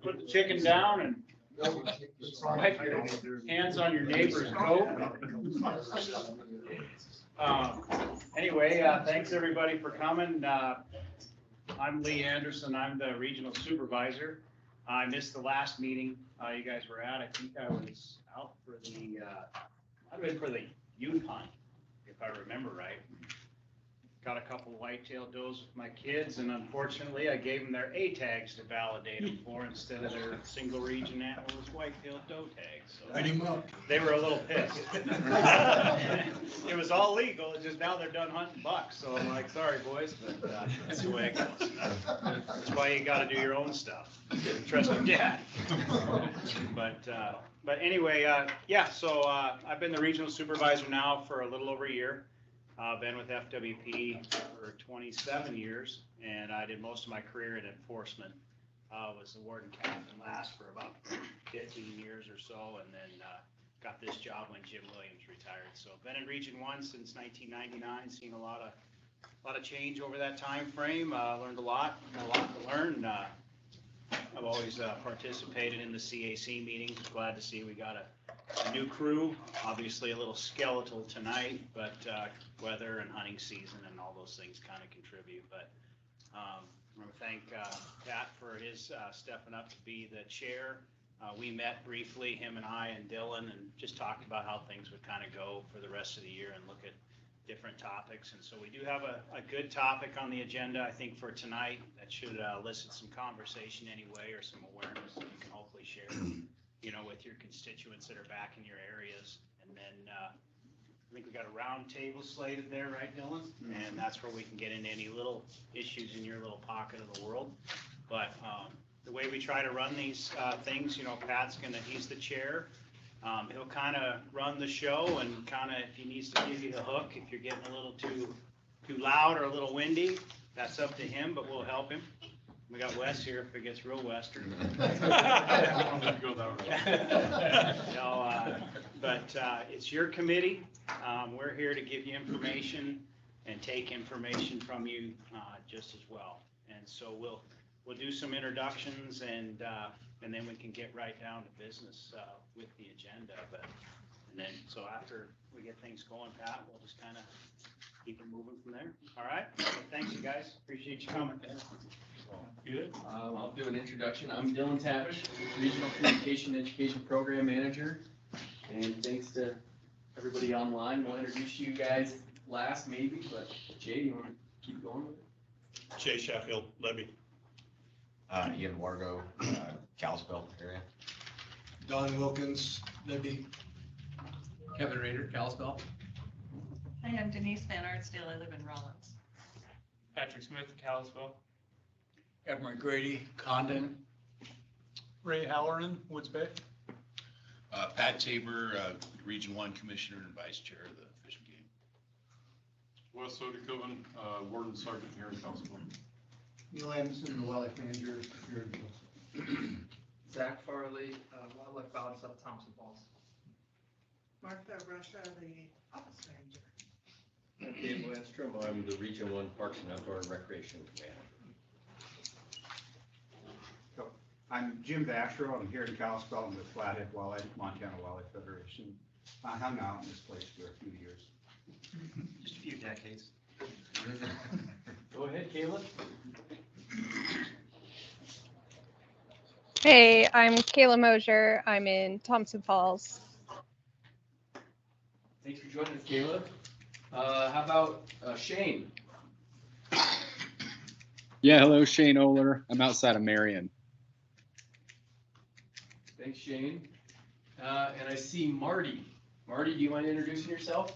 put the chicken down and wipe your hands on your neighbor's coat. Anyway, thanks everybody for coming. I'm Lee Anderson. I'm the regional supervisor. I missed the last meeting you guys were at. I think I was out for the, I've been for the youth hunt, if I remember right. Got a couple white-tailed does with my kids, and unfortunately, I gave them their A tags to validate them for instead of their single region antlerless white-tailed doe tags. So Light him up. they were a little pissed. It was all legal, it's just now they're done hunting bucks. So I'm like, sorry, boys, but that's the way it goes. That's why you got to do your own stuff. Trust your dad. But anyway, yeah. So I've been the regional supervisor now for a little over a year. Been with FWP for 27 years, and I did most of my career in enforcement. Was the warden captain last for about 15 years or so, and then got this job when Jim Williams retired. So been in Region 1 since 1999, seen a lot of change over that time frame. Learned a lot to learn. I've always participated in the CAC meetings. Glad to see we got a new crew, obviously a little skeletal tonight, but weather and hunting season and all those things kind of contribute. But I want to thank Pat for his stepping up to be the chair. We met briefly, him and I and Dylan, and just talked about how things would kind of go for the rest of the year and look at different topics. And so we do have a good topic on the agenda, I think, for tonight that should elicit some conversation anyway, or some awareness that you can hopefully share, you know, with your constituents that are back in your areas. And then I think we got a round table slated there, right, Dylan? And that's where we can get into any little issues in your little pocket of the world. But the way we try to run these things, you know, he's the chair. He'll kind of run the show, and kind of, if he needs to give you the hook, if you're getting a little too loud or a little windy, that's up to him, but we'll help him. We got Wes here if it gets real western. But it's your committee. We're here to give you information and take information from you just as well. And so we'll do some introductions, and then we can get right down to business with the agenda. And then so after we get things going, Pat, we'll just kind of keep it moving from there. All right. So thanks, you guys. Appreciate you coming. Good. I'll do an introduction. I'm Dylan Tavish, Regional Communication Education Program Manager. And thanks to everybody online. We'll introduce you guys last maybe, but Jay, you want to keep going with it? Jay Sheffield, Levy. Ian Wargo, Kalispell area. Don Wilkins, Libby. Kevin Rader, Kalispell. Hi, I'm Denise Van Artsdale. I live in Rollins. Patrick Smith, Kalispell. Edmund Grady, Condon. Ray Halloran, Woods Bay. Pat Tabor, Region 1 Commissioner and Vice Chair of the Fish and Game. Wes Odekoven, Warden Sergeant here in Kalispell. Neil Anderson, the wildlife manager here in Kalispell. Zach Farley, wildlife biologist out of Thompson Falls. Martha Russia, the office manager. Dave Landstrom, I'm the Region 1 Parks and Outdoor and Recreation Manager. I'm Jim Vashro. I'm here in Kalispell. I'm with Flathead Wildlife, Montana Wildlife Federation. I hung out in this place for a few years. Just a few decades. Go ahead, Caleb. Hey, I'm Kayla Mosier. I'm in Thompson Falls. Thanks for joining us, Caleb. How about Shane? Yeah, hello, Shane Oler. I'm outside of Marion. Thanks, Shane. And I see Marty. Marty, do you mind introducing yourself?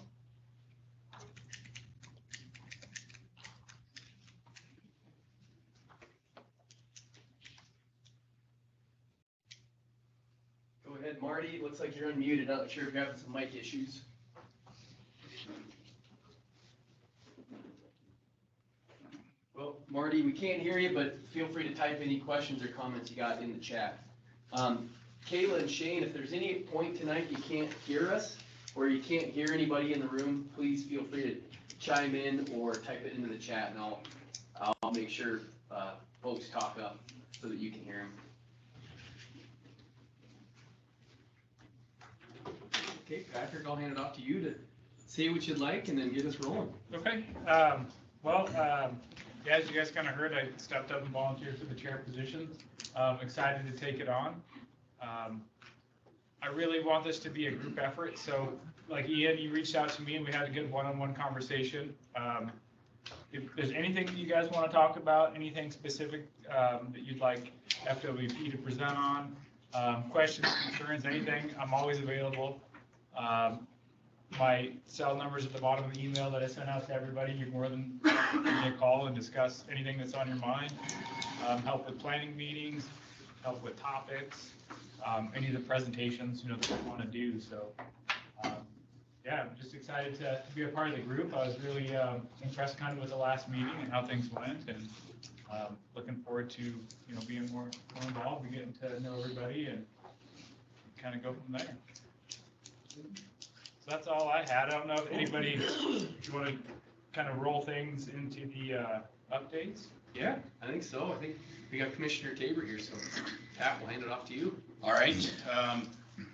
Go ahead, Marty. Looks like you're unmuted. Not sure if you're having some mic issues. Well, Marty, we can't hear you, but feel free to type any questions or comments you got in the chat. Kayla and Shane, if there's any point tonight you can't hear us, or you can't hear anybody in the room, please feel free to chime in or type it into the chat, and I'll make sure folks talk up so that you can hear them. Okay, Patrick, I'll hand it off to you to say what you'd like and then get us rolling. Okay, yeah, as you guys kind of heard, I stepped up and volunteered for the chair position. Excited to take it on. I really want this to be a group effort, so like Ian, you reached out to me and we had a good one-on-one conversation. If there's anything that you guys want to talk about, anything specific that you'd like FWP to present on, questions, concerns, anything, I'm always available. My cell number's at the bottom of the email that I sent out to everybody. You're more than welcome to give me a call and discuss anything that's on your mind. Help with planning meetings, help with topics, any of the presentations, that you want to do. So, yeah, I'm just excited to be a part of the group. I was really impressed kind of with the last meeting and how things went, and looking forward to being more involved and getting to know everybody and kind of go from there. So that's all I had. I don't know if anybody, if you want to kind of roll things into the updates. Yeah, I think so. I think we got Commissioner Tabor here, so Pat, we'll hand it off to you. All right,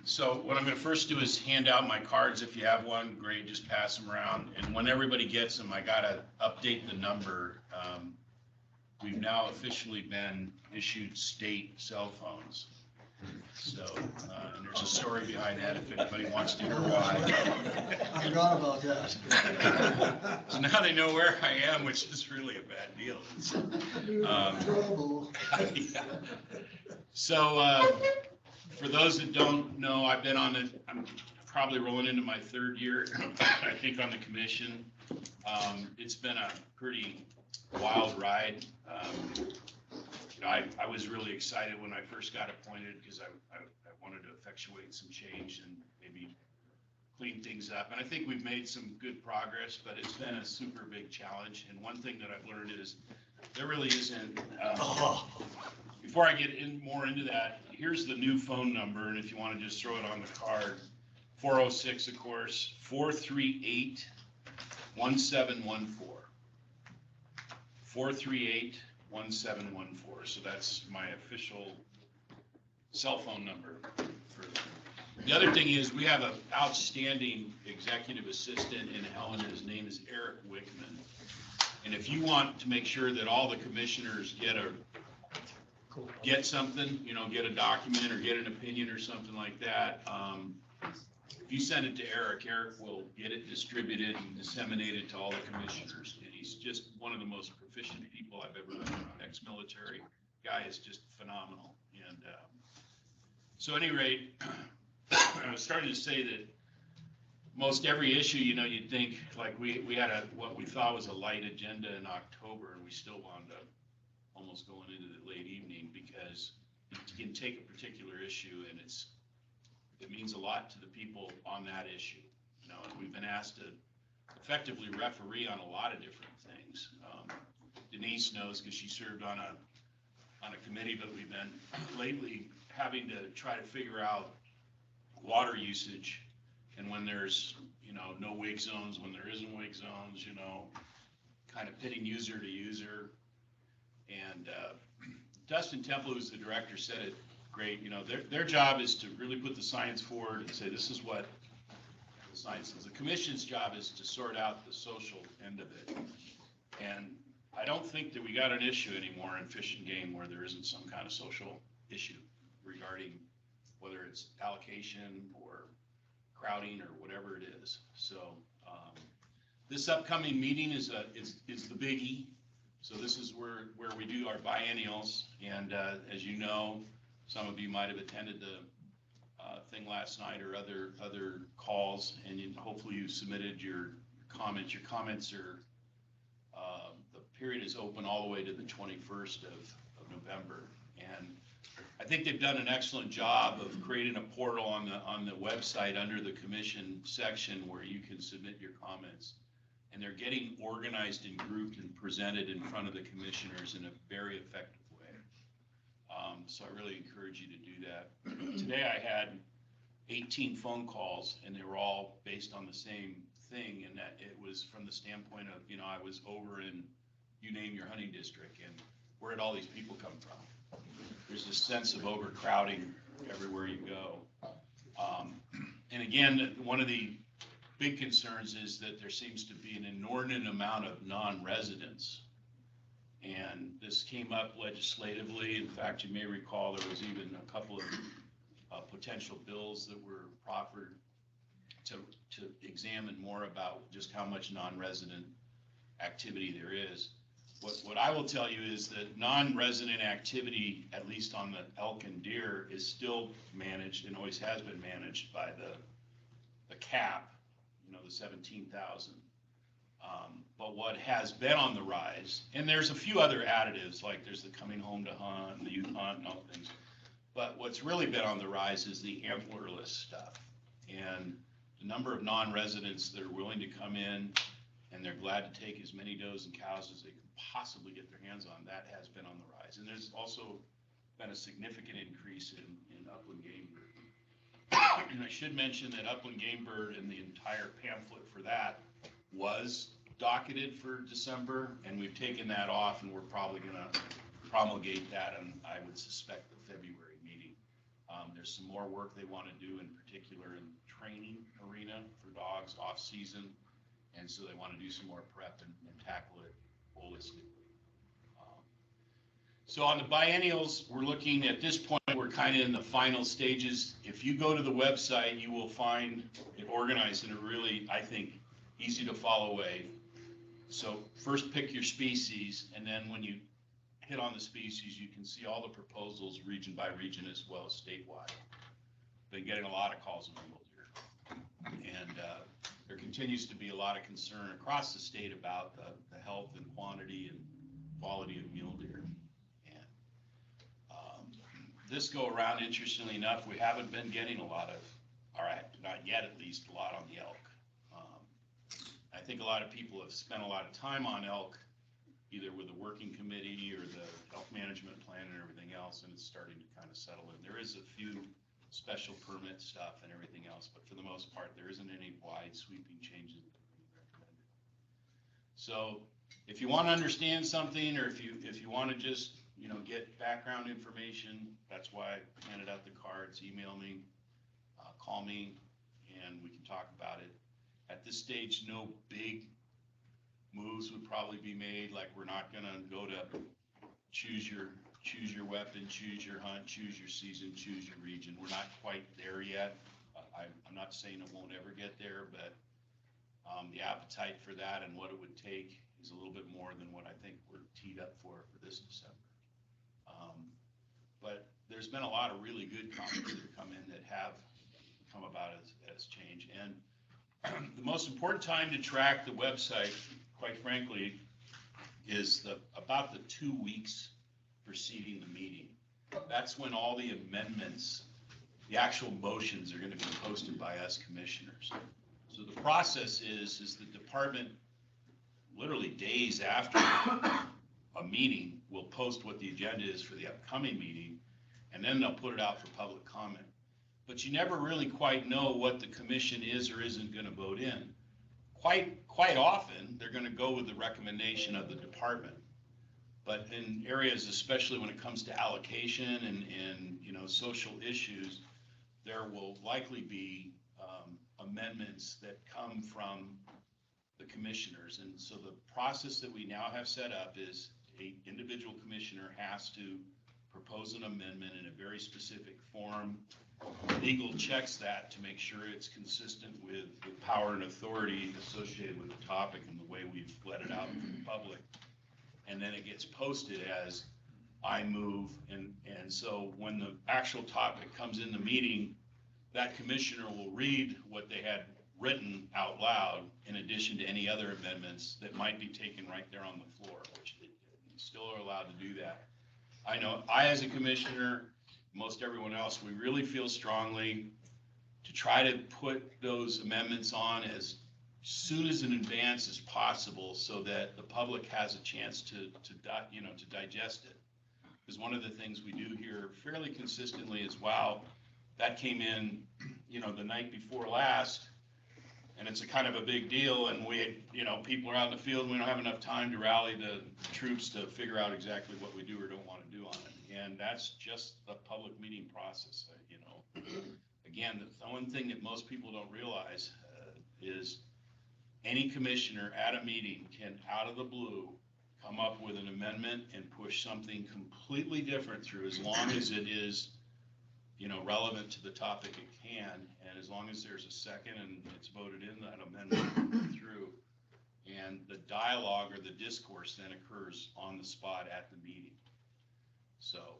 so what I'm gonna first do is hand out my cards. If you have one, great, just pass them around. And when everybody gets them, I gotta update the number. We've now officially been issued state cell phones. So, and there's a story behind that if anybody wants to hear why. I forgot about that. So now they know where I am, which is really a bad deal. Trouble. Yeah. So, for those that don't know, I'm probably rolling into my third year, I think, on the commission. It's been a pretty wild ride. I was really excited when I first got appointed because I wanted to effectuate some change and maybe clean things up. And I think we've made some good progress, but it's been a super big challenge. And one thing that I've learned is there really isn't, before I get more into that, here's the new phone number. And if you want to just throw it on the card, 406, of course, 438-1714. 438-1714. So that's my official cell phone number. The other thing is we have an outstanding executive assistant in Helen. His name is Eric Wickman. And if you want to make sure that all the commissioners get something, get a document or get an opinion or something like that, if you send it to Eric, Eric will get it distributed and disseminated to all the commissioners. And he's just one of the most proficient people I've ever met. Ex-military guy is just phenomenal. And so at any rate, I was starting to say that most every issue, you'd think, like we had what we thought was a light agenda in October, and we still wound up almost going into the late evening because you can take a particular issue and it means a lot to the people on that issue. And we've been asked to effectively referee on a lot of different things. Denise knows because she served on a committee, but we've been lately having to try to figure out water usage and when there's no wake zones, when there isn't wake zones, kind of pitting user to user. And Dustin Temple, who's the director, said it great. Their job is to really put the science forward and say this is what the science is. The commission's job is to sort out the social end of it. And I don't think that we got an issue anymore in Fish and Game where there isn't some kind of social issue regarding whether it's allocation or crowding or whatever it is. So this upcoming meeting is the biggie. So this is where we do our biennials. And as you know, some of you might have attended the thing last night or other calls, and hopefully you submitted your comments. Your comments are, the period is open all the way to the 21st of November. And I think they've done an excellent job of creating a portal on the website under the commission section where you can submit your comments. And they're getting organized and grouped and presented in front of the commissioners in a very effective way. So I really encourage you to do that. Today I had 18 phone calls and they were all based on the same thing, and that it was from the standpoint of, I was over in, you name your hunting district, and where did all these people come from? There's this sense of overcrowding everywhere you go. And again, one of the big concerns is that there seems to be an inordinate amount of non-residents. And this came up legislatively. In fact, you may recall there was even a couple of potential bills that were proffered to examine more about just how much non-resident activity there is. What I will tell you is that non-resident activity, at least on the elk and deer, is still managed and always has been managed by the cap, you know, the 17,000. But what has been on the rise, and there's a few other additives, like there's the coming home to hunt, the youth hunt, and all things. But what's really been on the rise is the antlerless stuff. And the number of non-residents that are willing to come in and they're glad to take as many does and cows as they can possibly get their hands on, that has been on the rise. And there's also been a significant increase in upland game bird. And I should mention that upland game bird and the entire pamphlet for that was docketed for December, and we've taken that off, and we're probably gonna promulgate that, and I would suspect the February meeting. There's some more work they want to do, in particular in the training arena for dogs off season, and so they want to do some more prep and tackle it holistically. So on the biennials, we're looking at this point, we're kind of in the final stages. If you go to the website, you will find it organized in a really, I think, easy to follow way. So first pick your species, and then when you hit on the species, you can see all the proposals region by region as well as statewide. Been getting a lot of calls on mule deer. And there continues to be a lot of concern across the state about the health and quantity and quality of mule deer. And this go around, interestingly enough, we haven't been getting a lot of, all right, not yet at least, a lot on the elk. I think a lot of people have spent a lot of time on elk, either with the working committee or the elk management plan and everything else, and it's starting to kind of settle in. There is a few special permit stuff and everything else, but for the most part, there isn't any wide sweeping changes that are being recommended. So if you want to understand something, or if you want to just, you know, get background information, that's why I handed out the cards. Email me, call me, and we can talk about it. At this stage, no big moves would probably be made. Like, we're not gonna go to choose your weapon, choose your hunt, choose your season, choose your region. We're not quite there yet. I'm not saying it won't ever get there, but the appetite for that and what it would take is a little bit more than what I think we're teed up for this December. But there's been a lot of really good comments that have come in that have come about as change. And the most important time to track the website, quite frankly, is about the 2 weeks preceding the meeting. That's when all the amendments, the actual motions, are going to be posted by us commissioners. So the process is the department, literally days after a meeting, will post what the agenda is for the upcoming meeting, and then they'll put it out for public comment. But you never really quite know what the commission is or isn't going to vote in. Quite often, they're going to go with the recommendation of the department. But in areas, especially when it comes to allocation and you know, social issues, there will likely be amendments that come from the commissioners. And so the process that we now have set up is an individual commissioner has to propose an amendment in a very specific form. Legal checks that to make sure it's consistent with the power and authority associated with the topic and the way we've let it out to the public. And then it gets posted as I move. And so when the actual topic comes in the meeting, that commissioner will read what they had written out loud in addition to any other amendments that might be taken right there on the floor, which they still are allowed to do that. I know I, as a commissioner, most everyone else, we really feel strongly to try to put those amendments on as soon as in advance as possible so that the public has a chance to digest it. Because one of the things we do here fairly consistently is, wow, that came in, you know, the night before last, and it's a kind of a big deal, and we had, you know, people are out in the field, and we don't have enough time to rally the troops to figure out exactly what we do or don't want to do on it. And that's just the public meeting process, you know. again, the one thing that most people don't realize is any commissioner at a meeting can, out of the blue, come up with an amendment and push something completely different through, as long as it is, relevant to the topic it can, and as long as there's a second and it's voted in, that amendment through. And the dialogue or the discourse then occurs on the spot at the meeting. So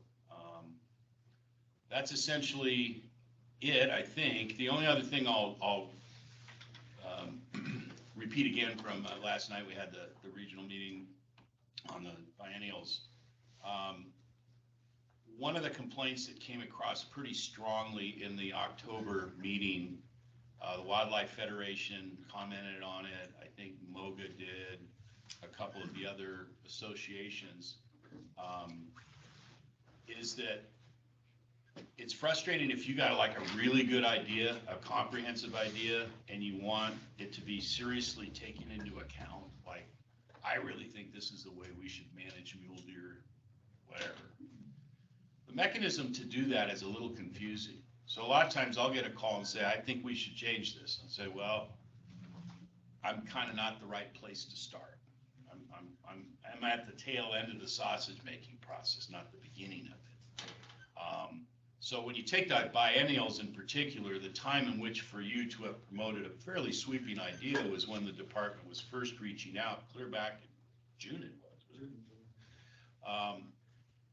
that's essentially it, I think. The only other thing I'll repeat again from last night, we had the regional meeting on the biennials. One of the complaints that came across pretty strongly in the October meeting, the Wildlife Federation commented on it. I think MOGA did, a couple of the other associations, is that it's frustrating if you got like a really good idea, a comprehensive idea, and you want it to be seriously taken into account. Like, I really think this is the way we should manage mule deer, whatever. The mechanism to do that is a little confusing. So a lot of times I'll get a call and say, I think we should change this. And say, well, I'm kind of not the right place to start. I'm at the tail end of the sausage making process, not the beginning of it. So when you take that biennials in particular, the time in which for you to have promoted a fairly sweeping idea was when the department was first reaching out, clear back in June it was.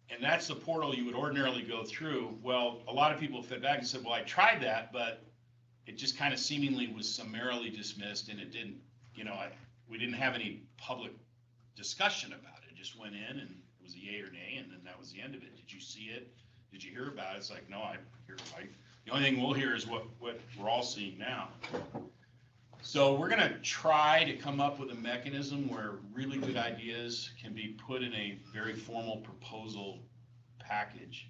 And that's the portal you would ordinarily go through. Well, a lot of people fed back and said, well, I tried that, but it just kind of seemingly was summarily dismissed, and it didn't, we didn't have any public discussion about it. It just went in and it was a yay or nay, and then that was the end of it. Did you see it? Did you hear about it? It's like, no, I hear it. The only thing we'll hear is what we're all seeing now. So we're gonna try to come up with a mechanism where really good ideas can be put in a very formal proposal package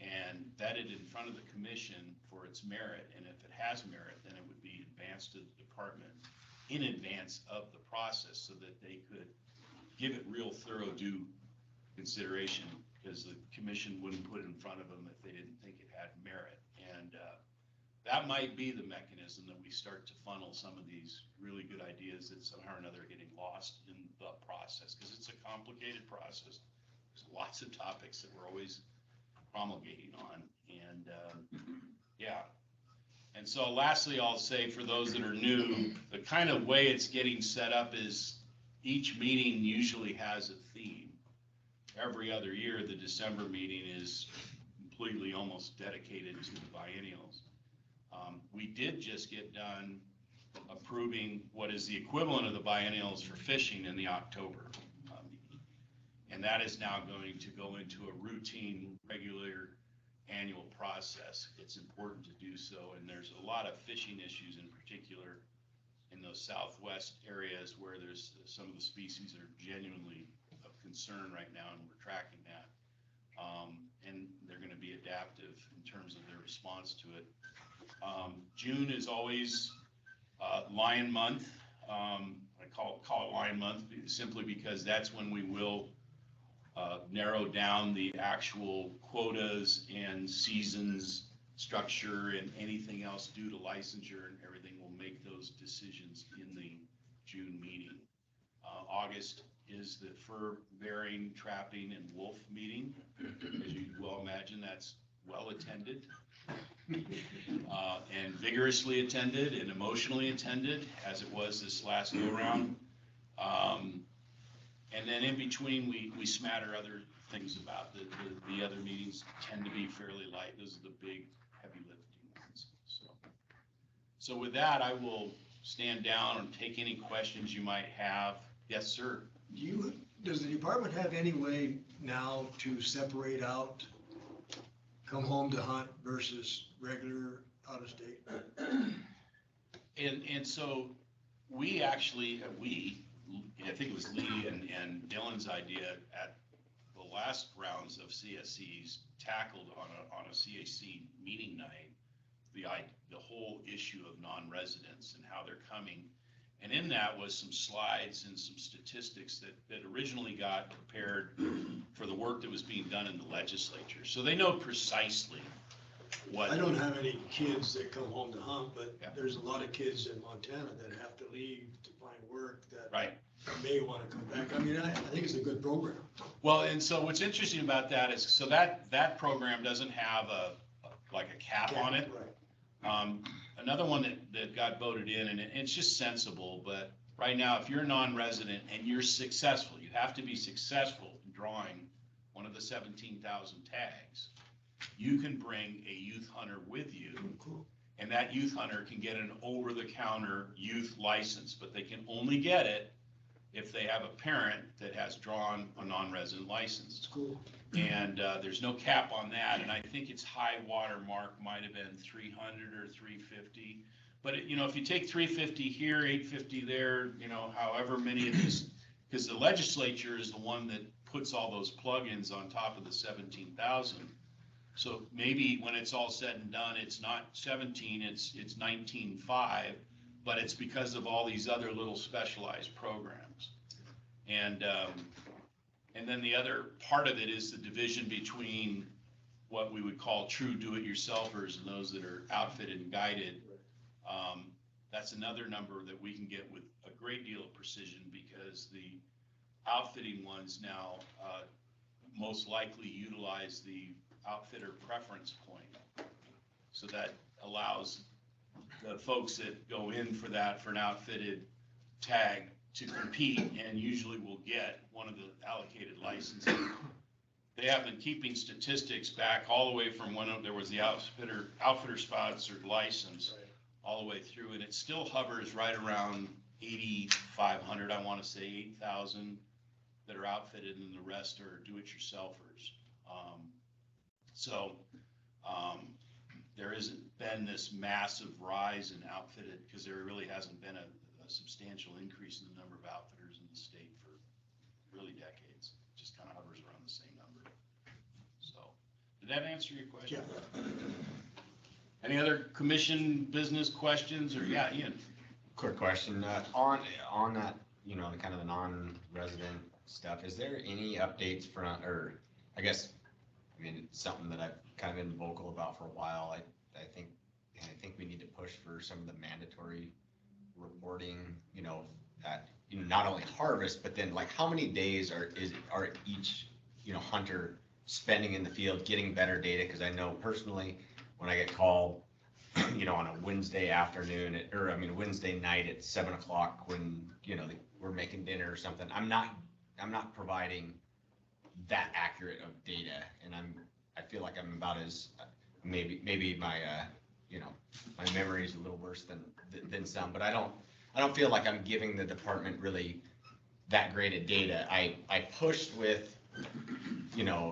and vetted in front of the commission for its merit. And if it has merit, then it would be advanced to the department in advance of the process so that they could give it real thorough due consideration, because the commission wouldn't put it in front of them if they didn't think it had merit. And that might be the mechanism that we start to funnel some of these really good ideas that somehow or another are getting lost in the process, because it's a complicated process. There's lots of topics that we're always promulgating on. And yeah. And so lastly, I'll say for those that are new, the kind of way it's getting set up is each meeting usually has a theme. Every other year, the December meeting is completely almost dedicated to the biennials. We did just get done approving what is the equivalent of the biennials for fishing in the October meeting. And that is now going to go into a routine, regular annual process. It's important to do so, and there's a lot of fishing issues in particular in those southwest areas where there's some of the species that are genuinely of concern right now, and we're tracking that. And they're going to be adaptive in terms of their response to it. June is always Lion Month. I call it Lion Month simply because that's when we will narrow down the actual quotas and seasons structure and anything else due to licensure and everything. We'll make those decisions in the June meeting. August is the fur bearing, trapping, and wolf meeting. As you well imagine, that's well attended and vigorously attended and emotionally attended, as it was this last go around. And then in between, we smatter other things about. The other meetings tend to be fairly light. Those are the big, heavy lifting ones. So with that, I will stand down and take any questions you might have. Yes, sir. Does the department have any way now to separate out come home to hunt versus regular out of state? And so we actually, I think it was Lee and Dylan's idea at the last rounds of CSCs tackled on a CAC meeting night, the whole issue of non-residents and how they're coming. And in that was some slides and some statistics that originally got prepared for the work that was being done in the legislature. So they know precisely what. I don't have any kids that come home to hunt, but Yeah. there's a lot of kids in Montana that have to leave to find work that Right. may want to come back. I mean, I think it's a good program. Well, and so what's interesting about that is, so that program doesn't have like a cap on it. Right. Another one that got voted in, and it's just sensible, but right now, if you're a non-resident and you're successful, you have to be successful in drawing one of the 17,000 tags, you can bring a youth hunter with you. Cool. And that youth hunter can get an over-the-counter youth license, but they can only get it if they have a parent that has drawn a non-resident license. It's cool. And there's no cap on that, and I think its high water mark might have been 300 or 350. But if you take 350 here, 850 there, however many of these, because the legislature is the one that puts all those plugins on top of the 17,000. So maybe when it's all said and done, it's not 17, it's 19.5, but it's because of all these other little specialized programs. And then the other part of it is the division between what we would call true do-it-yourselfers and those that are outfitted and guided. That's another number that we can get with a great deal of precision, because the outfitting ones now most likely utilize the outfitter preference point. So that allows the folks that go in for an outfitted tag to compete, and usually will get one of the allocated licenses. They have been keeping statistics back all the way from when there was the outfitter sponsored license, all the way through, and it still hovers right around 8,500, I want to say 8,000 that are outfitted, and the rest are do-it-yourselfers. There hasn't been this massive rise in outfitted, because there really hasn't been a substantial increase in the number of outfitters in the state for really decades. It just kind of hovers around the same number. So, did that answer your question? Yeah. Any other commission business questions, or yeah, Ian? Quick question, on that, the kind of the non-resident stuff, is there any updates from, or I guess, it's something that I've kind of been vocal about for a while. I think we need to push for some of the mandatory reporting, that, not only harvest, but then like how many days are each, hunter spending in the field getting better data? Because I know personally, when I get called, on a Wednesday afternoon Wednesday night at 7 o'clock when, we're making dinner or something, I'm not providing that accurate of data, and I feel like I'm about as, maybe my, my memory is a little worse than some, but I don't feel like I'm giving the department really that great of data. I pushed with,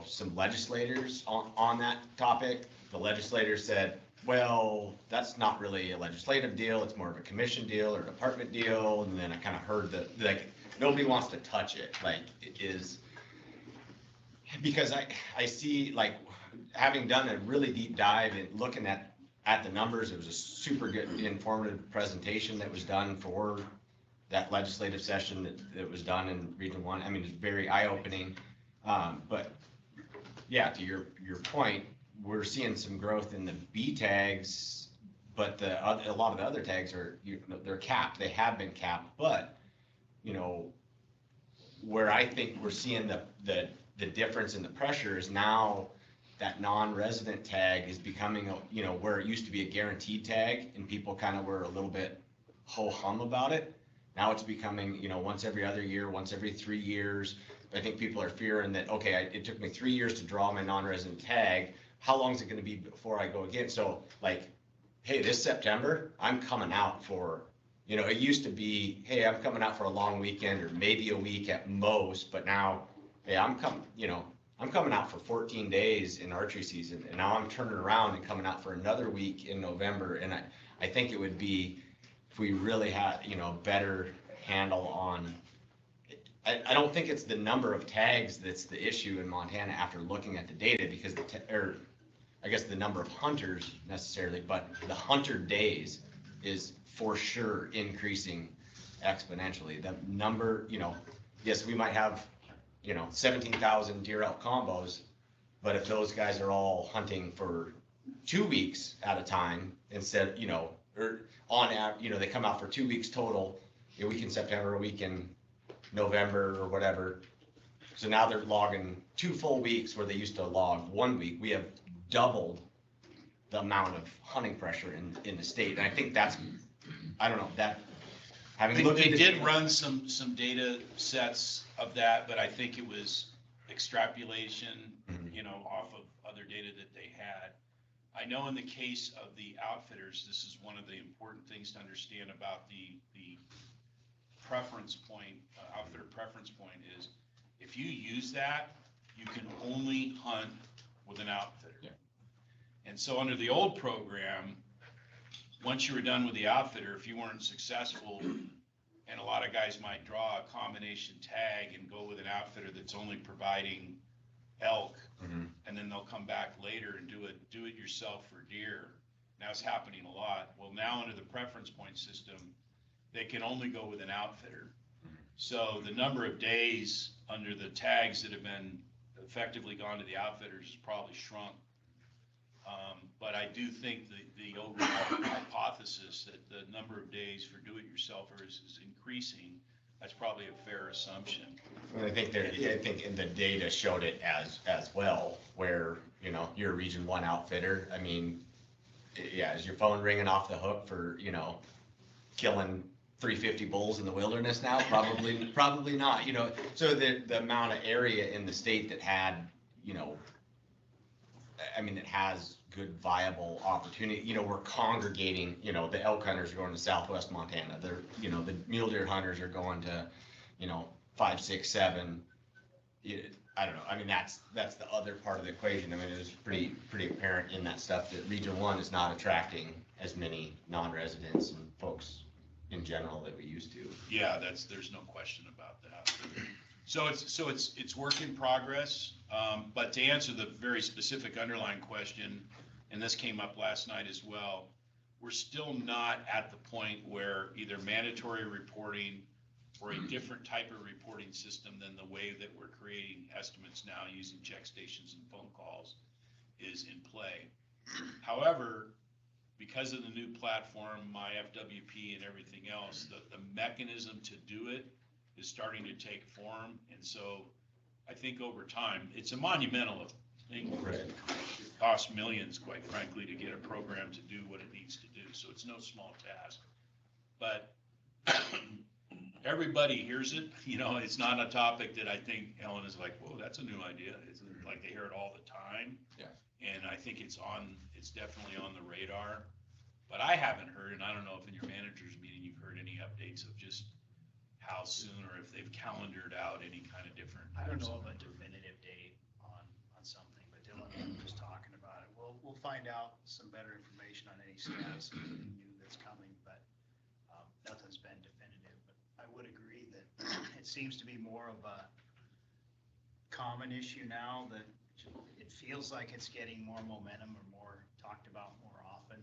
some legislators on that topic. The legislators said, well, that's not really a legislative deal, it's more of a commission deal or department deal. And then I kind of heard that, like, nobody wants to touch it, like, it is, because I see, like, having done a really deep dive and looking at the numbers, it was a super good informative presentation that was done for that legislative session that was done in Region 1. It's very eye-opening. But yeah, to your point, we're seeing some growth in the B tags, but a lot of the other tags are, they're capped. They have been capped, but where I think we're seeing the difference in the pressure is now that non-resident tag is becoming, where it used to be a guaranteed tag and people kind of were a little bit ho-hum about it. Now it's becoming, once every other year, once every 3 years. I think people are fearing that, okay, it took me 3 years to draw my non-resident tag. How long is it going to be before I go again? So, like, hey, this September, I'm coming out for, it used to be, hey, I'm coming out for a long weekend or maybe a week at most, but now, hey, I'm coming out for 14 days in archery season, and now I'm turning around and coming out for another week in November. And I think it would be, if we really had, better handle on, I don't think it's the number of tags that's the issue in Montana after looking at the data, because I guess the number of hunters necessarily, but the hunter days is for sure increasing exponentially. The number, yes, we might have, 17,000 deer elk combos, but if those guys are all hunting for 2 weeks at a time instead, or on they come out for 2 weeks total, a week in September, a week in November or whatever. So now they're logging 2 full weeks where they used to log 1 week. We have doubled the amount of hunting pressure in the state. And I think that's, I don't know, that, having looked They at did run some data sets of that, but I think it was extrapolation, off of other data that they had. I know in the case of the outfitters, this is one of the important things to understand about the preference point, outfitter preference point is, if you use that, you can only hunt with an outfitter. Yeah. And so under the old program, once you were done with the outfitter, if you weren't successful, and a lot of guys might draw a combination tag and go with an outfitter that's only providing elk, and then they'll come back later and do it yourself for deer. Now it's happening a lot. Well, now under the preference point system, they can only go with an outfitter. So the number of days under the tags that have been effectively gone to the outfitters has probably shrunk. But I do think the overall hypothesis that the number of days for do-it-yourselfers is increasing, that's probably a fair assumption. And I think in the data showed it as well, where, you're a Region 1 outfitter. I mean, yeah, is your phone ringing off the hook for, killing 350 bulls in the wilderness now? Probably not, so the amount of area in the state that had, that has good viable opportunity, we're congregating, the elk hunters are going to Southwest Montana, they're, the mule deer hunters are going to, 5, 6, 7. I don't know, that's the other part of the equation. It was pretty apparent in that stuff that Region 1 is not attracting as many non-residents and folks in general that we used to. Yeah, there's no question about that. So it's work in progress. But to answer the very specific underlying question, and this came up last night as well, we're still not at the point where either mandatory reporting or a different type of reporting system than the way that we're creating estimates now using check stations and phone calls is in play. However, because of the new platform, my FWP and everything else, the mechanism to do it is starting to take form. And so I think over time, it's a monumental thing. Right. It costs millions, quite frankly, to get a program to do what it needs to do. So it's no small task. But everybody hears it. It's not a topic that I think Ellen is like, whoa, that's a new idea. It's like they hear it all the time. Yeah. And I think it's definitely on the radar. But I haven't heard, and I don't know if in your manager's meeting you've heard any updates of just how soon or if they've calendared out any kind of different. I don't know of a definitive date on something, but Dylan was talking about it. We'll find out some better information on any status new that's coming, but nothing's been definitive. But I would agree that it seems to be more of a common issue now, that it feels like it's getting more momentum or more talked about more often.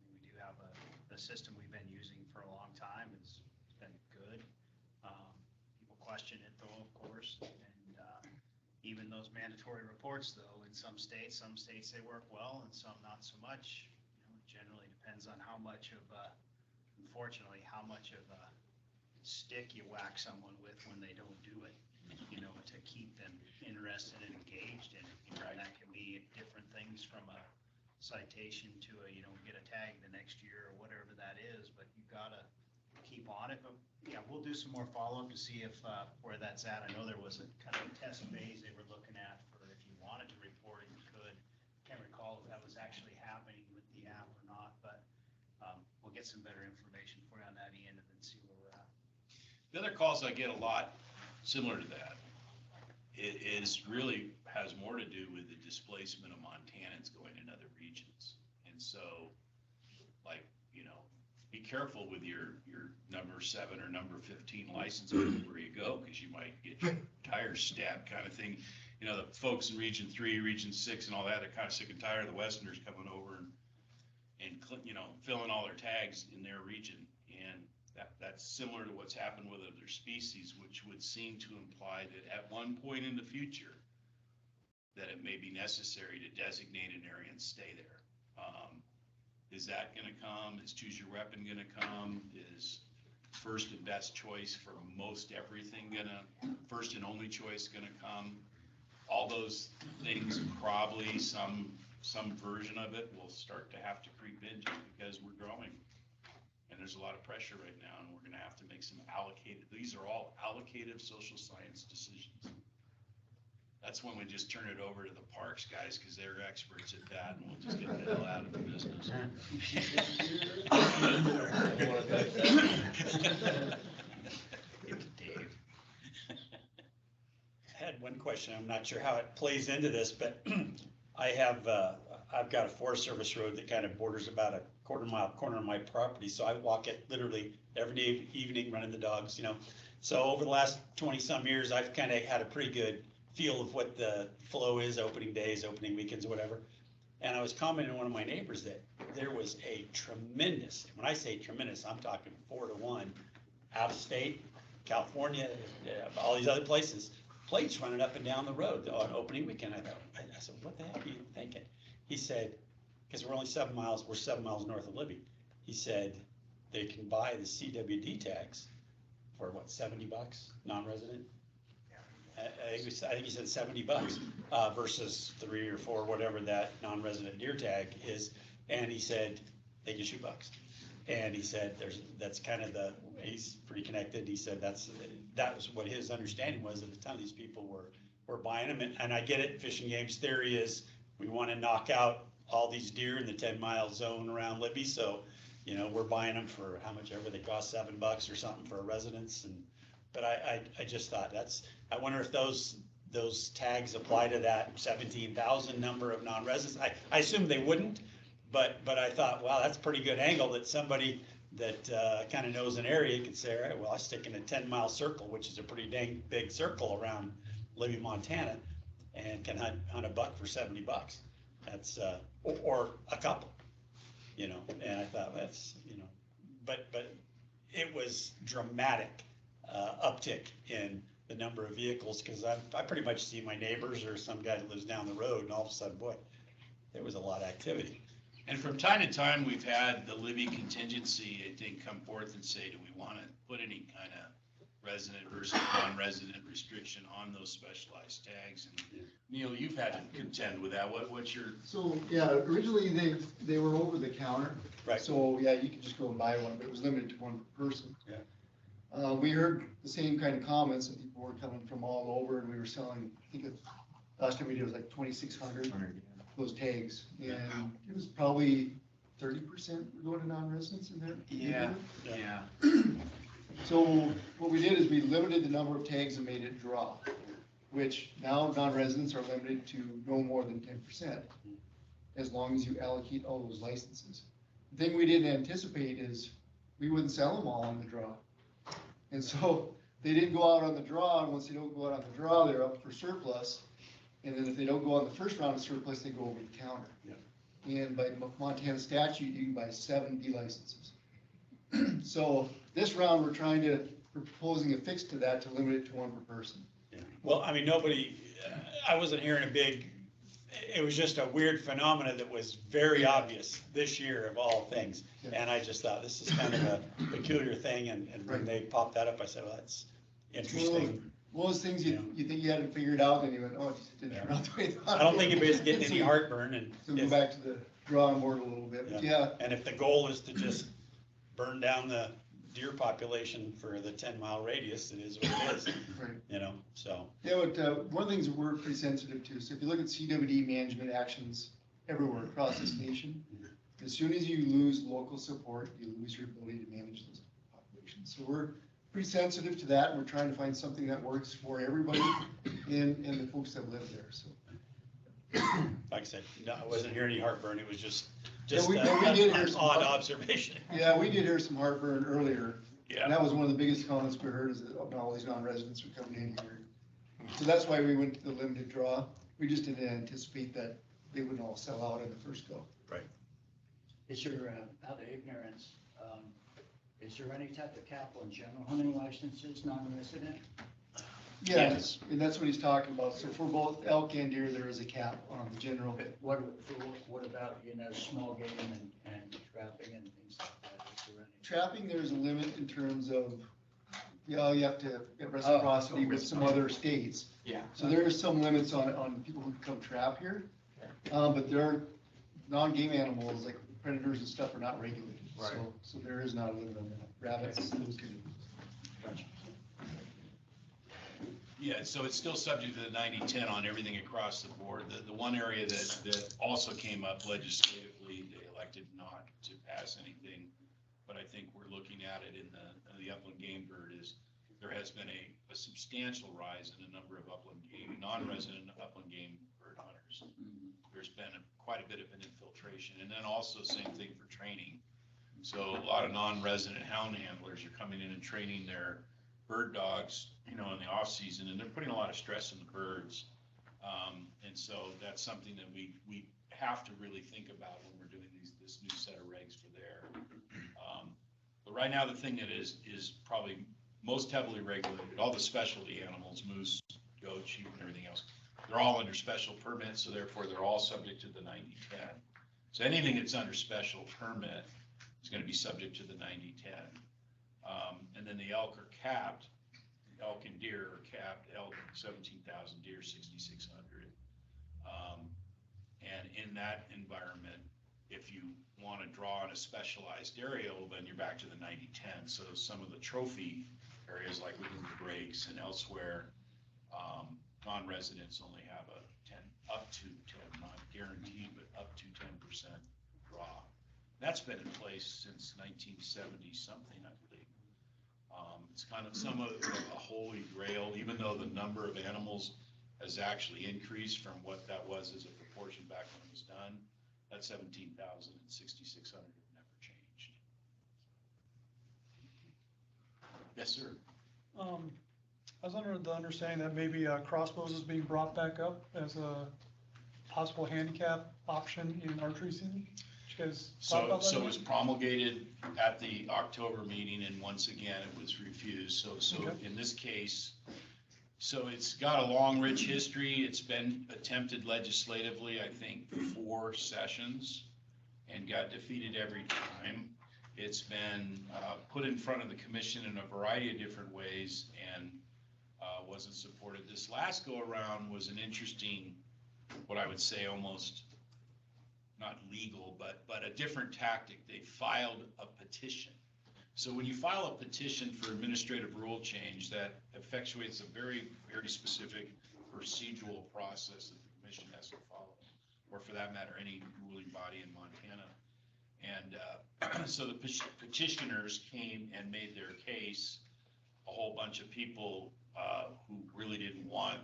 We do have a system we've been using for a long time. It's been good. People question it though, of course, and even those mandatory reports though, in some states they work well and some not so much. It generally depends on how much of unfortunately, how much of a stick you whack someone with when they don't do it, to keep them interested and engaged. And that can be different things from a citation to get a tag the next year or whatever that is, but you gotta keep on it. But yeah, we'll do some more follow-up to see if where that's at. I know there was a kind of a test phase they were looking at for if you wanted to report it, you could. Can't recall if that was actually happening with the app or not, but we'll get some better information for you on that end and then see where we're at. The other calls I get a lot similar to that, it really has more to do with the displacement of Montanans going in other regions. And so, be careful with your number 7 or number 15 license where you go, because you might get your tires stabbed kind of thing. The folks in Region 3, Region 6 and all that, they're kind of sick and tired of the Westerners coming over and filling all their tags in their region. And that's similar to what's happened with other species, which would seem to imply that at one point in the future, that it may be necessary to designate an area and stay there. Is that gonna come? Is choose your weapon gonna come? Is first and best choice for most everything first and only choice gonna come? All those things, probably some version of it will start to have to creep in just because we're growing. And there's a lot of pressure right now, and we're gonna have to make some these are all allocative social science decisions. That's when we just turn it over to the parks guys, because they're experts at that, and we'll just get the hell out of the business. Give it to Dave. I had one question. I'm not sure how it plays into this, but I've got a Forest Service road that kind of borders about a quarter-mile corner of my property, so I walk it literally every day, evening, running the dogs, So over the last 20-some years, I've kind of had a pretty good feel of what the flow is, opening days, opening weekends, whatever. And I was commenting to one of my neighbors that there was a tremendous, when I say tremendous, I'm talking 4-1, out of state, California, all these other places, plates running up and down the road on opening weekend. I said, what the heck are you thinking? He said, because we're 7 miles north of Libby. He said they can buy the CWD tags for what, $70, non-resident? I think he said $70 versus 3 or 4, whatever that non-resident deer tag is. And he said they can shoot bucks. And he said that's kind of he's pretty connected. He said that was what his understanding was at the time. These people were buying them. And I get it. Fish and Game's theory is we want to knock out all these deer in the 10-mile zone around Libby. So, we're buying them for how much ever they cost, $7 or something for a residence. But I just thought I wonder if those tags apply to that 17,000 number of non-residents. I assume they wouldn't, but I thought, wow, that's a pretty good angle that somebody that kind of knows an area could say, all right, well, I stick in a 10-mile circle, which is a pretty dang big circle around Libby, Montana, and can hunt a buck for $70. That's or a couple, and I thought that's but it was dramatic uptick in the number of vehicles, because I pretty much see my neighbors or some guy that lives down the road, and all of a sudden, boy, there was a lot of activity. And from time to time, we've had the Libby contingency, I think, come forth and say, do we want to put any kind of resident versus non-resident restriction on those specialized tags? And Neil, you've had to contend with that. What's your? So, yeah, originally they were over the counter. Right. So, yeah, you could just go and buy one, but it was limited to one per person. Yeah. We heard the same kind of comments, that people were coming from all over, and we were selling, I think last time we did was like 2,600, those tags. And it was probably 30% were going to non-residents in there. Yeah. So what we did is we limited the number of tags and made it draw, which now non-residents are limited to no more than 10%, as long as you allocate all those licenses. The thing we didn't anticipate is we wouldn't sell them all on the draw. And so they didn't go out on the draw, and once they don't go out on the draw, they're up for surplus. And then if they don't go on the first round of surplus, they go over the counter. Yeah. And by Montana statute, you can buy 70 licenses. So this round, we're proposing a fix to that to limit it to one per person. Yeah. Well, I mean, I wasn't hearing it was just a weird phenomena that was very obvious this year of all things. Yeah. And I just thought this is kind of a peculiar thing. And when they popped that up, I said, well, that's interesting. One of those things you think you had to figure it out, and you went, oh, it just didn't turn out the way I thought. I don't think anybody's getting any heartburn. So go back to the drawing board a little bit. Yeah. And if the goal is to just burn down the deer population for the 10-mile radius, it is what it is. Right. So. Yeah, but one of the things that we're pretty sensitive to, so if you look at CWD management actions everywhere across this nation, as soon as you lose local support, you lose your ability to manage those populations. So we're pretty sensitive to that, and we're trying to find something that works for everybody and the folks that live there, so. Like I said, no, I wasn't hearing any heartburn. It was just we did hear an odd observation. Yeah, we did hear some heartburn earlier. Yeah. And that was one of the biggest comments we heard, is that all these non-residents are coming in here. So that's why we went to the limited draw. We just didn't anticipate that they wouldn't all sell out in the first go. Right. Is there, out of ignorance, is there any type of capital and general hunting licenses non-resident? Yes, and that's what he's talking about. So for both elk and deer, there is a cap on the general. What about, small game and trapping and things like that? Is there any- Trapping, there's a limit in terms of, you have to get reciprocity with some other states. Yeah. So there is some limits on people who come trap here. But there are non-game animals, like predators and stuff, are not regulated. Right. So there is not a limit on that. Rabbits, those can. Yeah, so it's still subject to the 90-10 on everything across the board. The one area that also came up legislatively, they elected not to pass anything, but I think we're looking at it in the upland game bird is, there has been a substantial rise in the number of upland game, non-resident upland game bird hunters. There's been quite a bit of an infiltration, and then also same thing for training. So a lot of non-resident hound handlers are coming in and training their bird dogs, in the off season, and they're putting a lot of stress on the birds. And so that's something that we have to really think about when we're doing this new set of regs for there. But right now, the thing that is probably most heavily regulated, all the specialty animals, moose, goat, sheep, and everything else, they're all under special permit, so therefore they're all subject to the 90-10. So anything that's under special permit is going to be subject to the 90-10. And then the elk are capped. Elk and deer are capped. Elk 17,000, deer 6,600. And in that environment, if you want to draw on a specialized area, well, then you're back to the 90-10. So some of the trophy areas, like within the breaks and elsewhere, non-residents only have a 10, up to 10, not guaranteed, but up to 10% draw. That's been in place since 1970 something, I believe. It's kind of some of a holy grail, even though the number of animals has actually increased from what that was as a proportion back when it was done. That 17,000 and 6,600 have never changed. Yes, sir. I was under the understanding that maybe crossbows is being brought back up as a possible handicap option in archery season. Did you guys talk about that? So it was promulgated at the October meeting, and once again, it was refused. So Okay. in this case, so it's got a long, rich history. It's been attempted legislatively, I think, 4 sessions and got defeated every time. It's been put in front of the commission in a variety of different ways and wasn't supported. This last go around was an interesting, what I would say almost not legal, but a different tactic. They filed a petition. So when you file a petition for administrative rule change, that effectuates a very, very specific procedural process that the commission has to follow, or for that matter, any ruling body in Montana. And so the petitioners came and made their case. A whole bunch of people who really didn't want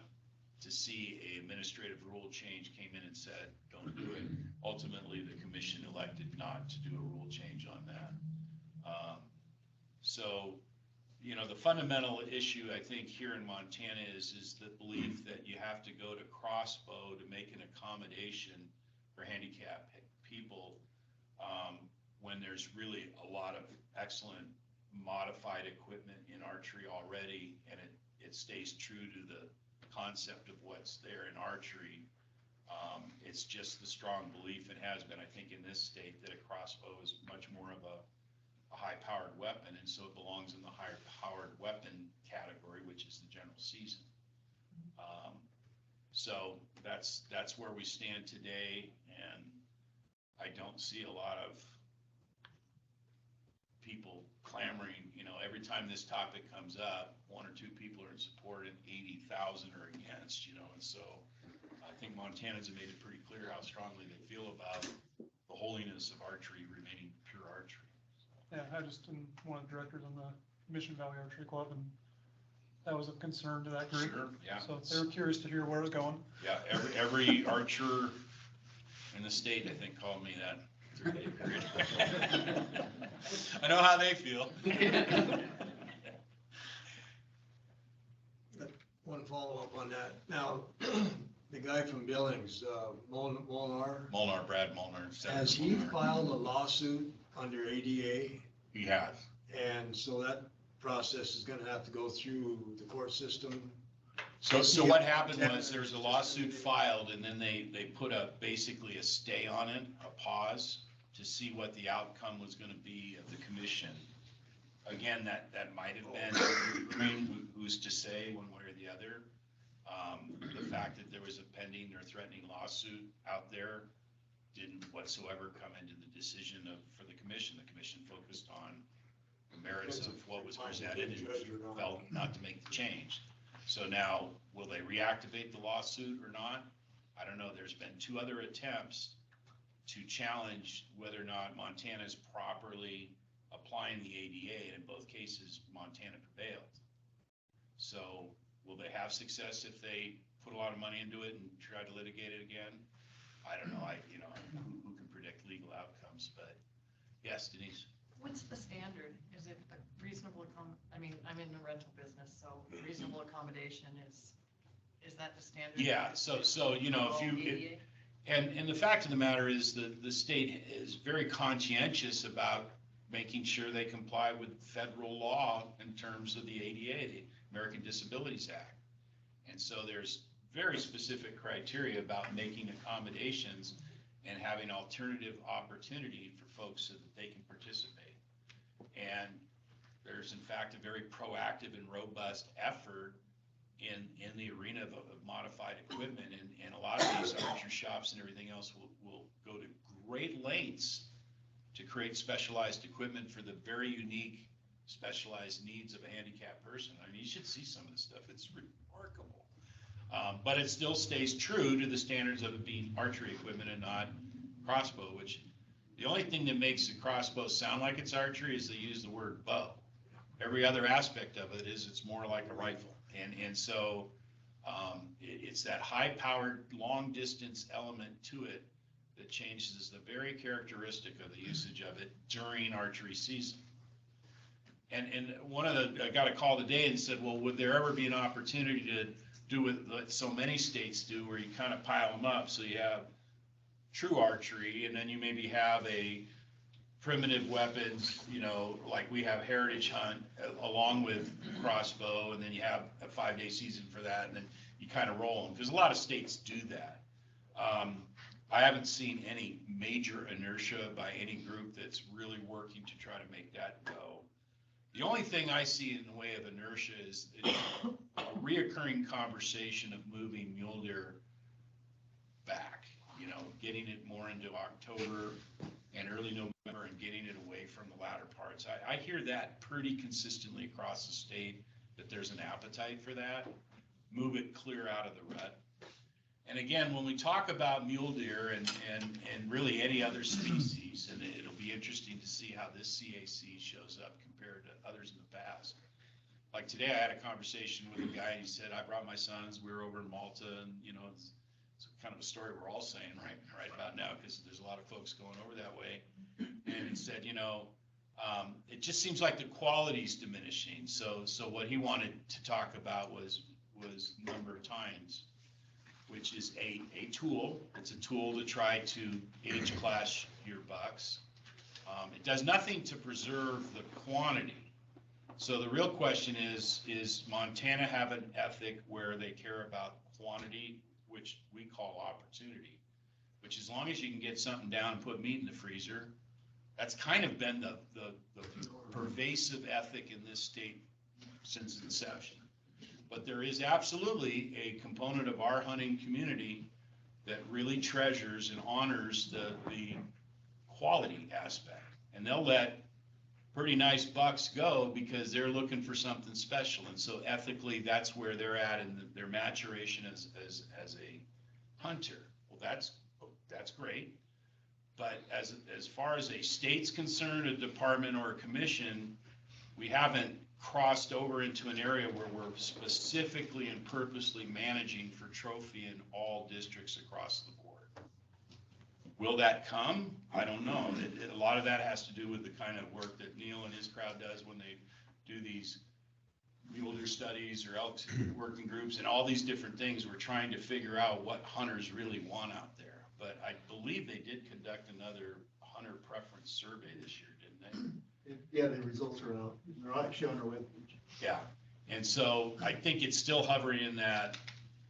to see a administrative rule change came in and said, don't do it. Ultimately, the commission elected not to do a rule change on that. So, the fundamental issue, I think, here in Montana is the belief that you have to go to crossbow to make an accommodation for handicapped people when there's really a lot of excellent modified equipment in archery already, and it stays true to the concept of what's there in archery. It's just the strong belief, it has been, I think, in this state, that a crossbow is much more of a high-powered weapon, and so it belongs in the higher-powered weapon category, which is the general season. So that's where we stand today, and I don't see a lot of people clamoring. Every time this topic comes up, 1 or 2 people are in support and 80,000 are against, and so I think Montanans have made it pretty clear how strongly they feel about the holiness of archery remaining pure archery. Yeah, I just am one of the directors on the Mission Valley Archery Club, and that was of concern to that group. Sure, yeah. So they were curious to hear where it was going. Yeah, every archer in the state, I think, called me that 3-day period. I know how they feel. One follow-up on that. Now, the guy from Billings, Molnar. Molnar, Brad Molnar. Has he filed a lawsuit under ADA? He has. And so that process is gonna have to go through the court system. So what happened was there's a lawsuit filed and then they put basically a stay on it, a pause, to see what the outcome was gonna be of the commission. Again, that might have been, I mean, who's to say one way or the other? The fact that there was a pending or threatening lawsuit out there didn't whatsoever come into the decision for the commission. The commission focused on the merits of what was presented and felt not to make the change. So now, will they reactivate the lawsuit or not? I don't know. There's been 2 other attempts to challenge whether or not Montana is properly applying the ADA, and in both cases, Montana prevailed. So will they have success if they put a lot of money into it and try to litigate it again? I don't know. Who can predict legal outcomes? But yes, Denise. What's the standard? Is it a reasonable I mean, I'm in the rental business, so reasonable accommodation is that the standard? Yeah, so if you, and the fact of the matter is the state is very conscientious about making sure they comply with federal law in terms of the ADA, the American Disabilities Act. And so there's very specific criteria about making accommodations and having alternative opportunity for folks so that they can participate. And there's in fact a very proactive and robust effort in the arena of modified equipment, and a lot of these archer shops and everything else will go to great lengths to create specialized equipment for the very unique specialized needs of a handicapped person. I mean, you should see some of this stuff. It's remarkable. But it still stays true to the standards of it being archery equipment and not crossbow, which the only thing that makes a crossbow sound like it's archery is they use the word bow. Every other aspect of it is it's more like a rifle. And so it's that high-powered, long-distance element to it that changes the very characteristic of the usage of it during archery season. And I got a call today and said, well, would there ever be an opportunity to do what so many states do, where you kind of pile them up, so you have true archery, and then you maybe have a primitive weapons, like we have heritage hunt along with crossbow, and then you have a 5-day season for that, and then you kind of roll them, because a lot of states do that. I haven't seen any major inertia by any group that's really working to try to make that go. The only thing I see in the way of inertia is a reoccurring conversation of moving mule deer back, getting it more into October and early November and getting it away from the latter parts. I hear that pretty consistently across the state, that there's an appetite for that. Move it clear out of the rut. And again, when we talk about mule deer and really any other species, and it'll be interesting to see how this CAC shows up compared to others in the past. Like today, I had a conversation with a guy, and he said, I brought my sons, we were over in Malta, and it's kind of a story we're all saying right about now, because there's a lot of folks going over that way. And he said, it just seems like the quality's diminishing. So what he wanted to talk about was number of tines, which is a tool. It's a tool to try to age class your bucks. It does nothing to preserve the quantity. So the real question is Montana have an ethic where they care about quantity, which we call opportunity, which as long as you can get something down and put meat in the freezer, that's kind of been the pervasive ethic in this state since inception. But there is absolutely a component of our hunting community that really treasures and honors the quality aspect. And they'll let pretty nice bucks go because they're looking for something special. And so ethically, that's where they're at in their maturation as a hunter. Well, that's great. But as far as a state's concerned, a department or a commission, we haven't crossed over into an area where we're specifically and purposely managing for trophy in all districts across the board. Will that come? I don't know. A lot of that has to do with the kind of work that Neil and his crowd does when they do these mule deer studies or elk working groups and all these different things. We're trying to figure out what hunters really want out there. But I believe they did conduct another hunter preference survey this year, didn't they? Yeah, the results are out. They're not shown on our webpage. Yeah. And so I think it's still hovering in that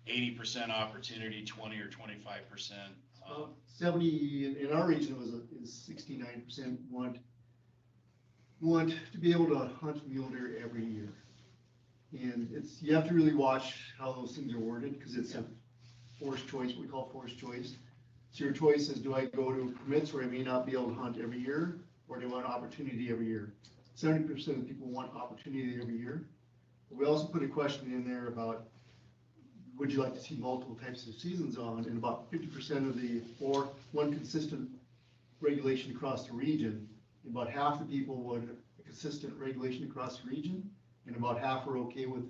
80% opportunity, 20 or 25%. 70, in our region is 69% want to be able to hunt mule deer every year. And you have to really watch how those things are worded, because it's a forced choice, what we call forced choice. So your choice is, do I go to permits where I may not be able to hunt every year, or do I want opportunity every year? 70% of the people want opportunity every year. But we also put a question in there about, would you like to see multiple types of seasons on? And about 50% of or one consistent regulation across the region. And about half the people want a consistent regulation across the region, and about half are okay with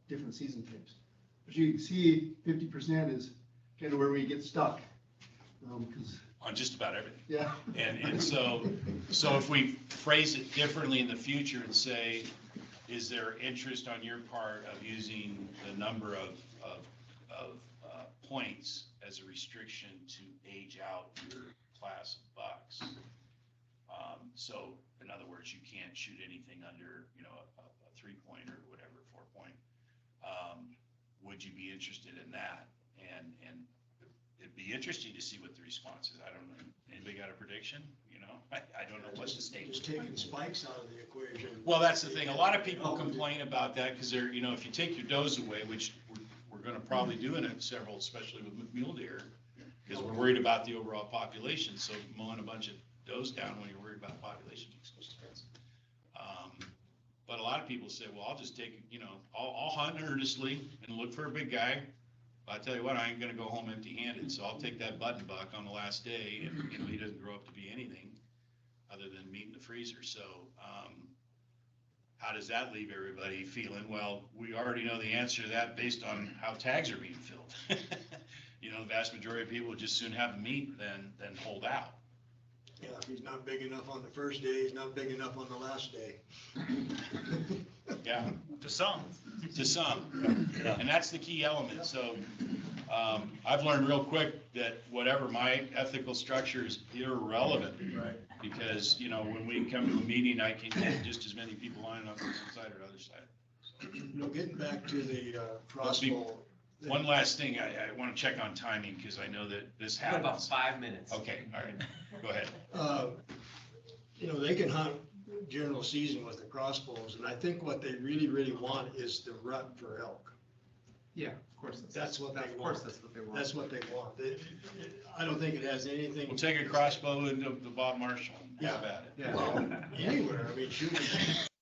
different season types. But you can see 50% is kind of where we get stuck. On just about everything. Yeah. And so if we phrase it differently in the future and say, is there interest on your part of using the number of points as a restriction to age out your class of bucks? So in other words, you can't shoot anything under, a 3-point or whatever, 4-point. Would you be interested in that? And it'd be interesting to see what the response is. I don't know. Anybody got a prediction? I don't know what the state. Just taking spikes out of the equation. Well, that's the thing. A lot of people complain about that because they're, if you take your does away, which we're going to probably do in several, especially with mule deer, because we're worried about the overall population. So mowing a bunch of does down when you're worried about population is so expensive. But a lot of people say, well, I'll just take, I'll hunt earnestly and look for a big guy. But I tell you what, I ain't gonna go home empty-handed, so I'll take that button buck on the last day, and he doesn't grow up to be anything other than meat in the freezer. So how does that leave everybody feeling? Well, we already know the answer to that based on how tags are being filled. The vast majority of people would just soon have meat than hold out. Yeah, if he's not big enough on the first day, he's not big enough on the last day. Yeah. To some. To some, and that's the key element. So I've learned real quick that whatever my ethical structure is irrelevant. Right. Because, when we come to a meeting, I can get just as many people lining up on one side or the other side. Getting back to the crossbow. One last thing, I want to check on timing because I know that this happens. About 5 minutes. Okay, all right, go ahead. They can hunt general season with the crossbows, and I think what they really, really want is the rut for elk. Yeah, of course. That's what they want. Of course, that's what they want. That's what they want. I don't think it has anything. We'll take a crossbow into the Bob Marshall and have at it. Yeah. Well, anywhere, I mean, shooting.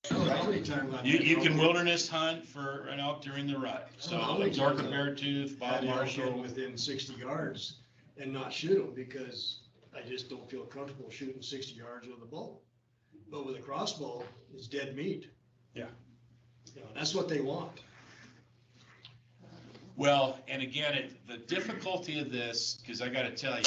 How many times You can wilderness hunt for an elk during the rut. So Zorka Beartooth, Bob had elk Marshall. within 60 yards and not shoot them because I just don't feel comfortable shooting 60 yards with a bow. But with a crossbow, it's dead meat. Yeah. That's what they want. Well, and again, the difficulty of this, because I got to tell you,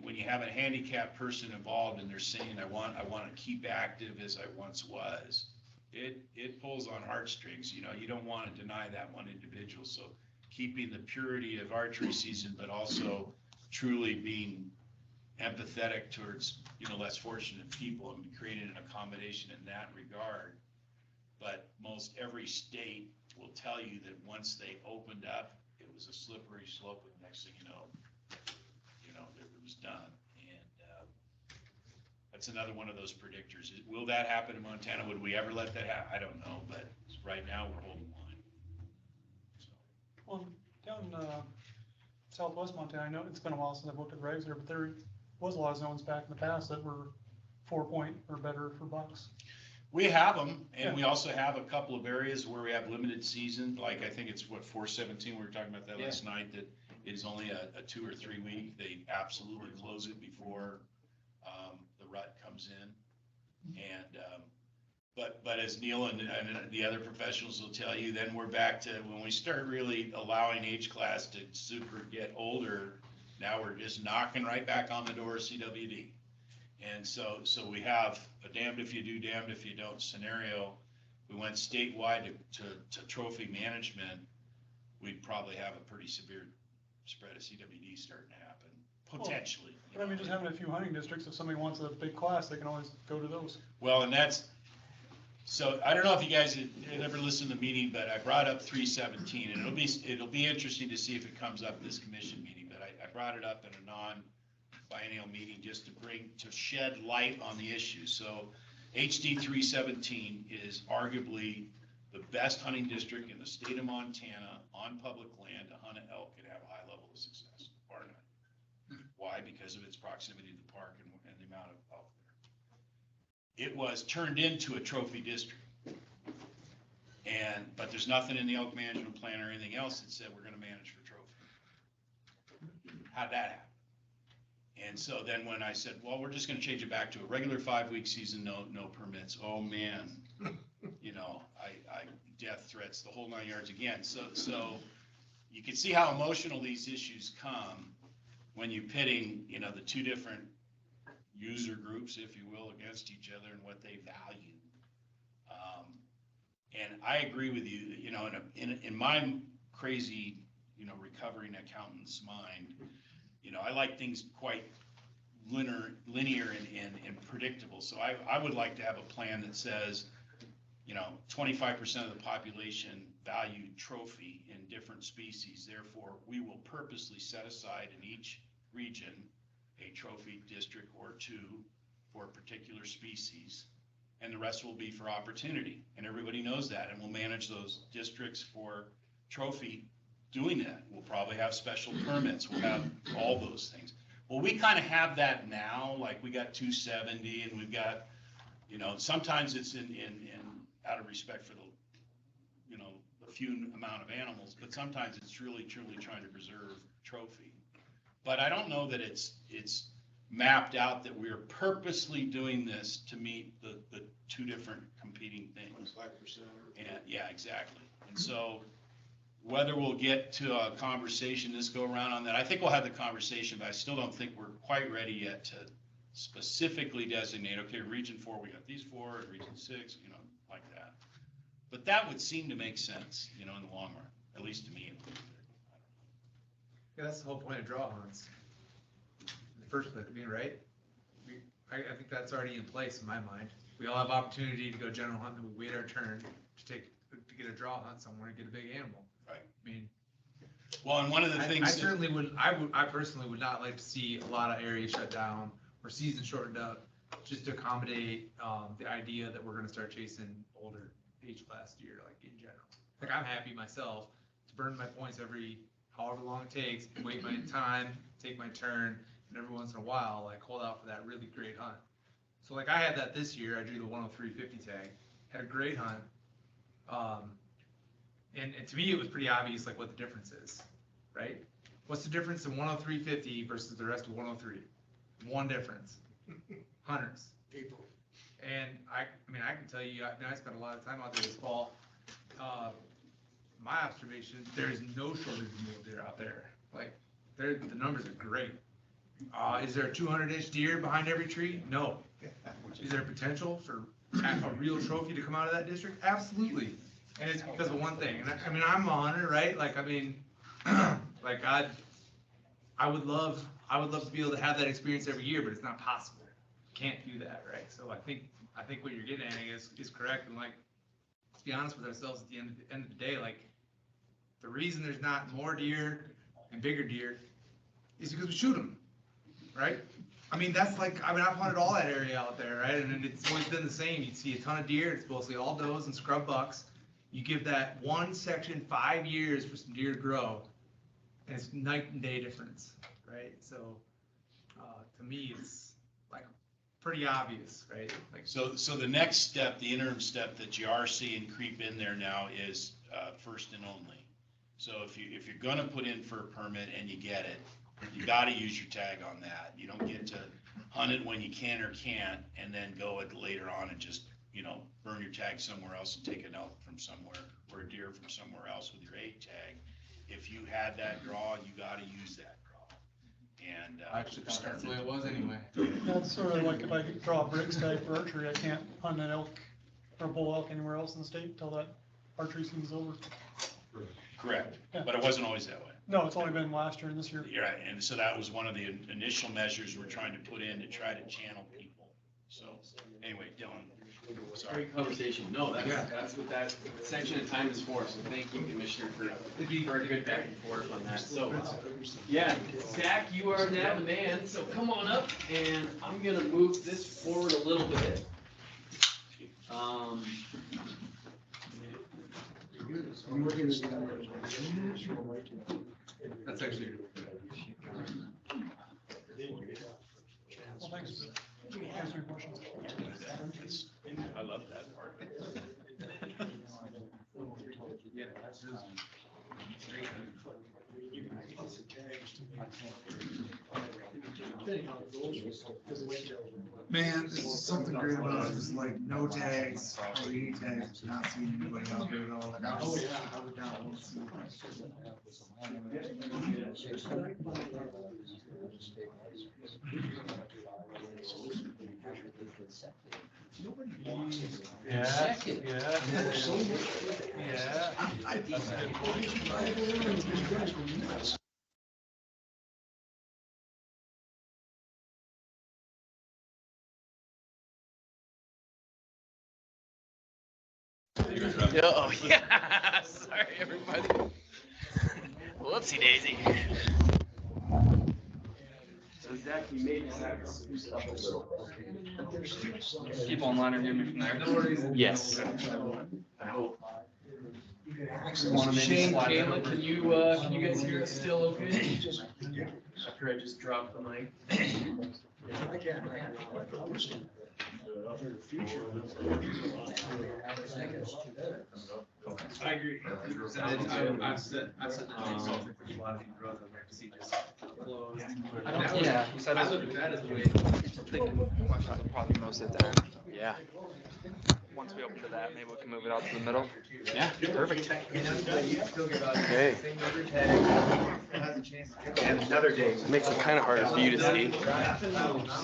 when you have a handicapped person involved and they're saying, I want to keep active as I once was, it pulls on heartstrings. You don't want to deny that one individual. So keeping the purity of archery season, but also truly being empathetic towards, less fortunate people and creating an accommodation in that regard. But most every state will tell you that once they opened up, it was a slippery slope, and next thing you know, it was done. And that's another one of those predictors. Will that happen in Montana? Would we ever let that happen? I don't know, but right now we're holding line. So. Well, down southwest Montana, I know it's been a while since I've looked at regs there, but there was a lot of zones back in the past that were 4-point or better for bucks. We have them, and we also have a couple of areas where we have limited season, like I think it's 417, we were talking about that last night, that is only a 2 or 3 week. They absolutely close it before the rut comes in. And but as Neil and the other professionals will tell you, then we're back to when we start really allowing age class to super get older. Now we're just knocking right back on the door of CWD. And so we have a damned if you do, damned if you don't scenario. We went statewide to trophy management. We'd probably have a pretty severe spread of CWD starting to happen, potentially. But I mean, just having a few hunting districts, if somebody wants a big class, they can always go to those. Well, and So I don't know if you guys had ever listened to the meeting, but I brought up 317, and it'll be interesting to see if it comes up in this commission meeting, but I brought it up in a non-biennial meeting just to shed light on the issue. So HD 317 is arguably the best hunting district in the state of Montana on public land to hunt an elk and have a high level of success, bar none. Why? Because of its proximity to the park and the amount of elk there. It was turned into a trophy district. But there's nothing in the elk management plan or anything else that said we're gonna manage for trophy. How'd that happen? And so then when I said, well, we're just gonna change it back to a regular 5-week season, no permits, oh man, you know, I death threats, the whole 9 yards again. So you can see how emotional these issues come when you're pitting, you know, the two different user groups, if you will, against each other and what they value. And I agree with you, you know, in my crazy, you know, recovering accountant's mind, you know, I like things quite linear and predictable. So I would like to have a plan that says, you know, 25% of the population value trophy in different species. Therefore, we will purposely set aside in each region a trophy district or two for a particular species, and the rest will be for opportunity. And everybody knows that, and we'll manage those districts for trophy doing that. We'll probably have special permits. We'll have all those things. Well, we kind of have that now, like we got 270 and we've got, you know, sometimes it's in out of respect for the, you know, the few amount of animals, but sometimes it's really truly trying to preserve trophy. But I don't know that it's mapped out that we're purposely doing this to meet the two different competing things. 5%. And yeah, exactly. And so whether we'll get to a conversation this go around on that, I think we'll have the conversation, but I still don't think we're quite ready yet to specifically designate, okay, region 4, we got these 4, and region 6, you know, like that. But that would seem to make sense, you know, in the long run, at least to me. Yeah, that's the whole point of draw hunts. In the first place, I mean, right? I think that's already in place in my mind. We all have opportunity to go general hunting, we wait our turn to get a draw hunt somewhere and get a big animal. Right. I mean, well, and one of the things I certainly would, I personally would not like to see a lot of areas shut down or season shortened up just to accommodate the idea that we're gonna start chasing older age class deer, like in general. Like I'm happy myself to burn my points every however long it takes, wait my time, take my turn, and every once in a while, like hold out for that really great hunt. So like I had that this year, I drew the 103.50 tag, had a great hunt. And to me, it was pretty obvious like what the difference is, right? What's the difference in 103.50 versus the rest of 103? One difference, hunters. People. And I mean, I can tell you, I spent a lot of time out there this fall. My observation, there is no shortage of mule deer out there. Like, the numbers are great. Is there a 200-inch deer behind every tree? No. Is there potential for a real trophy to come out of that district? Absolutely. And it's because of one thing. And I mean, I'm a hunter, right? Like, I mean, like I would love to be able to have that experience every year, but it's not possible. Can't do that, right? So I think what you're getting at is correct. And like, let's be honest with ourselves at the end of the day, like the reason there's not more deer and bigger deer is because we shoot them, right? I mean, that's like, I mean, I've hunted all that area out there, right? And it's always been the same. You see a ton of deer, it's mostly all does and scrub bucks. You give that one section 5 years for some deer to grow, and it's night and day difference, right? So to me, it's like pretty obvious, right? Like, so the next step, the interim step that you are seeing creep in there now is first and only. So if you're gonna put in for a permit and you get it, you gotta use your tag on that. You don't get to hunt it when you can or can't, and then go it later on and just, you know, burn your tag somewhere else and take an elk from somewhere or a deer from somewhere else with your 8 tag. If you had that draw, you gotta use that draw. And actually, that's the way it was anyway. That's sort of like if I draw a bricks tag for archery, I can't hunt an elk or a bull elk anywhere else in the state until that archery season's over. correct, Yeah. but it wasn't always that way. No, it's only been last year and this year. You're right, and so that was one of the initial measures we're trying to put in to try to channel people So, anyway, Dylan, sorry. Great conversation. No, Yeah. that's what that section of time is for. So thank you, Commissioner, for a good back and forth on that. So, yeah, Zach, you are now the man. So come on up, and I'm gonna move this forward a little bit. That's actually. Well, thanks. Answer your questions. I love that part. Man, this is something great about it, is like no tags, or any tags, not seeing anybody out there at all. Like, oh yeah, I would not want to see. Yeah, yeah. Yeah. Yeah, oh yeah. Sorry, everybody. Whoopsie daisy. So Zach, you may just have to spruce up a little. People online are hearing me from there. Yes. I hope. Want to Shane, Kayla, can you guys hear us still okay? After I just dropped the mic. I agree. I've said the same something for a lot of these roads, I'd like to see just closed. Yeah. I look at that as a way. I'm thinking questions will probably be most at the end. Yeah. Once we open to that, maybe we can move it out to the middle. Yeah, perfect. Okay. And another day. Makes it kind of harder for you to see.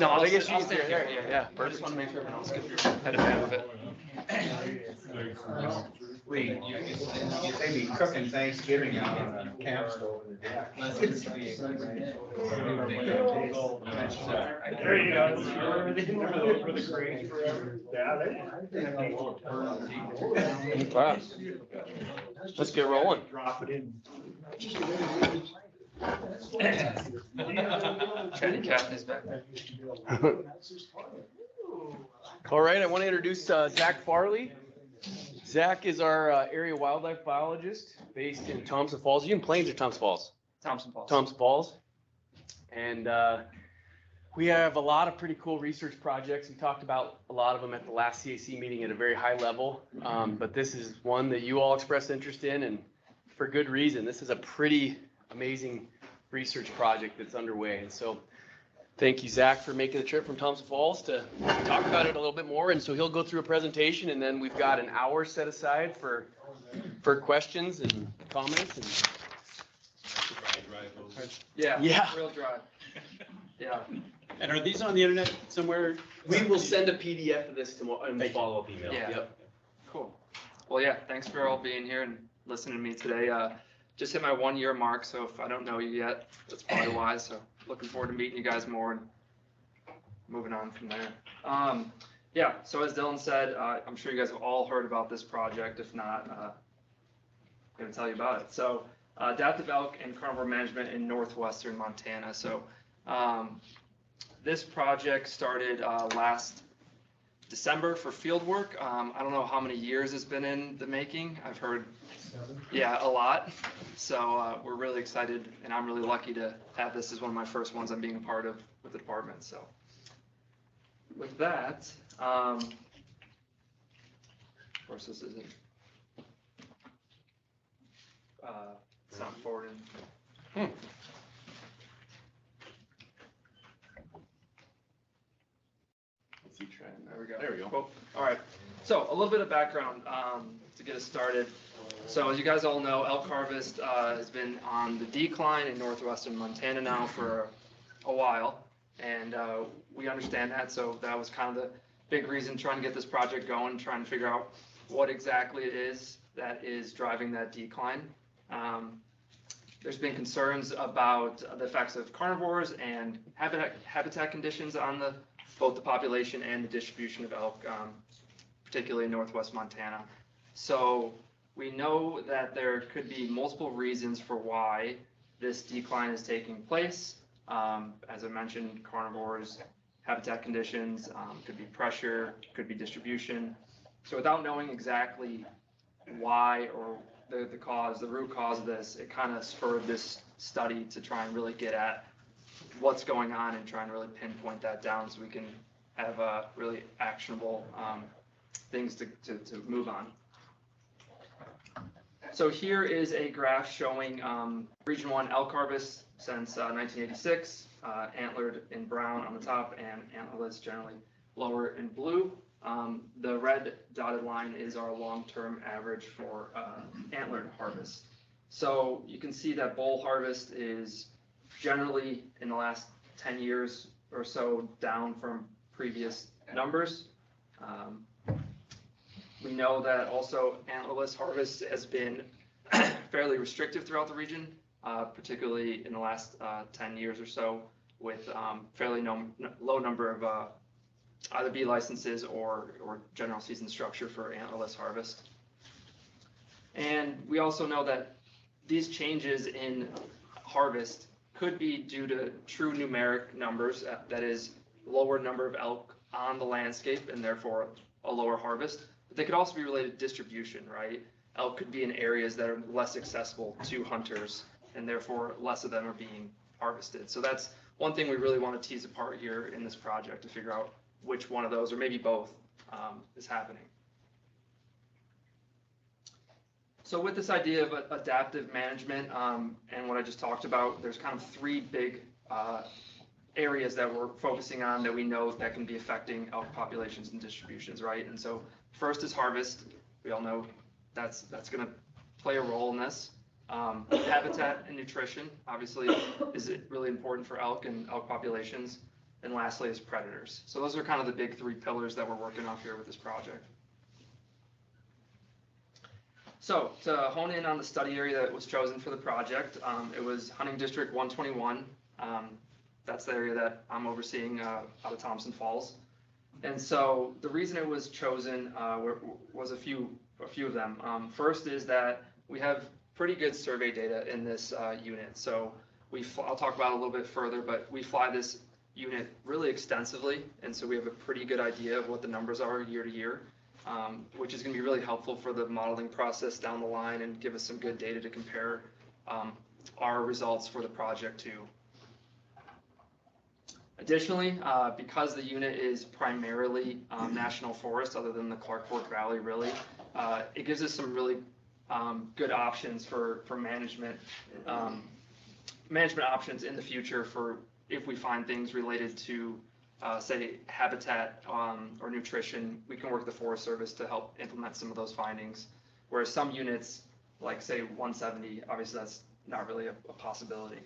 No, I guess you I'll can stay stay here. there. Yeah. Yeah, I just want to make sure everyone else gets head of half of it. We be cooking Thanksgiving out on a camp stove in the deck. There you go. Remember the craze forever? Yeah, Wow. Let's get rolling. Drop it in. Chatty Cat is back there. All right, I want to introduce Zach Farley. Zach is our area wildlife biologist based in Thompson Falls. Are you in Plains or Thompson Falls? Thompson Falls. Thompson Falls. And we have a lot of pretty cool research projects. We talked about a lot of them at the last CAC meeting at a very high level. But this is one that you all expressed interest in, and for good reason. This is a pretty amazing research project that's underway. And so thank you, Zach, for making the trip from Thompson Falls to talk about it a little bit more. And so he'll go through a presentation, and then we've got an hour set aside for questions and comments. And Yeah. Yeah. Real dry. Yeah. And are these on the internet somewhere? we will send a PDF of this tomorrow in the follow-up email. Yeah. Yep. Cool. Well, yeah, thanks for all being here and listening to me today. Just hit my 1 year mark, so if I don't know you yet, that's probably why. So looking forward to meeting you guys more and moving on from there. Yeah, so as Dylan said, I'm sure you guys have all heard about this project. If not, I'm going to tell you about it. So adaptive elk and carnivore management in northwestern Montana. So this project started last December for field work. I don't know how many years it's been in the making. I've heard, yeah, a lot. So we're really excited, and I'm really lucky to have this as one of my first ones I'm being a part of with the department. So with that, of course this isn't it's not forwarding. Let's see, try and- There we go. There we go. Cool. All right. So a little bit of background to get us started. So as you guys all know, elk harvest has been on the decline in northwestern Montana now for a while, and we understand that. So that was kind of the big reason trying to get this project going, trying to figure out what exactly it is that is driving that decline. there's been concerns about the effects of carnivores and habitat conditions on both the population and the distribution of elk, particularly in northwest Montana. So we know that there could be multiple reasons for why this decline is taking place. As I mentioned, carnivores, habitat conditions, could be pressure, could be distribution. So without knowing exactly why or the cause, the root cause of this, it kind of spurred this study to try and really get at what's going on and try and really pinpoint that down so we can have really actionable things to move on. So here is a graph showing Region 1 elk harvest since 1986, antlered in brown on the top and antlerless generally lower in blue. The red dotted line is our long-term average for antlered harvest. So you can see that bull harvest is generally in the last 10 years or so down from previous numbers. We know that also antlerless harvest has been fairly restrictive throughout the region, particularly in the last 10 years or so, with fairly low number of either B licenses or general season structure for antlerless harvest. And we also know that these changes in harvest could be due to true numeric numbers, that is, lower number of elk on the landscape and therefore a lower harvest. But they could also be related to distribution, right? Elk could be in areas that are less accessible to hunters and therefore less of them are being harvested. So that's one thing we really want to tease apart here in this project to figure out which one of those, or maybe both, is happening. So with this idea of adaptive management and what I just talked about, there's kind of three big areas that we're focusing on that we know that can be affecting elk populations and distributions, right? And so first is harvest. We all know that's going to play a role in this. Habitat and nutrition, obviously, is really important for elk and elk populations. And lastly is predators. So those are kind of the big three pillars that we're working off here with this project. So to hone in on the study area that was chosen for the project, it was Hunting District 121. That's the area that I'm overseeing out of Thompson Falls. And so the reason it was chosen was a few of them. First is that we have pretty good survey data in this unit. So I'll talk about it a little bit further, but we fly this unit really extensively, and so we have a pretty good idea of what the numbers are year to year, which is going to be really helpful for the modeling process down the line and give us some good data to compare our results for the project to. Additionally, because the unit is primarily national forest, other than the Clark Fork Valley, really, it gives us some really good options for management options in the future for if we find things related to, say, habitat or nutrition. We can work with the Forest Service to help implement some of those findings. Whereas some units, like say 170, obviously that's not really a possibility.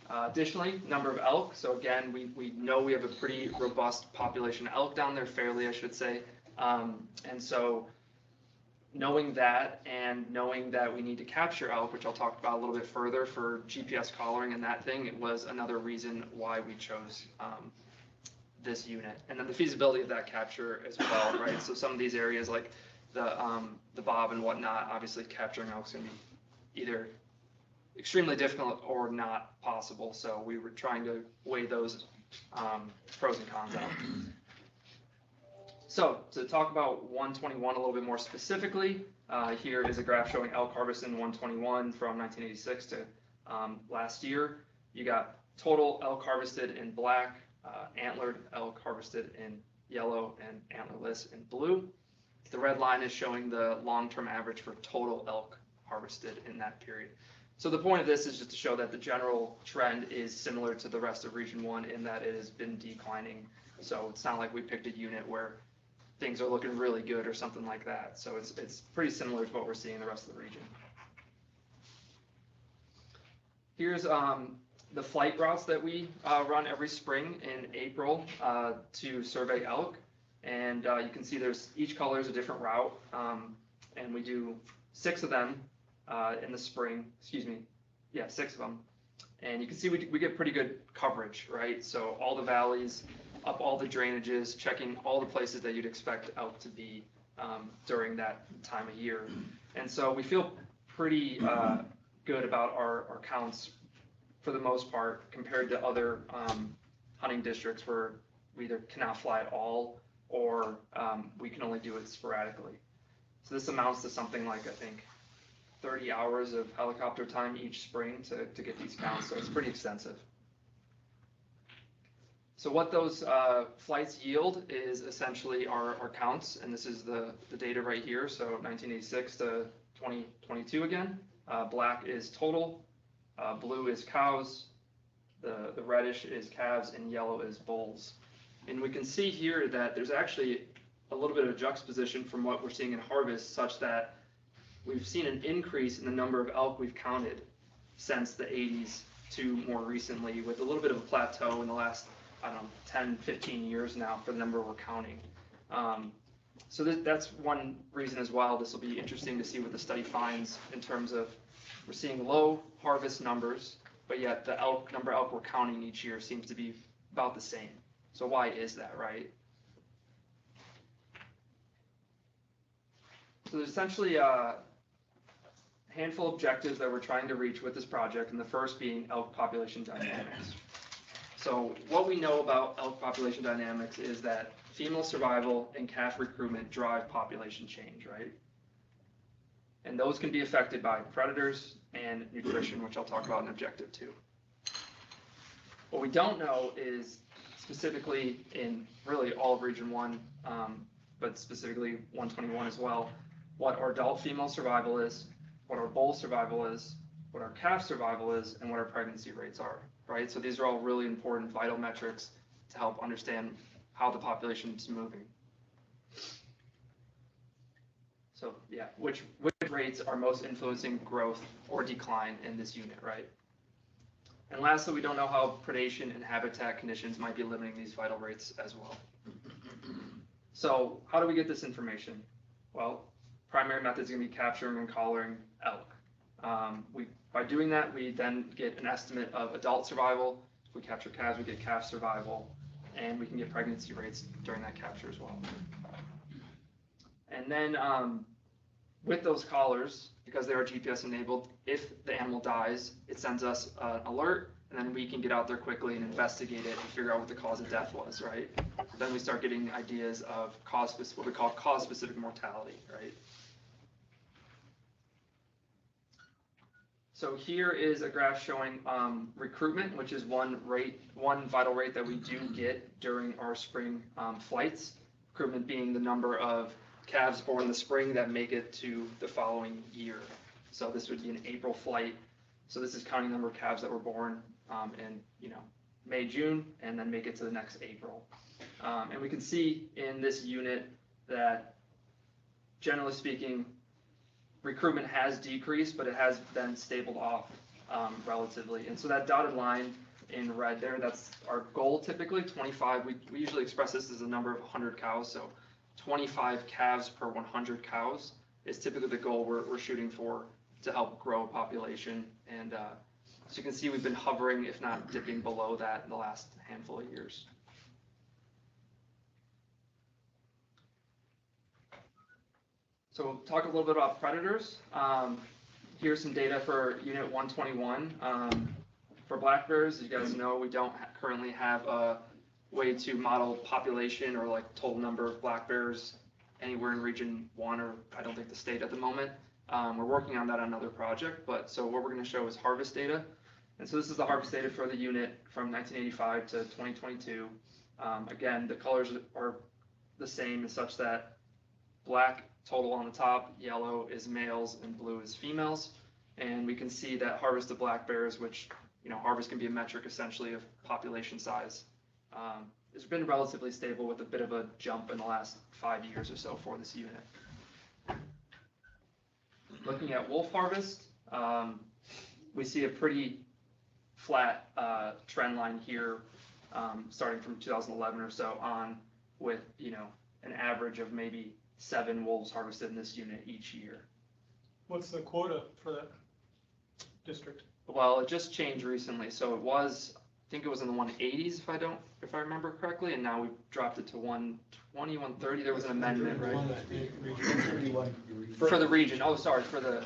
Additionally, number of elk. So again, we know we have a pretty robust population of elk down there, fairly, I should say. And so knowing that and knowing that we need to capture elk, which I'll talk about a little bit further for GPS collaring and that thing, it was another reason why we chose this unit. And then the feasibility of that capture as well, right? So some of these areas like the bob and whatnot, obviously capturing elk is going to be either extremely difficult or not possible. So we were trying to weigh those pros and cons out. So to talk about 121 a little bit more specifically, here is a graph showing elk harvest in 121 from 1986 to last year. You got total elk harvested in black, antlered elk harvested in yellow, and antlerless in blue. The red line is showing the long-term average for total elk harvested in that period. So the point of this is just to show that the general trend is similar to the rest of Region 1 in that it has been declining. So it's not like we picked a unit where things are looking really good or something like that. So it's pretty similar to what we're seeing in the rest of the region. Here's the flight routes that we run every spring in April to survey elk. And you can see there's each color is a different route. And we do 6 of them in the spring, excuse me, yeah, 6 of them. And you can see we get pretty good coverage, right? So all the valleys, up all the drainages, checking all the places that you'd expect elk to be during that time of year. And so we feel pretty good about our counts for the most part compared to other hunting districts where we either cannot fly at all or we can only do it sporadically. So this amounts to something like, I think, 30 hours of helicopter time each spring to get these counts, so it's pretty extensive. So what those flights yield is essentially our counts, and this is the data right here, so 1986 to 2022 again. Black is total, blue is cows, the reddish is calves, and yellow is bulls. And we can see here that there's actually a little bit of a juxtaposition from what we're seeing in harvest, such that we've seen an increase in the number of elk we've counted since the 80s to more recently, with a little bit of a plateau in the last, I don't know, 10, 15 years now for the number we're counting. So that's one reason as well. This will be interesting to see what the study finds in terms of we're seeing low harvest numbers, but yet the number of elk we're counting each year seems to be about the same. So why is that, right? So there's essentially a handful of objectives that we're trying to reach with this project, and the first being elk population dynamics. So what we know about elk population dynamics is that female survival and calf recruitment drive population change, right? And those can be affected by predators and nutrition, which I'll talk about in objective 2. What we don't know is specifically in really all of region 1, but specifically 121 as well, what our adult female survival is, what our bull survival is, what our calf survival is, and what our pregnancy rates are, right? So these are all really important vital metrics to help understand how the population is moving. So yeah, which rates are most influencing growth or decline in this unit, right? And lastly, we don't know how predation and habitat conditions might be limiting these vital rates as well. So how do we get this information? Well, primary method is going to be capturing and collaring elk. By doing that, we then get an estimate of adult survival. If we capture calves, we get calf survival, and we can get pregnancy rates during that capture as well. And then with those collars, because they are GPS enabled, if the animal dies, it sends us an alert, and then we can get out there quickly and investigate it and figure out what the cause of death was, right? Then we start getting ideas of what we call cause-specific mortality, right? So here is a graph showing recruitment, which is one vital rate that we do get during our spring flights. Recruitment being the number of calves born in the spring that make it to the following year. So this would be an April flight. So this is counting the number of calves that were born in May, June, and then make it to the next April. And we can see in this unit that, generally speaking, recruitment has decreased, but it has then stabled off relatively. And so that dotted line in red there, that's our goal typically, 25. We usually express this as a number of 100 cows. So 25 calves per 100 cows is typically the goal we're shooting for to help grow a population. And so you can see we've been hovering, if not dipping below that in the last handful of years. So we'll talk a little bit about predators. Here's some data for Unit 121. For black bears, as you guys know, we don't currently have a way to model population or like total number of black bears anywhere in Region 1, or I don't think the state at the moment. We're working on that on another project, but so what we're going to show is harvest data. And so this is the harvest data for the unit from 1985 to 2022. Again, the colors are the same as such that black total on the top, yellow is males, and blue is females. And we can see that harvested black bears, which, harvest can be a metric essentially of population size, has been relatively stable with a bit of a jump in the last 5 years or so for this unit. Looking at wolf harvest, we see a pretty flat trend line here, starting from 2011 or so on, with, an average of maybe 7 wolves harvested in this unit each year. What's the quota for that district? Well, it just changed recently, so it was, I think it was in the 180s if I remember correctly, and now we've dropped it to 120, 130, there was an amendment, right? 31. For the region, oh, sorry, so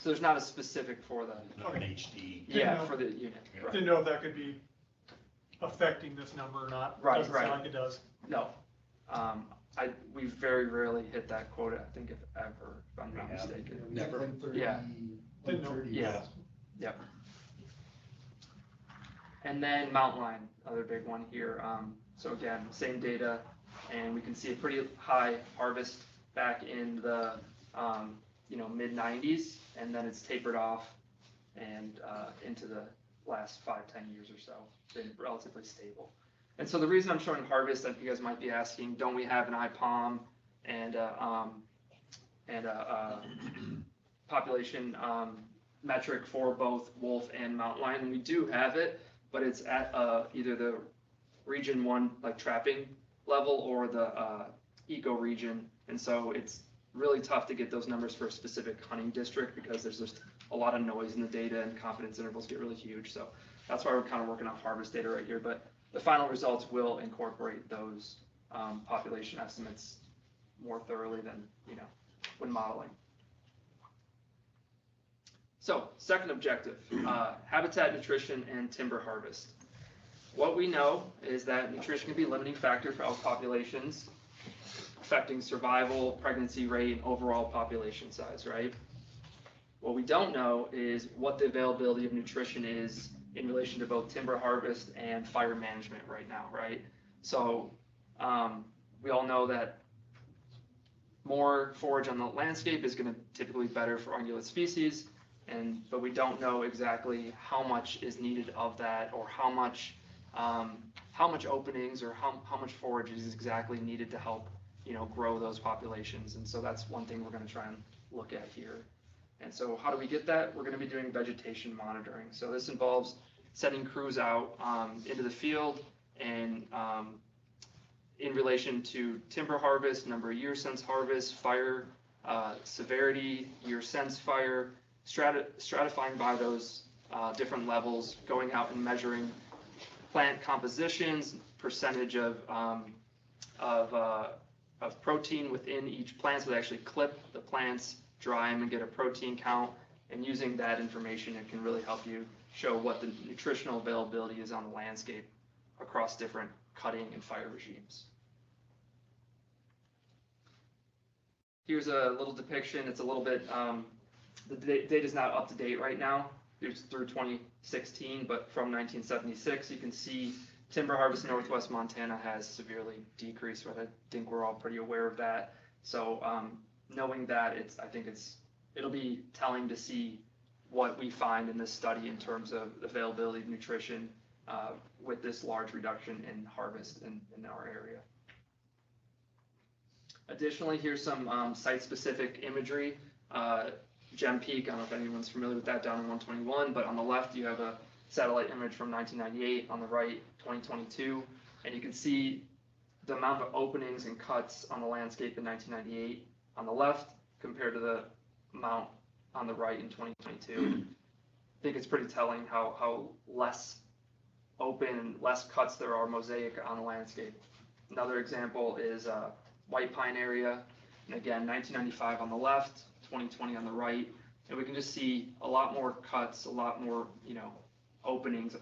there's not a specific for the, Not an HD. yeah, for the unit. Right. Didn't know if that could be affecting this number or not. Right, Doesn't right. sound like it does. No. We very rarely hit that quota, I think if ever, if I'm not mistaken. Never. Yeah. Didn't know. Yeah, yep. And then Mountain Line, other big one here. So again, same data, and we can see a pretty high harvest back in the, mid 90s, and then it's tapered off and into the last 5-10 years or so, been relatively stable. And so the reason I'm showing harvest, that you guys might be asking, don't we have an IPOM and a population metric for both wolf and mountain lion? And we do have it, but it's at either the region 1 like trapping level or the eco region, and so it's really tough to get those numbers for a specific hunting district because there's just a lot of noise in the data and confidence intervals get really huge. So that's why we're kind of working off harvest data right here, but the final results will incorporate those population estimates more thoroughly than when modeling. So second objective, habitat, nutrition, and timber harvest. What we know is that nutrition can be a limiting factor for elk populations, affecting survival, pregnancy rate, and overall population size, right? What we don't know is what the availability of nutrition is in relation to both timber harvest and fire management right now, right? So we all know that more forage on the landscape is going to typically be better for ungulate species, but we don't know exactly how much is needed of that, or how much openings or how much forage is exactly needed to help grow those populations. And so that's one thing we're going to try and look at here. And so how do we get that? We're going to be doing vegetation monitoring. So this involves sending crews out into the field and in relation to timber harvest, number of years since harvest, fire severity, years since fire, stratifying by those different levels, going out and measuring plant compositions, percentage of protein within each plant, so they actually clip the plants, dry them, and get a protein count. And using that information, it can really help you show what the nutritional availability is on the landscape across different cutting and fire regimes. Here's a little depiction. It's a little bit, the data is not up to date right now. It's through 2016, but from 1976, you can see timber harvest in northwest Montana has severely decreased, but I think we're all pretty aware of that. So knowing that, I think it'll be telling to see what we find in this study in terms of availability of nutrition with this large reduction in harvest in our area. Additionally, here's some site-specific imagery. Gem Peak, I don't know if anyone's familiar with that, down in 121, but on the left you have a satellite image from 1998, on the right 2022, and you can see the amount of openings and cuts on the landscape in 1998 on the left compared to the amount on the right in 2022. I think it's pretty telling how less open, less cuts there are mosaic on the landscape. Another example is White Pine area, and again 1995 on the left, 2020 on the right, and we can just see a lot more cuts, a lot more openings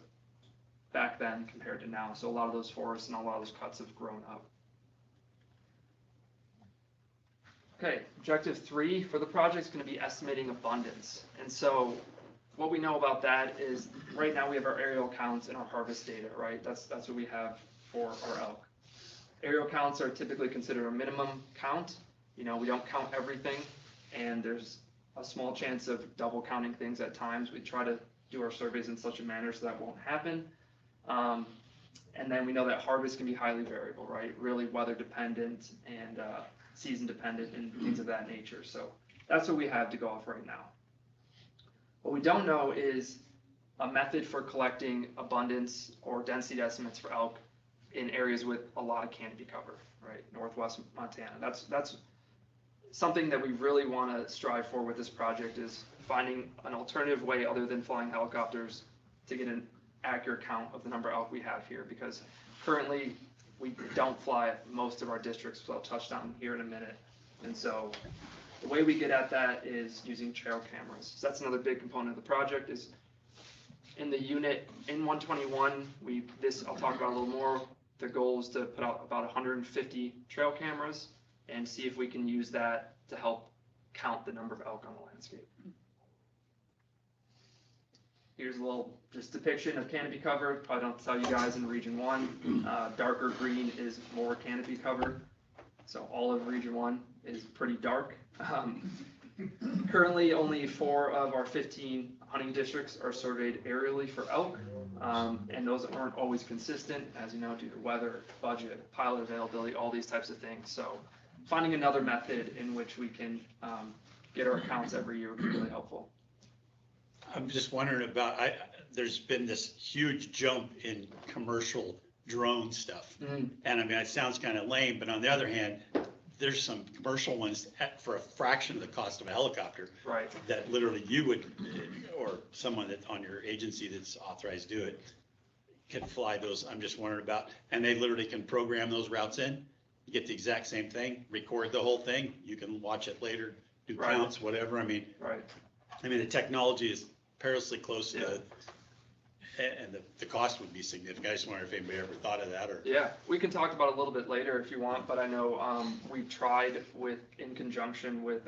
back then compared to now. So a lot of those forests and a lot of those cuts have grown up. Okay, objective 3 for the project is going to be estimating abundance. And so what we know about that is right now we have our aerial counts and our harvest data, right? That's what we have for our elk. Aerial counts are typically considered a minimum count. We don't count everything, and there's a small chance of double counting things at times. We try to do our surveys in such a manner so that won't happen. And then we know that harvest can be highly variable, right? Really weather dependent and season dependent and things of that nature. So that's what we have to go off right now. What we don't know is a method for collecting abundance or density estimates for elk in areas with a lot of canopy cover, right? Northwest Montana. That's something that we really want to strive for with this project is finding an alternative way other than flying helicopters to get an accurate count of the number of elk we have here, because currently we don't fly most of our districts, which I'll touch on here in a minute. And so the way we get at that is using trail cameras. So that's another big component of the project. Is in the unit in 121, I'll talk about a little more. The goal is to put out about 150 trail cameras and see if we can use that to help count the number of elk on the landscape. Here's a little just depiction of canopy cover. Probably don't tell you guys in Region 1. Darker green is more canopy cover. So all of Region 1 is pretty dark. Currently, only 4 of our 15 hunting districts are surveyed aerially for elk, and those aren't always consistent, as you know, due to weather, budget, pilot availability, all these types of things. So finding another method in which we can get our counts every year would be really helpful. I'm just wondering about, there's been this huge jump in commercial drone stuff. And I mean, it sounds kind of lame, but on the other hand, there's some commercial ones for a fraction of the cost of a helicopter. Right. That literally you would, or someone that on your agency that's authorized to do it, can fly those. I'm just wondering about, and they literally can program those routes in. You get the exact same thing, record the whole thing. You can watch it later, do counts, whatever. I mean, the technology is perilously close to, and the cost would be significant. I just wonder if anybody ever thought of that, or. Yeah, we can talk about it a little bit later if you want, but I know we've tried in conjunction with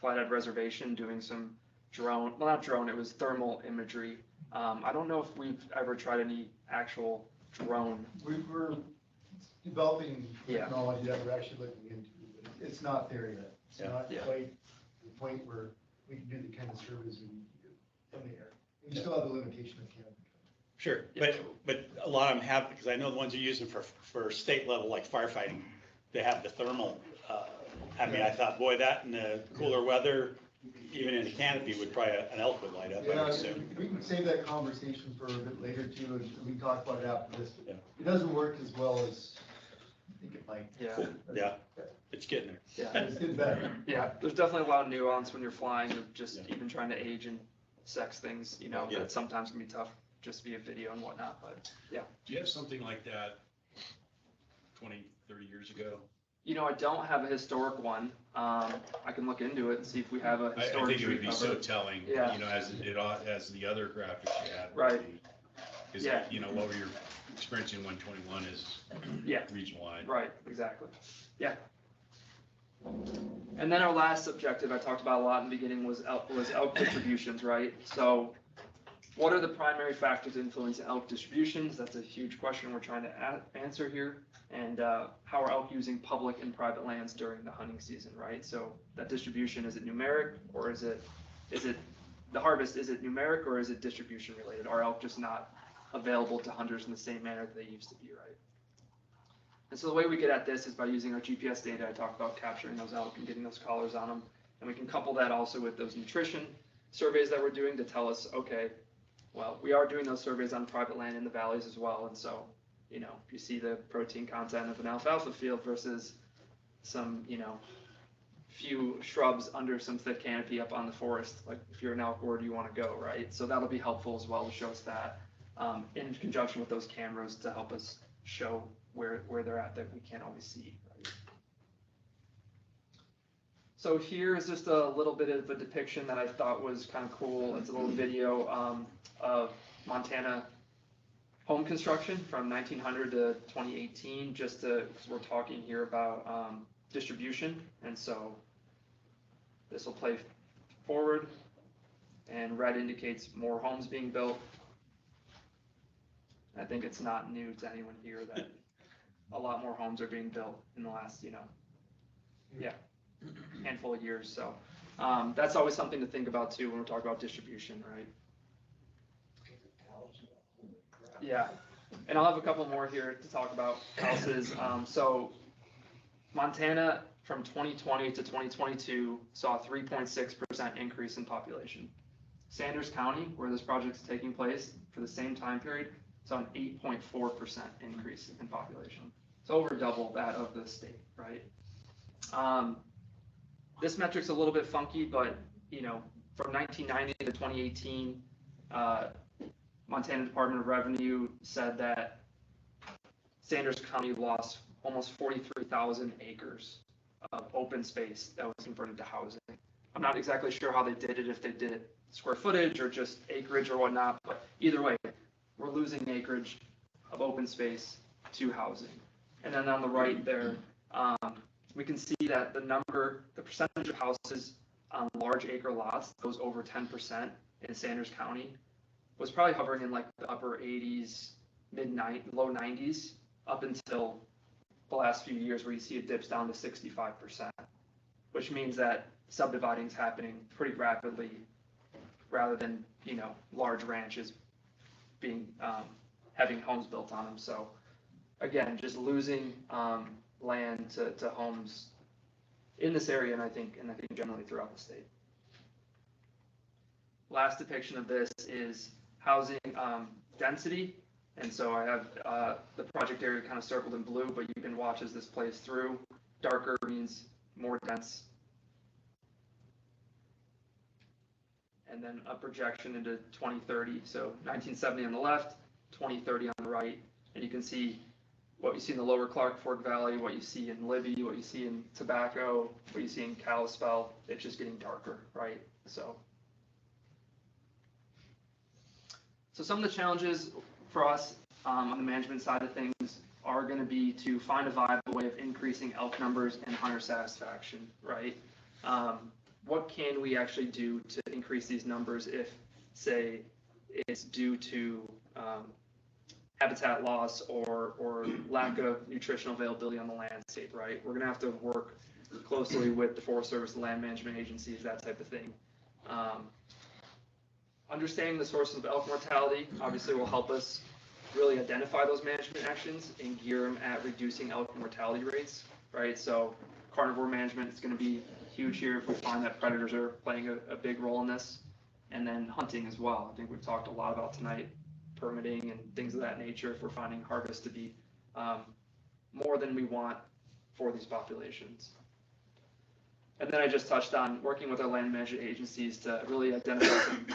Flathead Reservation, doing some drone, well, not drone, it was thermal imagery. I don't know if we've ever tried any actual drone. We're developing technology that we're actually looking into, but it's not there yet. It's not quite the point where we can do the kind of surveys we need to do from the air. And you still have the limitation of canopy. Sure, but a lot of them have, because I know the ones you're using for state level, like firefighting, they have the thermal. I mean, I thought, boy, that in the cooler weather, even in a canopy, would probably, an elk would light up, I would assume. We can save that conversation for a bit later too, and we can talk about it after this. It doesn't work as well as I think it might. Yeah. Yeah, it's getting there. Yeah. It's getting better. Yeah, there's definitely a lot of nuance when you're flying, of just even trying to age and sex things, that sometimes can be tough just via video and whatnot, but yeah. Do you have something like that 20, 30 years ago? I don't have a historic one. I can look into it and see if we have a I historic think it would be so telling, as the other graphics you had. Right. Because, what you're experiencing in 121 is region-wide. Right, exactly. Yeah. And then our last objective I talked about a lot in the beginning was elk distributions, right? So what are the primary factors influencing elk distributions? That's a huge question we're trying to answer here. And how are elk using public and private lands during the hunting season, right? So that distribution, is it numeric, or is it the harvest, is it numeric, or is it distribution related? Are elk just not available to hunters in the same manner that they used to be, right? And so the way we get at this is by using our GPS data. I talked about capturing those elk and getting those collars on them. And we can couple that also with those nutrition surveys that we're doing to tell us, okay, well, we are doing those surveys on private land in the valleys as well. And so, if you see the protein content of an alfalfa field versus some, few shrubs under some thick canopy up on the forest, like if you're an elk, where do you want to go, right? So that'll be helpful as well to show us that in conjunction with those cameras to help us show where they're at that we can't always see. Right? So here is just a little bit of a depiction that I thought was kind of cool. It's a little video of Montana home construction from 1900 to 2018, just because we're talking here about distribution. And so this will play forward, and red indicates more homes being built. I think it's not new to anyone here that a lot more homes are being built in the last, handful of years. So that's always something to think about too when we're talking about distribution, right? Yeah, and I'll have a couple more here to talk about houses. So Montana from 2020 to 2022 saw a 3.6% increase in population. Sanders County, where this project is taking place, for the same time period, saw an 8.4% increase in population. So over double that of the state, right? This metric's a little bit funky, but, you know, from 1990 to 2018, Montana Department of Revenue said that Sanders County lost almost 43,000 acres of open space that was converted to housing. I'm not exactly sure how they did it, if they did it square footage or just acreage or whatnot, but either way, we're losing acreage of open space to housing. And then on the right there, we can see that the percentage of houses on large acre lots, those over 10% in Sanders County, was probably hovering in like the upper 80s, low 90s, up until the last few years where you see it dips down to 65%, which means that subdividing is happening pretty rapidly rather than, you know, large ranches being, having homes built on them. So again, just losing land to homes in this area, and I think generally throughout the state. Last depiction of this is housing density. And so I have the project area kind of circled in blue, but you can watch as this plays through. Darker means more dense. And then a projection into 2030. So 1970 on the left, 2030 on the right. And you can see what you see in the lower Clark Fork Valley, what you see in Libby, what you see in Tobacco, what you see in Kalispell. It's just getting darker, right? So some of the challenges for us on the management side of things are going to be to find a viable way of increasing elk numbers and hunter satisfaction, right? What can we actually do to increase these numbers if, say, it's due to habitat loss or lack of nutritional availability on the landscape, right? We're going to have to work closely with the Forest Service, the land management agencies, that type of thing. Understanding the sources of elk mortality obviously will help us really identify those management actions and gear them at reducing elk mortality rates, right? So carnivore management is going to be huge here if we find that predators are playing a big role in this. And then hunting as well. I think we've talked a lot about tonight, permitting and things of that nature if we're finding harvest to be more than we want for these populations. And then I just touched on working with our land management agencies to really identify some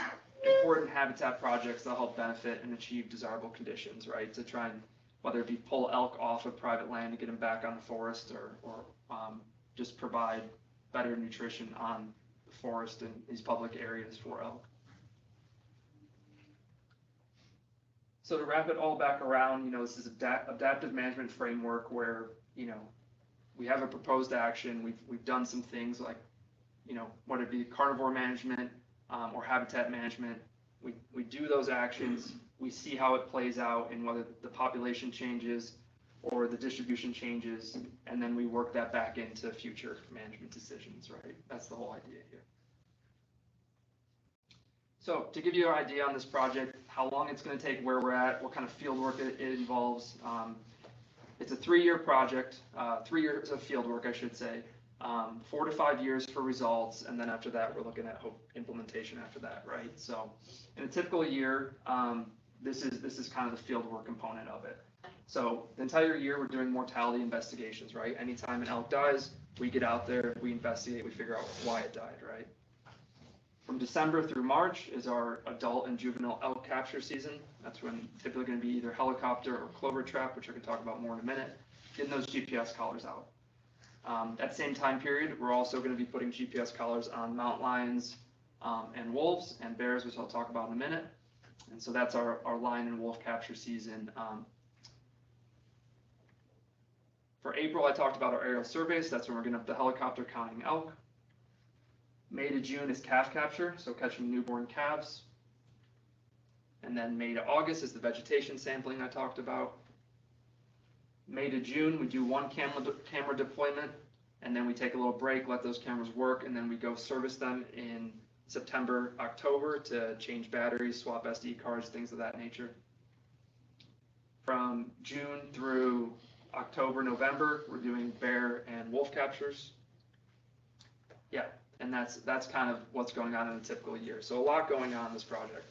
important habitat projects that help benefit and achieve desirable conditions, right? To try and, whether it be pull elk off of private land to get them back on the forest or just provide better nutrition on the forest and these public areas for elk. So to wrap it all back around, you know, this is adaptive management framework where, you know, we have a proposed action. We've done some things like, you know, whether it be carnivore management or habitat management. We do those actions. We see how it plays out and whether the population changes or the distribution changes, and then we work that back into future management decisions, right? That's the whole idea here. So to give you an idea on this project, how long it's going to take, where we're at, what kind of field work it involves. It's a 3-year project, 3 years of field work, I should say, 4 to 5 years for results, and then after that, we're looking at implementation after that, right? So in a typical year, this is kind of the field work component of it. So the entire year, we're doing mortality investigations, right? Anytime an elk dies, we get out there, we investigate, we figure out why it died, right? From December through March is our adult and juvenile elk capture season. That's when typically going to be either helicopter or clover trap, which I can talk about more in a minute, getting those GPS collars out. That same time period, we're also going to be putting GPS collars on mountain lions and wolves and bears, which I'll talk about in a minute. And so that's our lion and wolf capture season. For April, I talked about our aerial surveys. That's when we're going to have the helicopter counting elk. May to June is calf capture, so catching newborn calves. And then May to August is the vegetation sampling I talked about. May to June, we do one camera deployment, and then we take a little break, let those cameras work, and then we go service them in September, October to change batteries, swap SD cards, things of that nature. From June through October, November, we're doing bear and wolf captures. Yeah, and that's kind of what's going on in a typical year. So a lot going on in this project.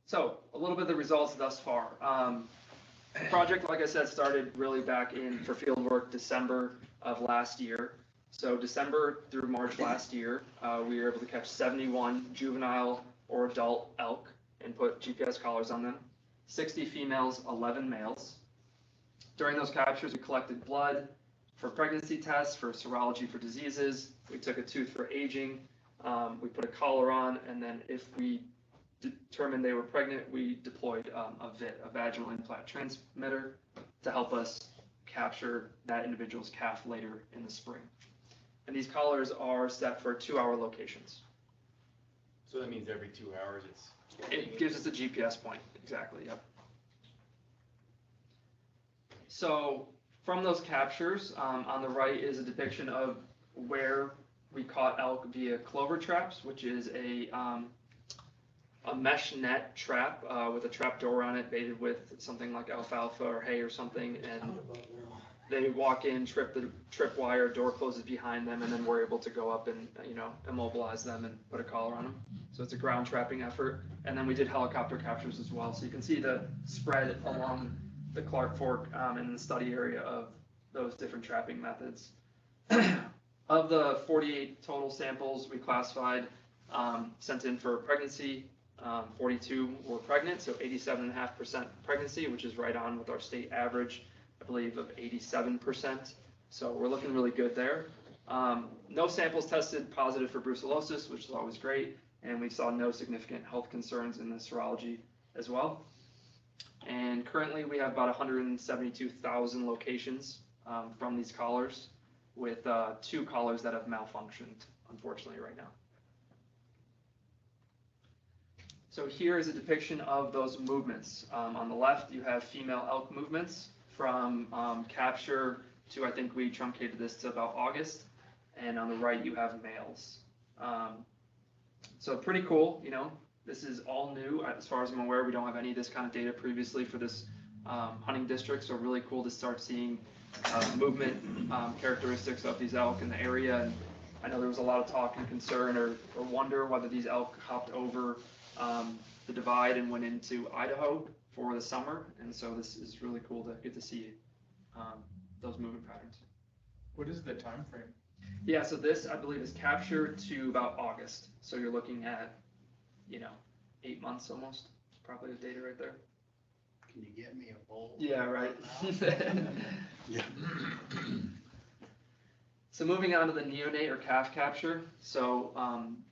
So a little bit of the results thus far. The project, like I said, started really back in for field work December of last year. So December through March last year, we were able to catch 71 juvenile or adult elk and put GPS collars on them. 60 females, 11 males. During those captures, we collected blood for pregnancy tests, for serology for diseases. We took a tooth for aging. We put a collar on, and then if we determined they were pregnant, we deployed a VIT, a vaginal implant transmitter, to help us capture that individual's calf later in the spring. And these collars are set for 2-hour locations. So that means every 2 hours It gives us a GPS point, exactly, yep. So from those captures, on the right is a depiction of where we caught elk via clover traps, which is a mesh net trap with a trap door on it, baited with something like alfalfa or hay or something, and they walk in, trip the trip wire, door closes behind them, and then we're able to go up and immobilize them and put a collar on them. So it's a ground trapping effort. And then we did helicopter captures as well. So you can see the spread along the Clark Fork and the study area of those different trapping methods. Of the 48 total samples we classified, sent in for pregnancy, 42 were pregnant, so 87.5% pregnancy, which is right on with our state average, I believe, of 87%. So we're looking really good there. No samples tested positive for brucellosis, which is always great, and we saw no significant health concerns in the serology as well. And currently we have about 172,000 locations from these collars, with 2 collars that have malfunctioned, unfortunately, right now. So here is a depiction of those movements. On the left, you have female elk movements from capture to, I think we truncated this to about August, and on the right you have males. So pretty cool, this is all new. As far as I'm aware, we don't have any of this kind of data previously for this hunting district, so really cool to start seeing movement characteristics of these elk in the area. And I know there was a lot of talk and concern or wonder whether these elk hopped over the divide and went into Idaho for the summer, and so this is really cool to get to see those movement patterns. What is the time frame? Yeah, so this, I believe, is capture to about August. So you're looking at, 8 months almost, probably the data right there. Can you get me a bowl? Yeah, right. Yeah. So moving on to the neonate or calf capture. So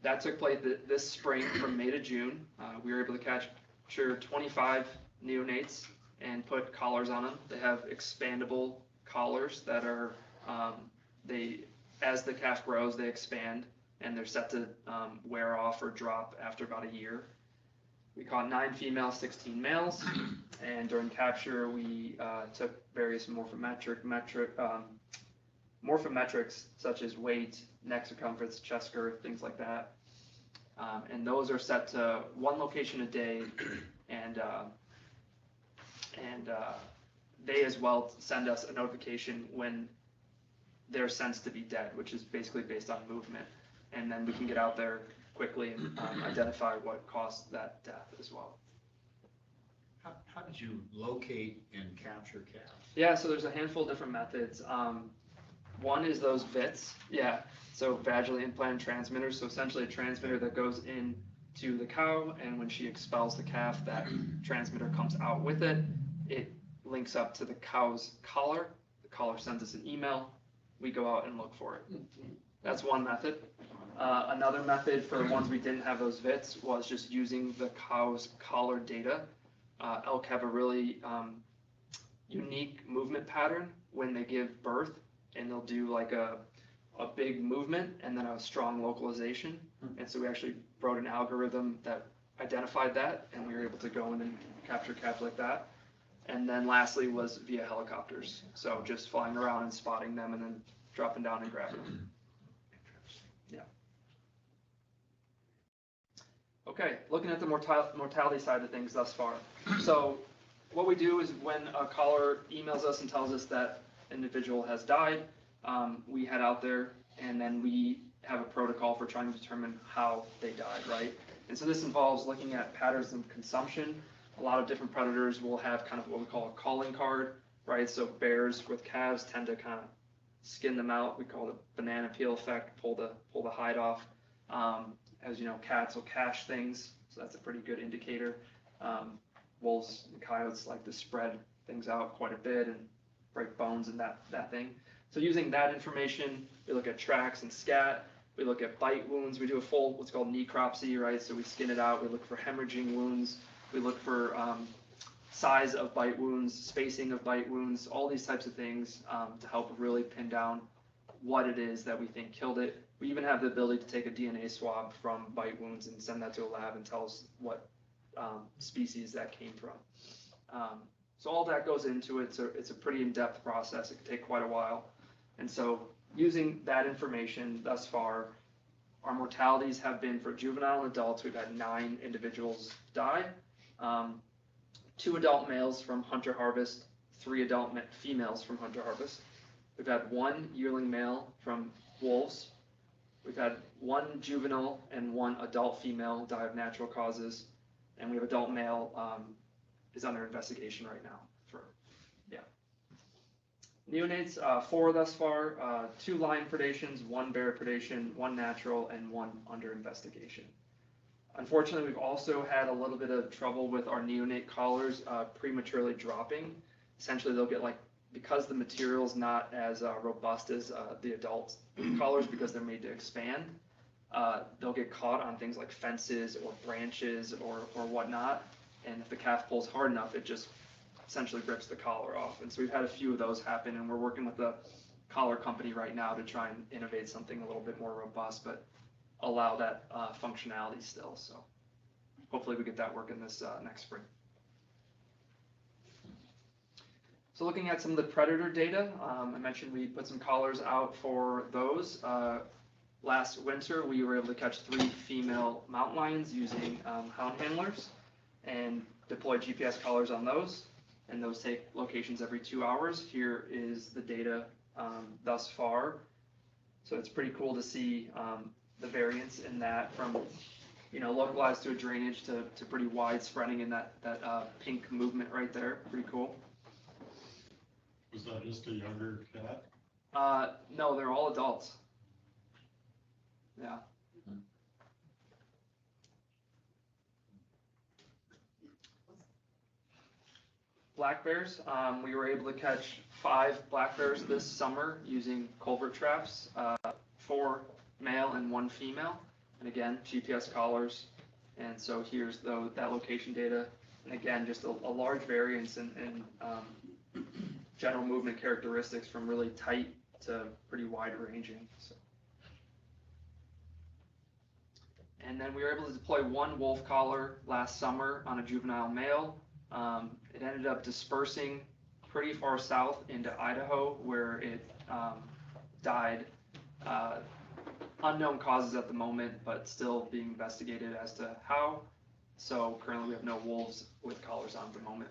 that took place this spring from May to June. We were able to capture 25 neonates and put collars on them. They have expandable collars that are, as the calf grows, they expand, and they're set to wear off or drop after about a year. We caught 9 females, 16 males, and during capture we took various morphometrics such as weight, neck circumference, chest girth, things like that. And those are set to 1 location a day, and they as well send us a notification when they're sensed to be dead, which is basically based on movement. And then we can get out there quickly and identify what caused that death as well. How did you locate and capture calves? Yeah, so there's a handful of different methods. One is those VITs, yeah, so vaginally implanted transmitters. So essentially a transmitter that goes into the cow, and when she expels the calf, that transmitter comes out with it. It links up to the cow's collar. The collar sends us an email. We go out and look for it. That's one method. Another method for the ones we didn't have those VITs was just using the cow's collar data. Elk have a really unique movement pattern when they give birth, and they'll do like a big movement and then a strong localization. And so we actually wrote an algorithm that identified that, and we were able to go in and capture calves like that. And then lastly was via helicopters. So just flying around and spotting them and then dropping down and grabbing them. Yeah. Okay, looking at the mortality side of things thus far. So what we do is when a caller emails us and tells us that individual has died, we head out there and then we have a protocol for trying to determine how they died, right? And so this involves looking at patterns of consumption. A lot of different predators will have kind of what we call a calling card, right? So bears with calves tend to kind of skin them out. We call it the banana peel effect, pull the hide off. As you know, cats will cache things, so that's a pretty good indicator. Wolves and coyotes like to spread things out quite a bit and break bones and that thing. So using that information, we look at tracks and scat. We look at bite wounds. We do a full what's called necropsy, right? So we skin it out. We look for hemorrhaging wounds. We look for size of bite wounds, spacing of bite wounds, all these types of things to help really pin down what it is that we think killed it. We even have the ability to take a DNA swab from bite wounds and send that to a lab and tell us what species that came from. So all that goes into it. So it's a pretty in-depth process. It can take quite a while. And so using that information thus far, our mortalities have been for juvenile and adults. We've had 9 individuals die. 2 adult males from hunter harvest, 3 adult females from hunter harvest. We've had 1 yearling male from wolves. We've had 1 juvenile and 1 adult female die of natural causes. And we have adult male is under investigation right now for, yeah. Neonates, 4 thus far, 2 lion predations, 1 bear predation, 1 natural, and 1 under investigation. Unfortunately, we've also had a little bit of trouble with our neonate collars prematurely dropping. Essentially, they'll get because the material's not as robust as the adult collars because they're made to expand, they'll get caught on things like fences or branches or whatnot. And if the calf pulls hard enough, it just essentially rips the collar off. And so we've had a few of those happen, and we're working with the collar company right now to try and innovate something a little bit more robust, but allow that functionality still. So hopefully we get that working this next spring. So looking at some of the predator data, I mentioned we put some collars out for those. Last winter, we were able to catch 3 female mountain lions using hound handlers and deploy GPS collars on those. And those take locations every 2 hours. Here is the data thus far. So it's pretty cool to see the variance in that from localized to a drainage to pretty wide spreading in that pink movement right there. Pretty cool. Was that just a younger cat? No, they're all adults. Yeah. Black bears, we were able to catch 5 black bears this summer using culvert traps, 4 male and 1 female. And again, GPS collars. And so here's that location data. And again, just a large variance in general movement characteristics from really tight to pretty wide ranging. So. And then we were able to deploy 1 wolf collar last summer on a juvenile male. It ended up dispersing pretty far south into Idaho where it died. Unknown causes at the moment, but still being investigated as to how. So currently we have no wolves with collars on at the moment.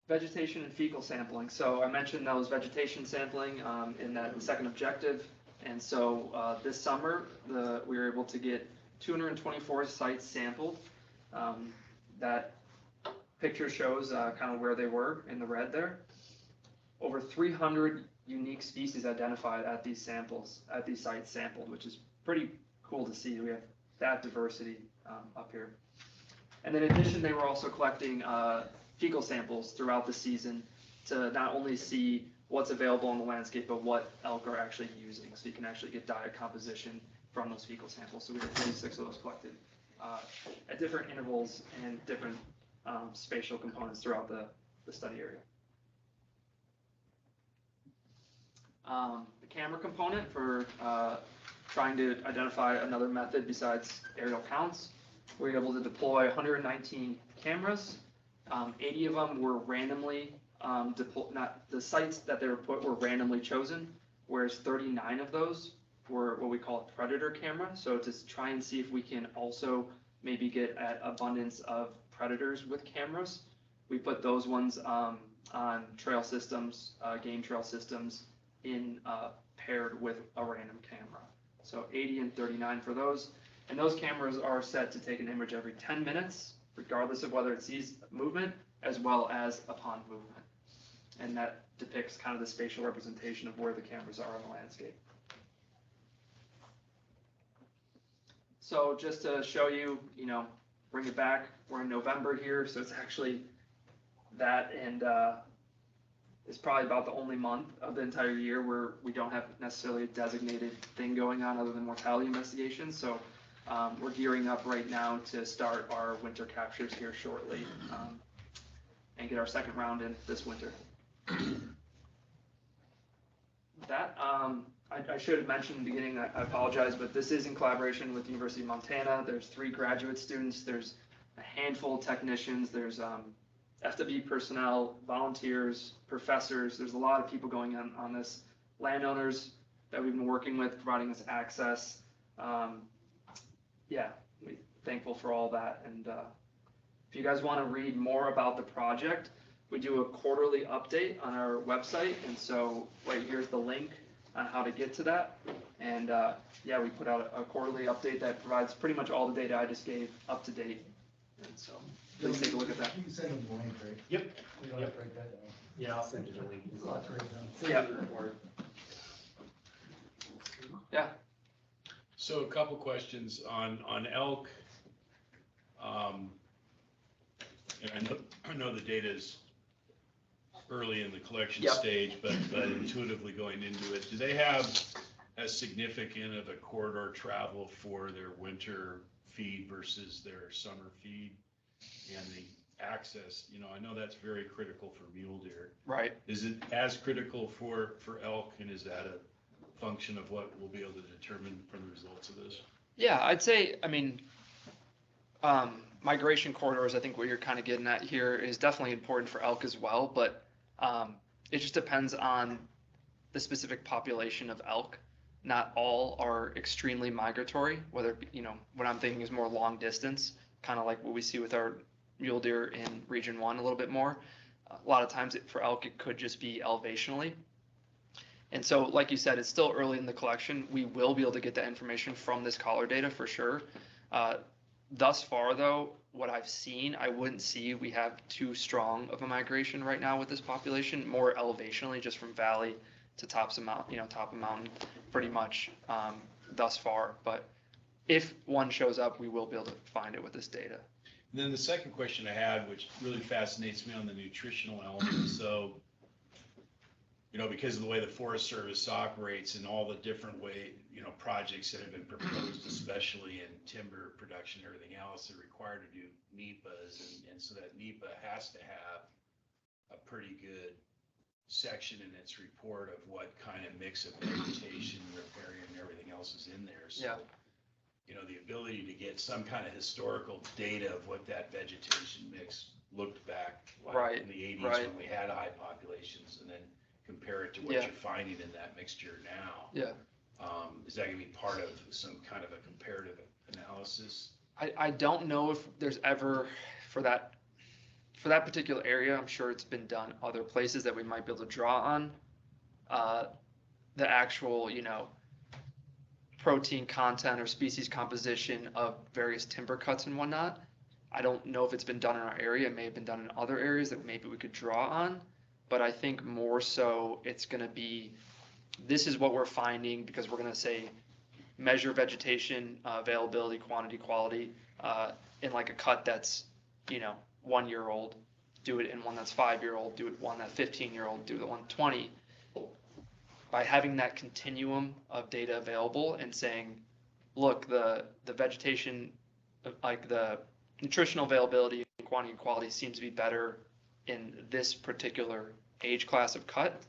Vegetation and fecal sampling. So I mentioned those vegetation sampling in that second objective. And so this summer, we were able to get 224 sites sampled. That picture shows kind of where they were in the red there. Over 300 unique species identified at these sites sampled, which is pretty cool to see. We have that diversity up here. And then in addition, they were also collecting fecal samples throughout the season to not only see what's available on the landscape, but what elk are actually using. So you can actually get diet composition from those fecal samples. So we have 36 of those collected at different intervals and different spatial components throughout the study area. The camera component for trying to identify another method besides aerial counts. We were able to deploy 119 cameras. 80 of them were randomly the sites that they were put were randomly chosen, whereas 39 of those were what we call a predator camera. So to try and see if we can also maybe get at abundance of predators with cameras, we put those ones on trail systems, game trail systems, paired with a random camera. So 80 and 39 for those. And those cameras are set to take an image every 10 minutes, regardless of whether it sees movement, as well as upon movement. and that depicts kind of the spatial representation of where the cameras are on the landscape. So just to show you, bring it back, we're in November here, so it's actually that, and it's probably about the only month of the entire year where we don't have necessarily a designated thing going on other than mortality investigations. So we're gearing up right now to start our winter captures here shortly, and get our second round in this winter. That, I should have mentioned in the beginning, I apologize, but this is in collaboration with the University of Montana. There's 3 graduate students, there's a handful of technicians, there's FW personnel, volunteers, professors. There's a lot of people going on this. Landowners that we've been working with, providing us access. Yeah, we're thankful for all that. And if you guys want to read more about the project, we do a quarterly update on our website. And so right here's the link on how to get to that. And yeah, we put out a quarterly update that provides pretty much all the data I just gave up to date. And so please take a look at that. You can send them the link, right? Yep. We don't have to break that down. Yeah, I'll send you the link. It's not great down. Yeah. Yeah. So a couple questions on elk. And I know the data is early in the collection Yep. stage, but intuitively going into it, do they have as significant of a corridor travel for their winter feed versus their summer feed? And the access, I know that's very critical for mule deer. Right. Is it as critical for elk, and is that a function of what we'll be able to determine from the results of this? Yeah, I'd say, migration corridors, I think what you're kind of getting at here is definitely important for elk as well, but it just depends on the specific population of elk. Not all are extremely migratory, whether, what I'm thinking is more long distance, kind of like what we see with our mule deer in Region 1 a little bit more. A lot of times for elk, it could just be elevationally. And so, like you said, it's still early in the collection. We will be able to get that information from this collar data for sure. Thus far, though, what I've seen, I wouldn't see we have too strong of a migration right now with this population, more elevationally, just from valley to top of mountain, pretty much thus far. But if one shows up, we will be able to find it with this data. And then the second question I had, which really fascinates me on the nutritional element, so, because of the way the Forest Service operates and all the different projects that have been proposed, especially in timber production and everything else, they're required to do NEPAs, and so that NEPA has to have a pretty good section in its report of what kind of mix of vegetation, riparian, and everything else is in there. So, Yeah. The ability to get some kind of historical data of what that vegetation mix looked back like in the 80s when we had high populations, and then compare it to what you're finding in that mixture now. Yeah. Is that going to be part of some kind of a comparative analysis? I don't know if there's ever, for that particular area, I'm sure it's been done other places that we might be able to draw on. The actual, protein content or species composition of various timber cuts and whatnot. I don't know if it's been done in our area. It may have been done in other areas that maybe we could draw on. But I think more so it's going to be, this is what we're finding, because we're going to say measure vegetation availability, quantity, quality in like a cut that's 1 year old, do it in one that's 5-year-old, do it one that's 15-year-old, do it one 20. By having that continuum of data available and saying, look, the vegetation, like the nutritional availability, quantity and quality seems to be better in this particular age class of cut,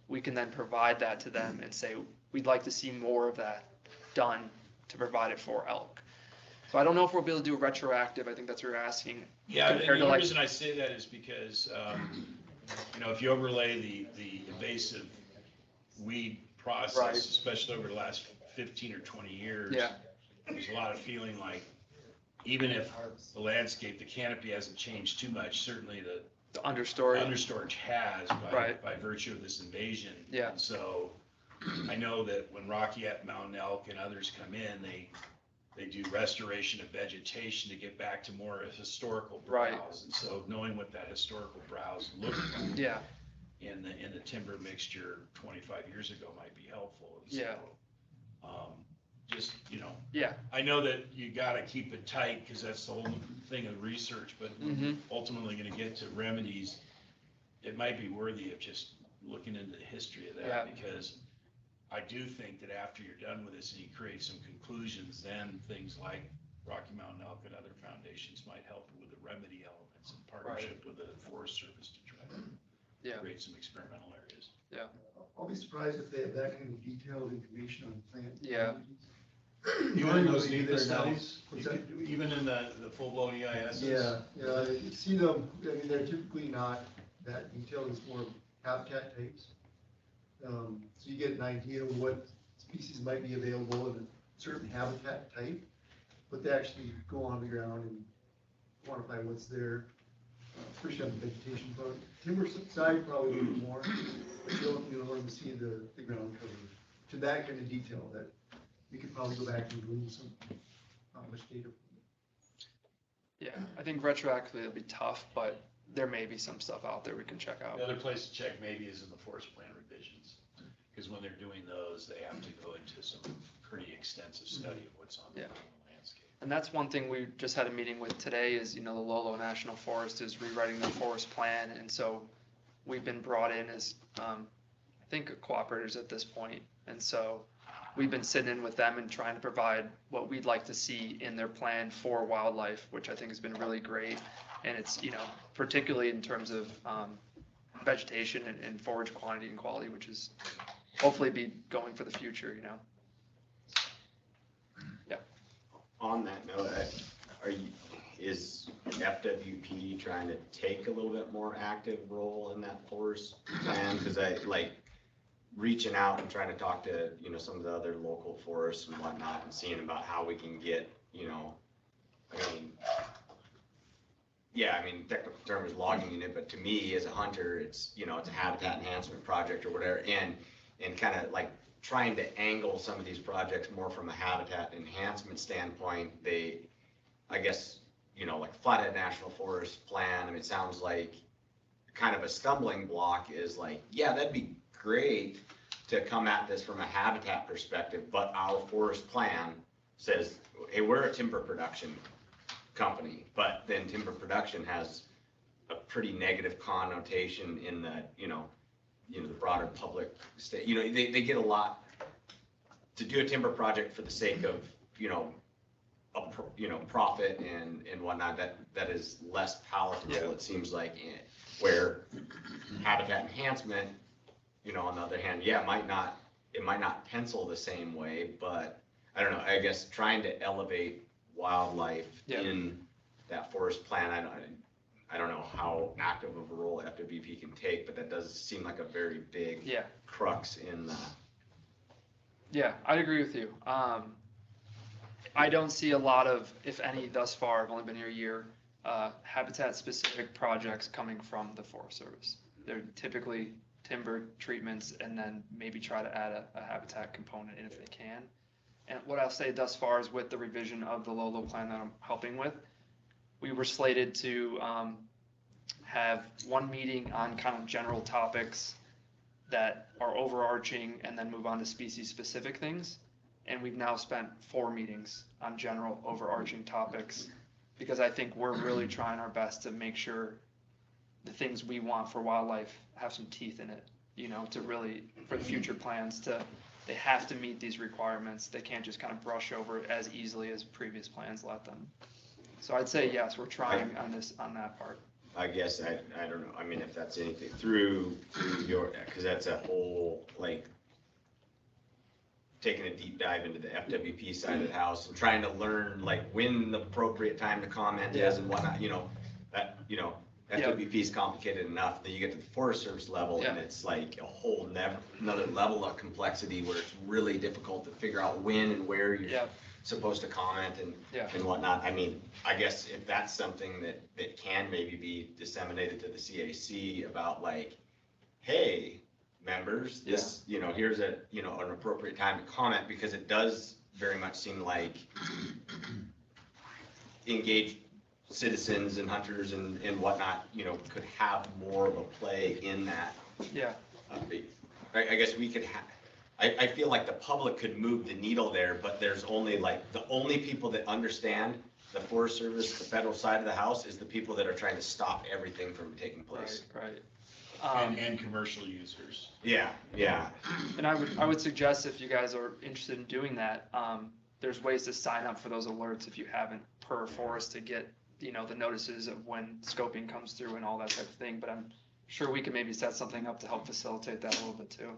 we can then provide that to them and say, we'd like to see more of that done to provide it for elk. So I don't know if we'll be able to do retroactive. I think that's what you're asking. Yeah, and the only reason I say that is because, if you overlay the invasive weed process, especially over the last 15 or 20 years, there's a lot of feeling like, even if the landscape, the canopy hasn't changed too much, certainly the understorage has by virtue of this invasion. Yeah. And so I know that when Rocky Mountain elk and others come in, they do restoration of vegetation to get back to more historical browse. And so knowing what that historical browse looks like, in the timber mixture 25 years ago might be helpful. And so, Yeah. Just, Yeah. I know that you gotta keep it tight, cause that's the whole thing of research, but when Mhm. we're ultimately gonna get to remedies, it might be worthy of just looking into the history of that, Yeah. because I do think that after you're done with this and you create some conclusions, then things like Rocky Mountain Elk and other foundations might help with the remedy elements in partnership with the Forest Service to try to create some experimental areas. Yeah. I'll be surprised if they have that kind of detailed information on plant. Yeah. Even in those Normally NEPA they're studies, What's that? even in the full-blown EISs? Yeah, you see them, I mean, they're typically not that detailed, it's more habitat types. So you get an idea of what species might be available in a certain habitat type, but they actually go on the ground and quantify what's there, especially on the vegetation part. Timber side, probably a little bit more, but you don't normally see the ground cover to that kind of detail that we could probably go back and glean some, much data. Yeah, I think retroactively it'll be tough, but there may be some stuff out there we can check out. The other place to check maybe is in the forest plan revisions, because when they're doing those, they have to go into some pretty extensive study of what's on the landscape. And that's one thing we just had a meeting with today is, the Lolo National Forest is rewriting their forest plan. And so we've been brought in as, I think, cooperators at this point. And so we've been sitting in with them and trying to provide what we'd like to see in their plan for wildlife, which I think has been really great. And it's, particularly in terms of vegetation and forage quantity and quality, which is hopefully be going for the future, Yeah. On that note, is FWP trying to take a little bit more active role in that forest plan? Because I like reaching out and trying to talk to, some of the other local forests and whatnot and seeing about how we can get, technical term is logging unit, but to me as a hunter, it's, it's a habitat enhancement project or whatever. And kind of like trying to angle some of these projects more from a habitat enhancement standpoint. I guess, like Flathead National Forest plan, it sounds like kind of a stumbling block is like, yeah, that'd be great to come at this from a habitat perspective, but our forest plan says, hey, we're a timber production company, but then timber production has a pretty negative connotation in the, the broader public state. They get a lot to do a timber project for the sake of, profit and whatnot. That is less palatable, it seems like, where habitat enhancement, on the other hand, yeah, it might not pencil the same way, but I don't know, I guess trying to elevate wildlife in that forest plan, I don't know how active of a role FWP can take, but that does seem like a very big crux in that. Yeah, I'd agree with you. I don't see a lot of, if any, thus far, I've only been here a year, habitat-specific projects coming from the Forest Service. They're typically timber treatments and then maybe try to add a habitat component in if they can. And what I'll say thus far is with the revision of the Lolo plan that I'm helping with, we were slated to have one meeting on kind of general topics that are overarching and then move on to species-specific things. And we've now spent 4 meetings on general overarching topics because I think we're really trying our best to make sure the things we want for wildlife have some teeth in it, to really, for the future plans, they have to meet these requirements. They can't just kind of brush over it as easily as previous plans let them. So I'd say, yes, we're trying on that part. I guess, I don't know, if that's anything through your, because that's a whole, like, taking a deep dive into the FWP side of the house and trying to learn, like, when the appropriate time to comment is and whatnot, FWP is complicated enough that you get to the Forest Service level and it's like a whole another level of complexity where it's really difficult to figure out when and where you're supposed to comment and whatnot. I guess if that's something that can maybe be disseminated to the CAC about, like, hey, members, this, here's an appropriate time to comment, because it does very much seem like engaged citizens and hunters and whatnot, could have more of a play in that Yeah. I guess we could I feel like the public could move the needle there, but there's only like, the only people that understand the Forest Service, the federal side of the house, is the people that are trying to stop everything from taking place. Right. And commercial users. Yeah, yeah. And I would suggest if you guys are interested in doing that, there's ways to sign up for those alerts if you haven't per forest to get, the notices of when scoping comes through and all that type of thing. But I'm sure we can maybe set something up to help facilitate that a little bit too.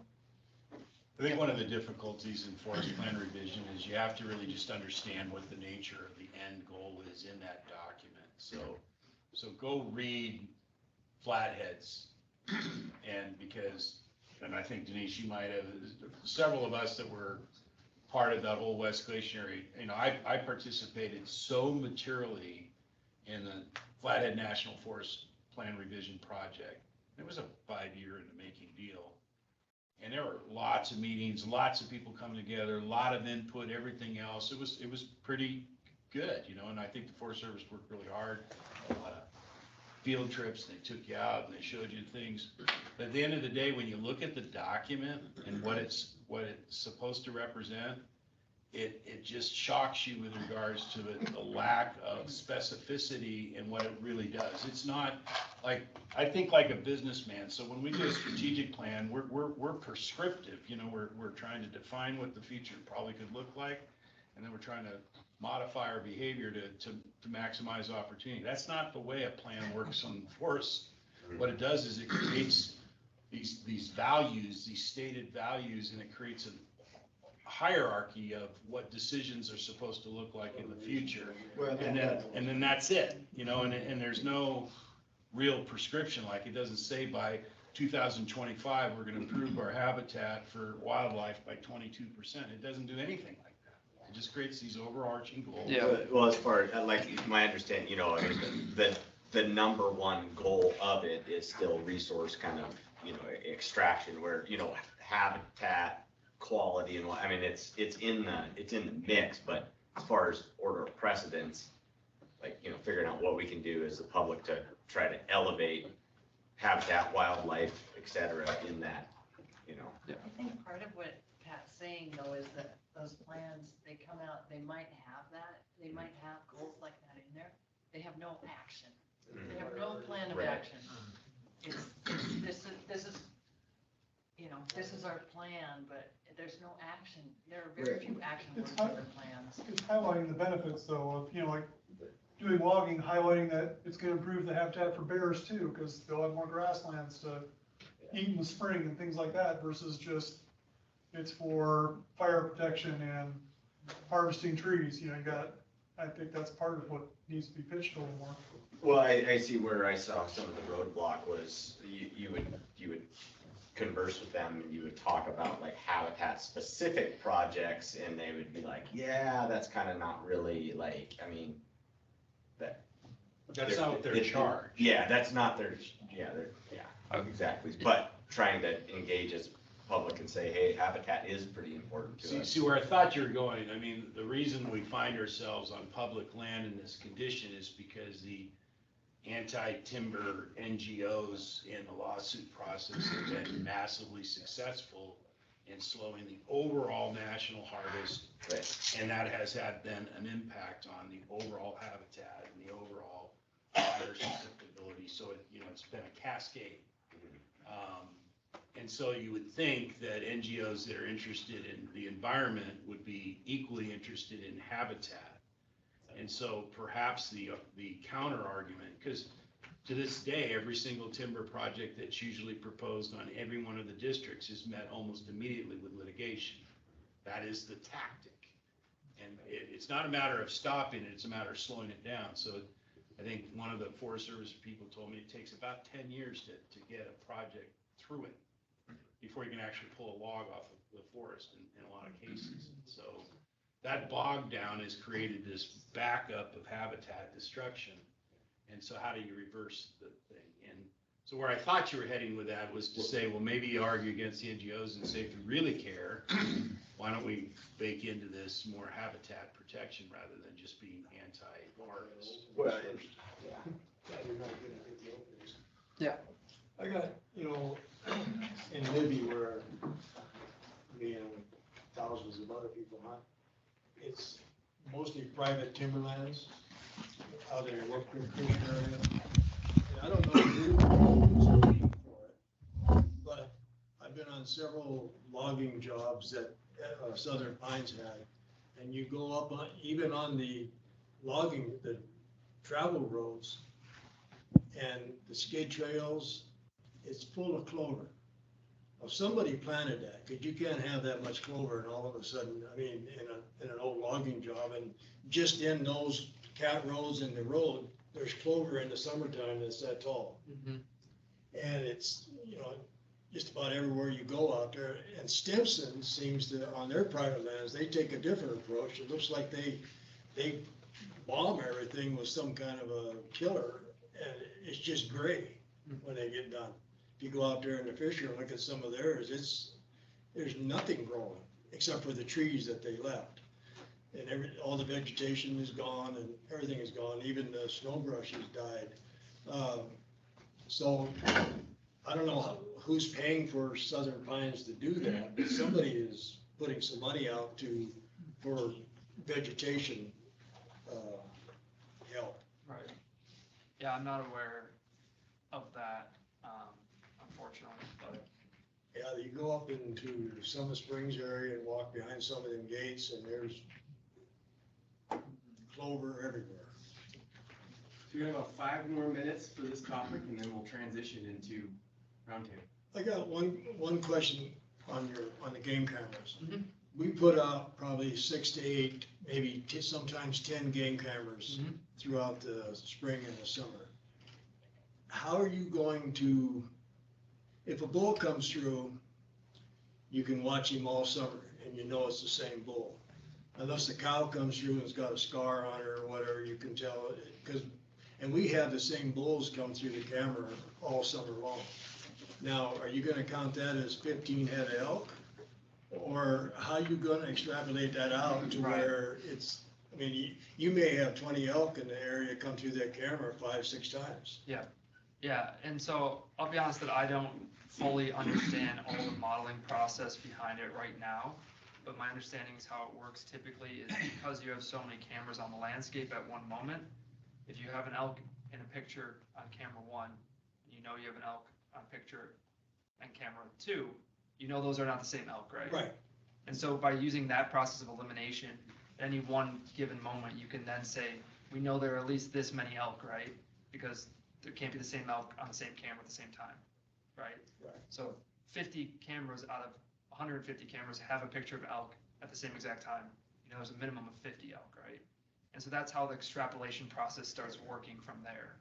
I think one of the difficulties in forest plan revision is you have to really just understand what the nature of the end goal is in that document. So go read Flatheads. And I think Denise, you might have, several of us that were part of that whole West Glacier area, I participated so materially in the Flathead National Forest Plan Revision Project. It was a 5-year in the making deal. And there were lots of meetings, lots of people coming together, a lot of input, everything else. It was pretty good, and I think the Forest Service worked really hard. A lot of field trips, they took you out and they showed you things. But at the end of the day, when you look at the document and what it's supposed to represent, it just shocks you with regards to the lack of specificity in what it really does. It's not like, I think like a businessman. So when we do a strategic plan, we're prescriptive, we're trying to define what the future probably could look like. And then we're trying to modify our behavior to maximize opportunity. That's not the way a plan works on forests. What it does is it creates these values, these stated values, and it creates a hierarchy of what decisions are supposed to look like in the future. And then that's it, and there's no real prescription. Like, it doesn't say by 2025, we're going to improve our habitat for wildlife by 22%. It doesn't do anything like that. It just creates these overarching goals. Yeah. Well, as far as, like, my understanding, the number one goal of it is still resource kind of, extraction, where, habitat quality and what, it's in the mix, but as far as order of precedence, like, figuring out what we can do as the public to try to elevate habitat, wildlife, et cetera, in that, I think part of what Pat's saying though is that those plans, they come out, they might have that, they might have goals like that in there. They have no action. They have no plan of action. This is, this is our plan, but there's no action. There are very few action words in the plans. It's highlighting the benefits though of, like doing logging, highlighting that it's gonna improve the habitat for bears too, because they'll have more grasslands to eat in the spring and things like that, versus just it's for fire protection and harvesting trees. I think that's part of what needs to be pitched a little more. Well, I see where I saw some of the roadblock was you would converse with them and you would talk about like habitat specific projects, and they would be like, yeah, that's kind of not really like, That's not what they're charged. Yeah, that's not their, exactly. But trying to engage as public and say, hey, habitat is pretty important to us. See where I thought you were going. The reason we find ourselves on public land in this condition is because the anti-timber NGOs in the lawsuit process have been massively successful in slowing the overall national harvest. Right. And that has had then an impact on the overall habitat and the overall fire susceptibility. So it's been a cascade. And so you would think that NGOs that are interested in the environment would be equally interested in habitat. And so perhaps the counter argument, because to this day, every single timber project that's usually proposed on every one of the districts is met almost immediately with litigation. That is the tactic. And it's not a matter of stopping it, it's a matter of slowing it down. So I think one of the Forest Service people told me it takes about 10 years to get a project through it before you can actually pull a log off of the forest in a lot of cases. So that bog down has created this backup of habitat destruction. And so how do you reverse the thing? And so where I thought you were heading with that was to say, well, maybe you argue against the NGOs and say, if you really care, why don't we bake into this more habitat protection rather than just being anti-harvest? Well, Yeah. I got, in Libby where me and thousands of other people hunt, it's mostly private timberlands out in the Wolf Creek area. And I don't know who's paying for it, but I've been on several logging jobs that Southern Pines had. And you go up on, even on the logging, the travel roads and the skid trails, it's full of clover. Well, somebody planted that, because you can't have that much clover and all of a sudden, I mean, in an old logging job, and just in those cat roads in the road, there's clover in the summertime that's that tall. Mm-hmm. And it's, you know, just about everywhere you go out there. And Stimson seems to, on their private lands, they take a different approach. It looks like they bomb everything with some kind of a killer, and it's just gray when they get done. If you go out there in the fishery and look at some of theirs, there's nothing growing except for the trees that they left. And all the vegetation is gone and everything is gone, even the snow brush has died. So I don't know who's paying for Southern Pines to do that, but somebody is putting some money out for vegetation help. Right. Yeah, I'm not aware of that, unfortunately, but. Yeah, you go up into Summit Springs area and walk behind some of them gates and there's clover everywhere. So we have about 5 more minutes for this topic and then we'll transition into roundtable. I got one question on the game cameras. Mm-hmm. We put out probably 6 to 8, maybe sometimes 10 game cameras throughout the spring and the summer. How are you going to, if a bull comes through, you can watch him all summer and you know it's the same bull. Unless the cow comes through and it's got a scar on her or whatever, you can tell, and we have the same bulls come through the camera all summer long. Now, are you gonna count that as 15 head of elk? Or how are you gonna extrapolate that out to where it's, I mean, you may have 20 elk in the area come through that camera 5, 6 times. Yeah, yeah, and so I'll be honest that I don't fully understand all the modeling process behind it right now, but my understanding is how it works typically is because you have so many cameras on the landscape at one moment, if you have an elk in a picture on camera 1, you know you have an elk on picture and camera 2, you know those are not the same elk, right? Right. And so by using that process of elimination, at any one given moment, you can then say, we know there are at least this many elk, right? Because there can't be the same elk on the same camera at the same time, right? Right. So 50 cameras out of 150 cameras have a picture of elk at the same exact time. You know, there's a minimum of 50 elk, right? And so that's how the extrapolation process starts working from there.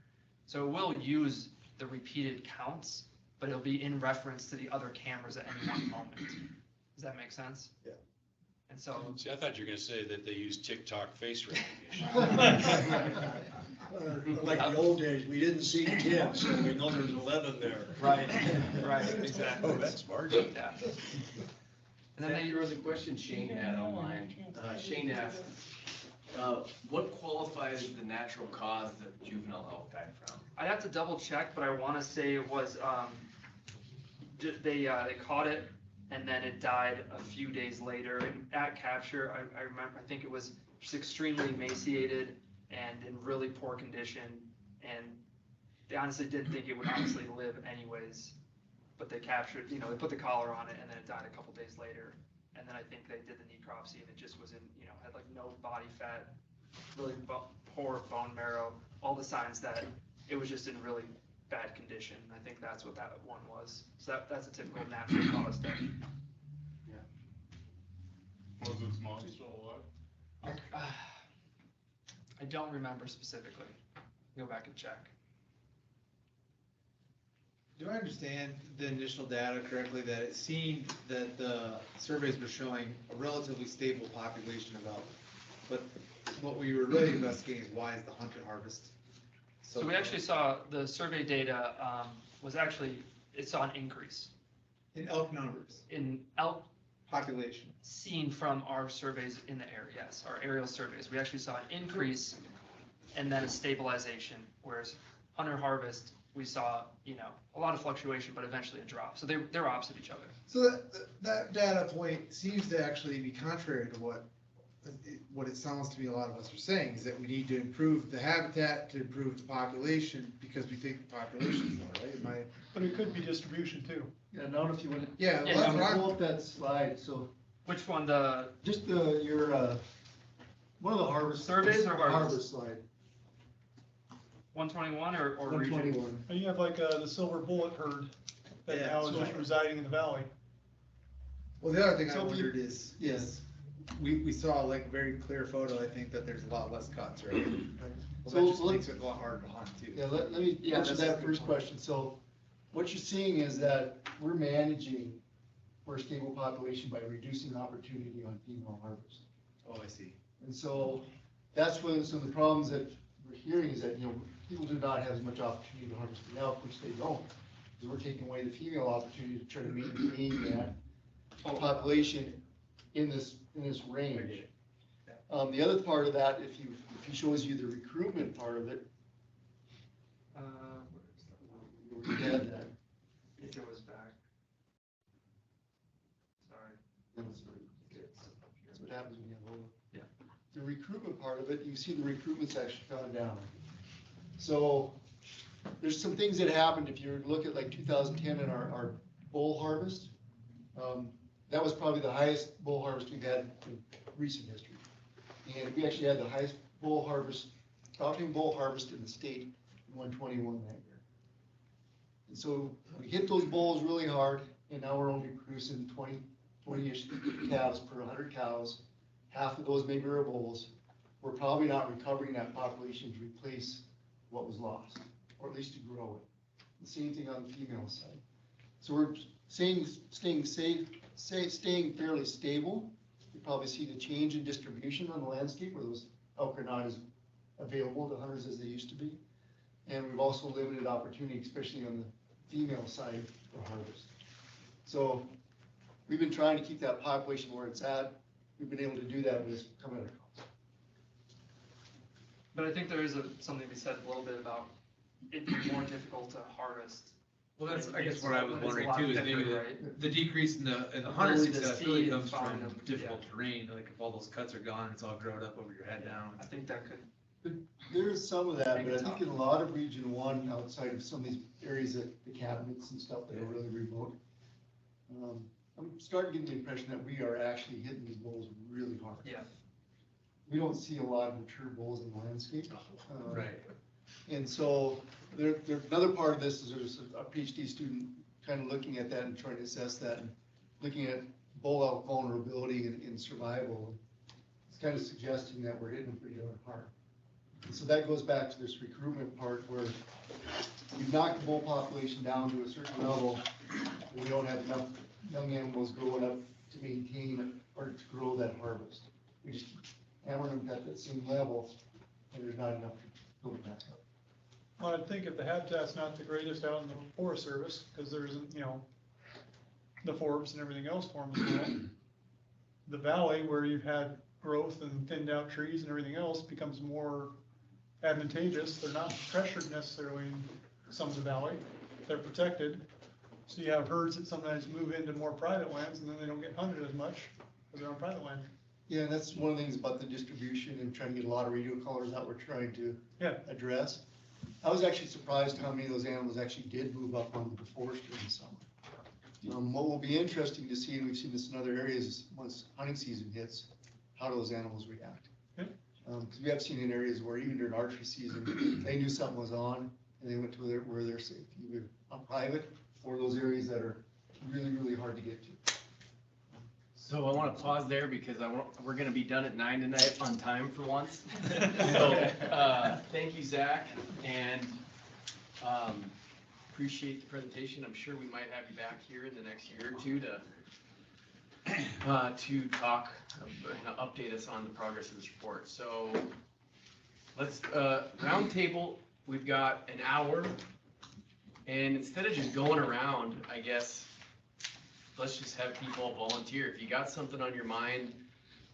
So it will use the repeated counts, but it'll be in reference to the other cameras at any one moment. Does that make sense? Yeah. And so. See, I thought you were gonna say that they use TikTok face recognition. Like the old days, we didn't see 10, so we know there's 11 there. Right, right, exactly. Oh, that's smart. Yeah. And then there was a question Shane had online. Shane asked, what qualifies the natural cause that juvenile elk died from? I'd have to double check, but I want to say it was, they caught it and then it died a few days later. And at capture, I remember, I think it was just extremely emaciated and in really poor condition. And they honestly didn't think it would honestly live anyways. But they captured, you know, they put the collar on it and then it died a couple days later. And then I think they did the necropsy and it just was in, you know, had like no body fat, really poor bone marrow, all the signs that it was just in really bad condition. I think that's what that one was. So that's a typical natural cause death. Yeah. Was its mom still alive? I don't remember specifically. Go back and check. Do I understand the initial data correctly, that it seemed that the surveys were showing a relatively stable population of elk? But what we were really investigating is why is the hunt and harvest So we actually saw the survey data was actually, it saw an increase. in elk numbers, In elk population? seen from our surveys in the area, yes, our aerial surveys. We actually saw an increase and then a stabilization, whereas hunter harvest we saw, a lot of fluctuation, but eventually a drop. So they're opposite each other. So that data point seems to actually be contrary to what it sounds to me a lot of us are saying, is that we need to improve the habitat to improve the population, because we think the population's low, right? But it could be distribution too. Yeah, now if you want to. Yeah, Yeah, that's what I'm- Pull up that slide, so Which one, just one of the harvest. Surveys or harvest? slide. 121 or region? 121. And you have like, the silver bullet herd that Yeah, now is just residing in the valley. Well, the other thing I So if you- wondered is, we saw like a very clear photo, I think, that there's a lot less cuts, right? Well, that just makes it a lot harder to hunt too. Yeah, let me Yeah, answer that's a that good first point. question. So what you're seeing is that we're managing for a stable population by reducing opportunity on female harvest. Oh, I see. And so that's when some of the problems that we're hearing is that, people do not have as much opportunity to harvest enough, which they don't. Because we're taking away the female opportunity to try to maintain that population in this range. The other part of that, if he shows you the recruitment part of it, we had that. If it was back. Sorry. That's what happens when you have low. Yeah. The recruitment part of it, you see the recruitment's actually gone down. So there's some things that happened. If you look at like 2010 in our bull harvest, that was probably the highest bull harvest we've had in recent history. And we actually had the highest bull harvest, Falcon bull harvest in the state in 121 that year. And so we hit those bulls really hard, and now we're only producing 20-ish calves per 100 cows. Half of those maybe are bulls. We're probably not recovering that population to replace what was lost, or at least to grow it. The same thing on the female side. So we're staying fairly stable. You probably see the change in distribution on the landscape where those elk are not as available to hunters as they used to be. And we've also limited opportunity, especially on the female side for harvest. So we've been trying to keep that population where it's at. We've been able to do that, but it's come at a cost. But I think there is something to be said a little bit about it being more difficult to harvest. Well, that's, I guess, It's what I was a wondering lot too, is thicker, maybe right? the decrease in the The hunter ability to success really see comes and find from them, difficult terrain, like if all those cuts are gone, it's all grown up over your head down. I think that could. There is some of that, Make but it I think tough. in a lot of Region 1, outside of some of these areas that the cabinets and stuff that are really remote, I'm starting to get the impression that we are actually hitting these bulls really hard. Yeah. We don't see a lot of mature bulls in the landscape. Right. And so another part of this is there's a PhD student kind of looking at that and trying to assess that and looking at bull elk vulnerability in survival. It's kind of suggesting that we're hitting them pretty darn hard. And so that goes back to this recruitment part where you knock the bull population down to a certain level, and we don't have enough young animals growing up to maintain or to grow that harvest. We just hammer them at that same level, and there's not enough to build it back up. Well, I'd think if the habitat's not the greatest out in the Forest Service, because there isn't, the forbs and everything else for them as well. The valley where you've had growth and thinned out trees and everything else becomes more advantageous. They're not pressured necessarily in some of the valley. They're protected. So you have herds that sometimes move into more private lands and then they don't get hunted as much because they're on private land. Yeah, and that's one of the things about the distribution and trying to get a lot of radio colors that we're trying to address. I was actually surprised how many of those animals actually did move up onto the forest during the summer. What will be interesting to see, and we've seen this in other areas, is once hunting season hits, how do those animals react? Because we have seen in areas where even during archery season, they knew something was on and they went to where they're safe, either on private or those areas that are really, really hard to get to. So I want to pause there because we're going to be done at 9 tonight on time for once. So thank you, Zach, and appreciate the presentation. I'm sure we might have you back here in the next year or two to talk, update us on the progress of this report. So let's round table. We've got an hour, and instead of just going around, I guess let's just have people volunteer. If you got something on your mind,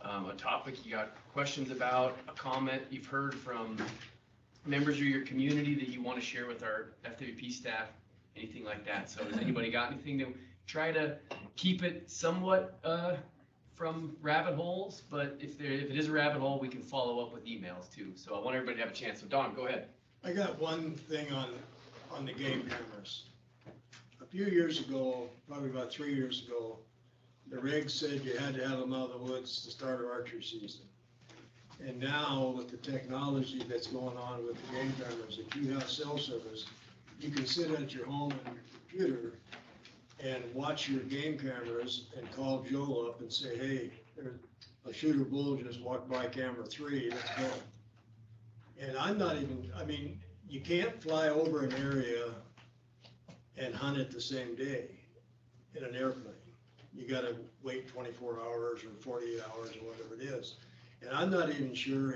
a topic you got questions about, a comment you've heard from members of your community that you want to share with our FWP staff, anything like that. So has anybody got anything to try to keep it somewhat from rabbit holes? But if it is a rabbit hole, we can follow up with emails too. So I want everybody to have a chance. So Don, go ahead. I got one thing on the game cameras. A few years ago, probably about 3 years ago, the regs said you had to have them out of the woods to start our archery season. And now with the technology that's going on with the game cameras, if you have cell service, you can sit at your home on your computer and watch your game cameras and call Joe up and say, hey, there's a shooter bull just walked by camera 3, let's go. And I'm not even, I mean, you can't fly over an area and hunt it the same day in an airplane. You gotta wait 24 hours or 48 hours or whatever it is. And I'm not even sure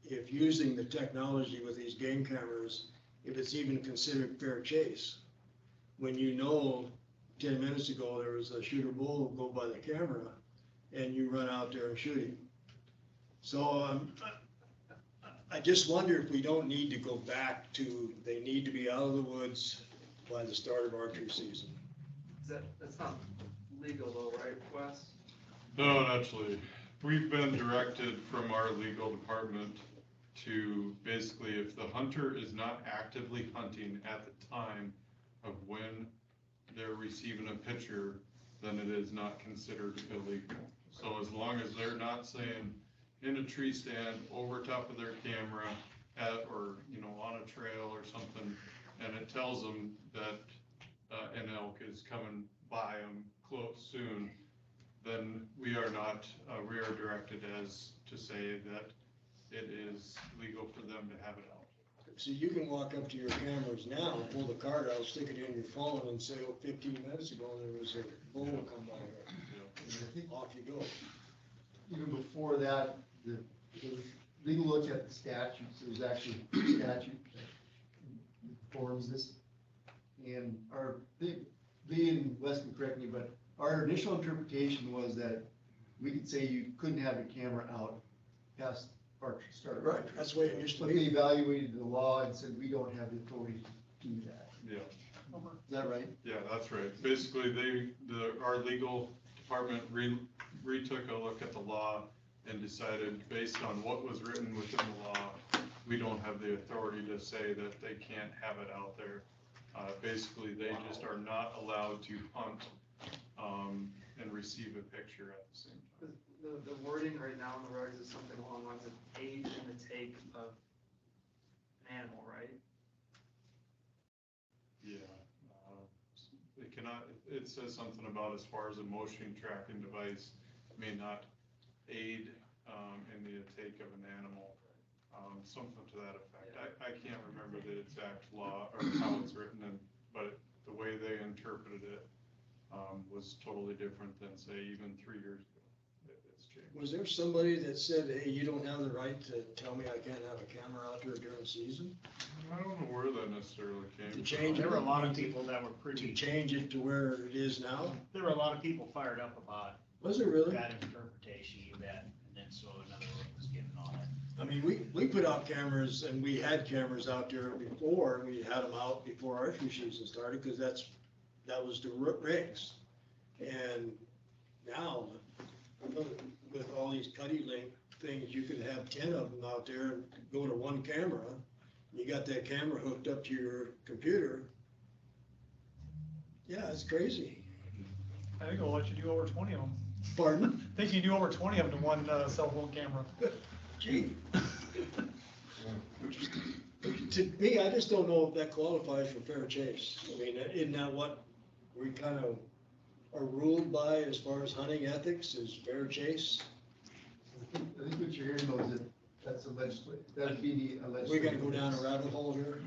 if using the technology with these game cameras, if it's even considered fair chase. When you know 10 minutes ago, there was a shooter bull go by the camera and you run out there and shoot him. So I just wonder if we don't need to go back to, they need to be out of the woods by the start of archery season. That's not legal though, right, Wes? No, actually, we've been directed from our legal department to basically, if the hunter is not actively hunting at the time of when they're receiving a picture, then it is not considered illegal. So as long as they're not saying in a tree stand over top of their camera or, you know, on a trail or something, and it tells them that an elk is coming by them close soon, then we are directed as to say that it is legal for them to have it out. So you can walk up to your cameras now, pull the card out, stick it in your phone and say, oh, 15 minutes ago, there was a bull come by here. And off you go. Even before that, the legal look at the statutes, there's actually a statute that informs this. And Lee and Wes can correct me, but our initial interpretation was that we could say you couldn't have a camera out past archery start. Right, that's the way it used to But be. they evaluated the law and said, we don't have the authority to do that. Yeah. Is that right? Yeah, that's right. Basically, our legal department retook a look at the law and decided, based on what was written within the law, we don't have the authority to say that they can't have it out there. Basically, they just are not allowed to hunt and receive a picture at the same time. The wording right now in the regs is something along the lines of aid in the take of an animal, right? Yeah. It cannot, it says something about as far as a motion tracking device may not aid in the take of an animal, something to that effect. I can't remember the exact law or how it's written, but the way they interpreted it was totally different than, say, even 3 years ago. It's changed. Was there somebody that said, hey, you don't have the right to tell me I can't have a camera out there during season? I don't know where that necessarily came To from. change There it, were a lot of people that were pretty, to change it to where it is now? there were a lot of people fired up about Was it really? that interpretation, you bet. And then so another look was given on it. I mean, we put out cameras and we had cameras out there before, and we had them out before archery season started, because that was the rigs. And now, with all these cutty link things, you could have 10 of them out there and go to one camera. You got that camera hooked up to your computer. Yeah, it's crazy. I think it'll let you do over 20 of them. Pardon? I think you can do over 20 of them to one cell phone camera. Gee. To me, I just don't know if that qualifies for fair chase. I mean, isn't that what we kind of are ruled by as far as hunting ethics, is fair chase? I think what you're hearing though is that that's a legislative, that'd be the legislative. We gotta go down a rabbit hole here.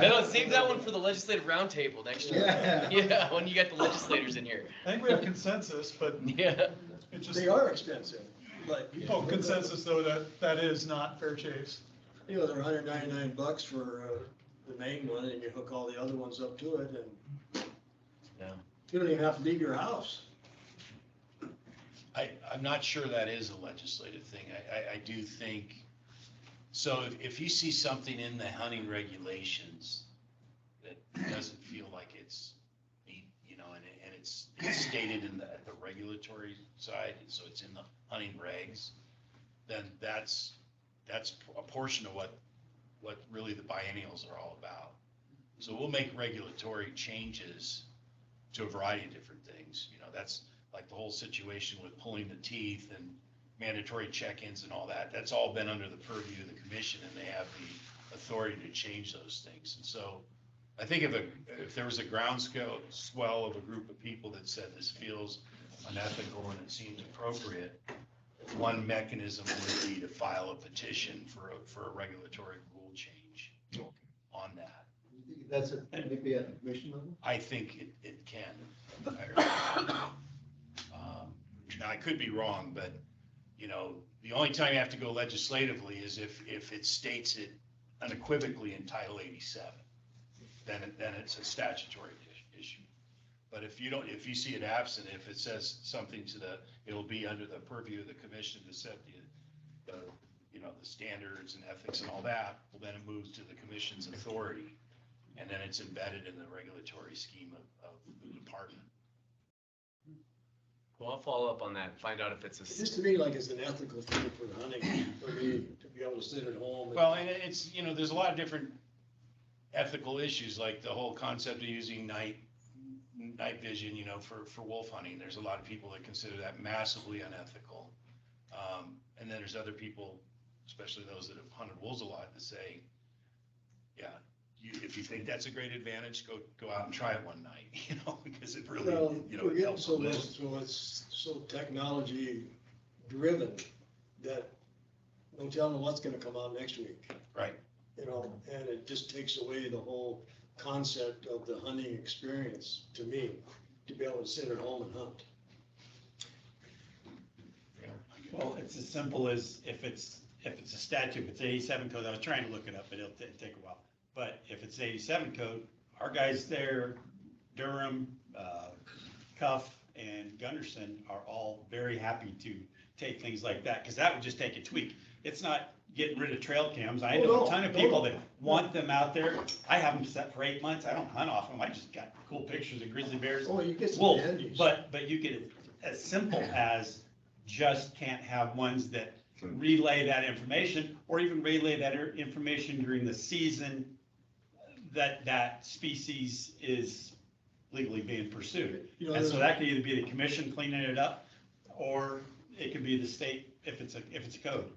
No, save that one for the legislative roundtable next year. Yeah. Yeah, when you got the legislators in here. I think we have consensus, but Yeah. It's just, they are expensive, but. Consensus though that is not fair chase. You know, they're $199 for the main one, and you hook all the other ones up to it, and Yeah. you don't even have to leave your house. I'm not sure that is a legislative thing. I do think So if you see something in the hunting regulations that doesn't feel like it's neat, you know, and it's stated at the regulatory side, so it's in the hunting regs, then that's a portion of what really the biennials are all about. So we'll make regulatory changes to a variety of different things. You know, that's like the whole situation with pulling the teeth and mandatory check-ins and all that. That's all been under the purview of the commission, and they have the authority to change those things. And so I think if there was a groundswell of a group of people that said this feels unethical and it seems appropriate, one mechanism would be to file a petition for a regulatory rule change on that. You think that's maybe at the commission level? I think it can. Now, I could be wrong, but, you know, the only time you have to go legislatively is if it states it unequivocally in Title 87, then it's a statutory issue. But if you see it absent, if it says something it'll be under the purview of the commission to set the you know, the standards and ethics and all that, well, then it moves to the commission's authority, and then it's embedded in the regulatory scheme of the department. Well, I'll follow up on that, find out if it's It seems to me like it's an ethical thing for the hunting, for me to be able to sit at home. Well, and it's, you know, there's a lot of different ethical issues, like the whole concept of using night vision, you know, for wolf hunting. There's a lot of people that consider that massively unethical. And then there's other people, especially those that have hunted wolves a lot, that say, yeah, if you think that's a great advantage, go out and try it one night, you know, because it really, you know, We're getting helps a so little. much, so it's so technology driven that no telling what's gonna come out next week. Right. You know, and it just takes away the whole concept of the hunting experience to me, to be able to sit at home and hunt. Well, it's as simple as if it's a statute, if it's 87 code, I was trying to look it up, but it'll take a while. But if it's 87 code, our guys there, Durham, Cuff, and Gunderson are all very happy to take things like that, because that would just take a tweak. It's not getting rid of trail cams. I know a ton of people that want them out there. I have them set for 8 months. I don't hunt off them. I just got cool pictures of grizzly bears. Oh, you get some wolf. candies. But you get it as simple as just can't have ones that relay that information, or even relay that information during the season that species is legally being pursued. You know, And so that could either be the commission cleaning it up, or it could be the state if it's a code.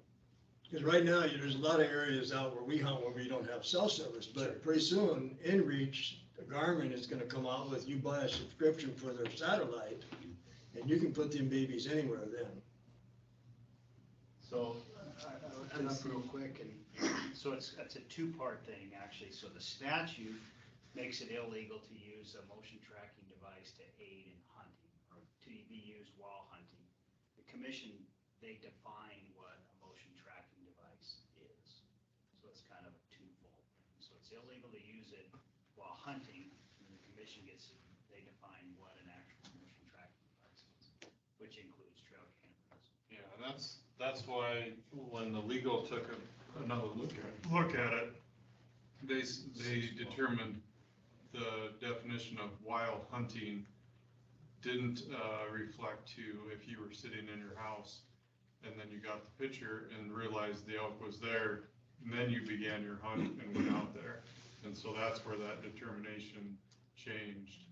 Because right now, there's a lot of areas out where we hunt where we don't have cell service, but pretty soon, InReach, Garmin is gonna come out with, you buy a subscription for their satellite, and you can put them babies anywhere then. So, I'm up real quick, and so it's a two-part thing, actually. So the statute makes it illegal to use a motion tracking device to aid in hunting, or to be used while hunting. The commission, they define what a motion tracking device is. So it's kind of a twofold thing. So it's illegal to use it while hunting, and the commission they define what an actual motion tracking device is, which includes trail cameras. Yeah, that's why when the legal took another look at it, they determined the definition of wild hunting didn't reflect to if you were sitting in your house and then you got the picture and realized the elk was there, and then you began your hunt and went out there. And so that's where that determination changed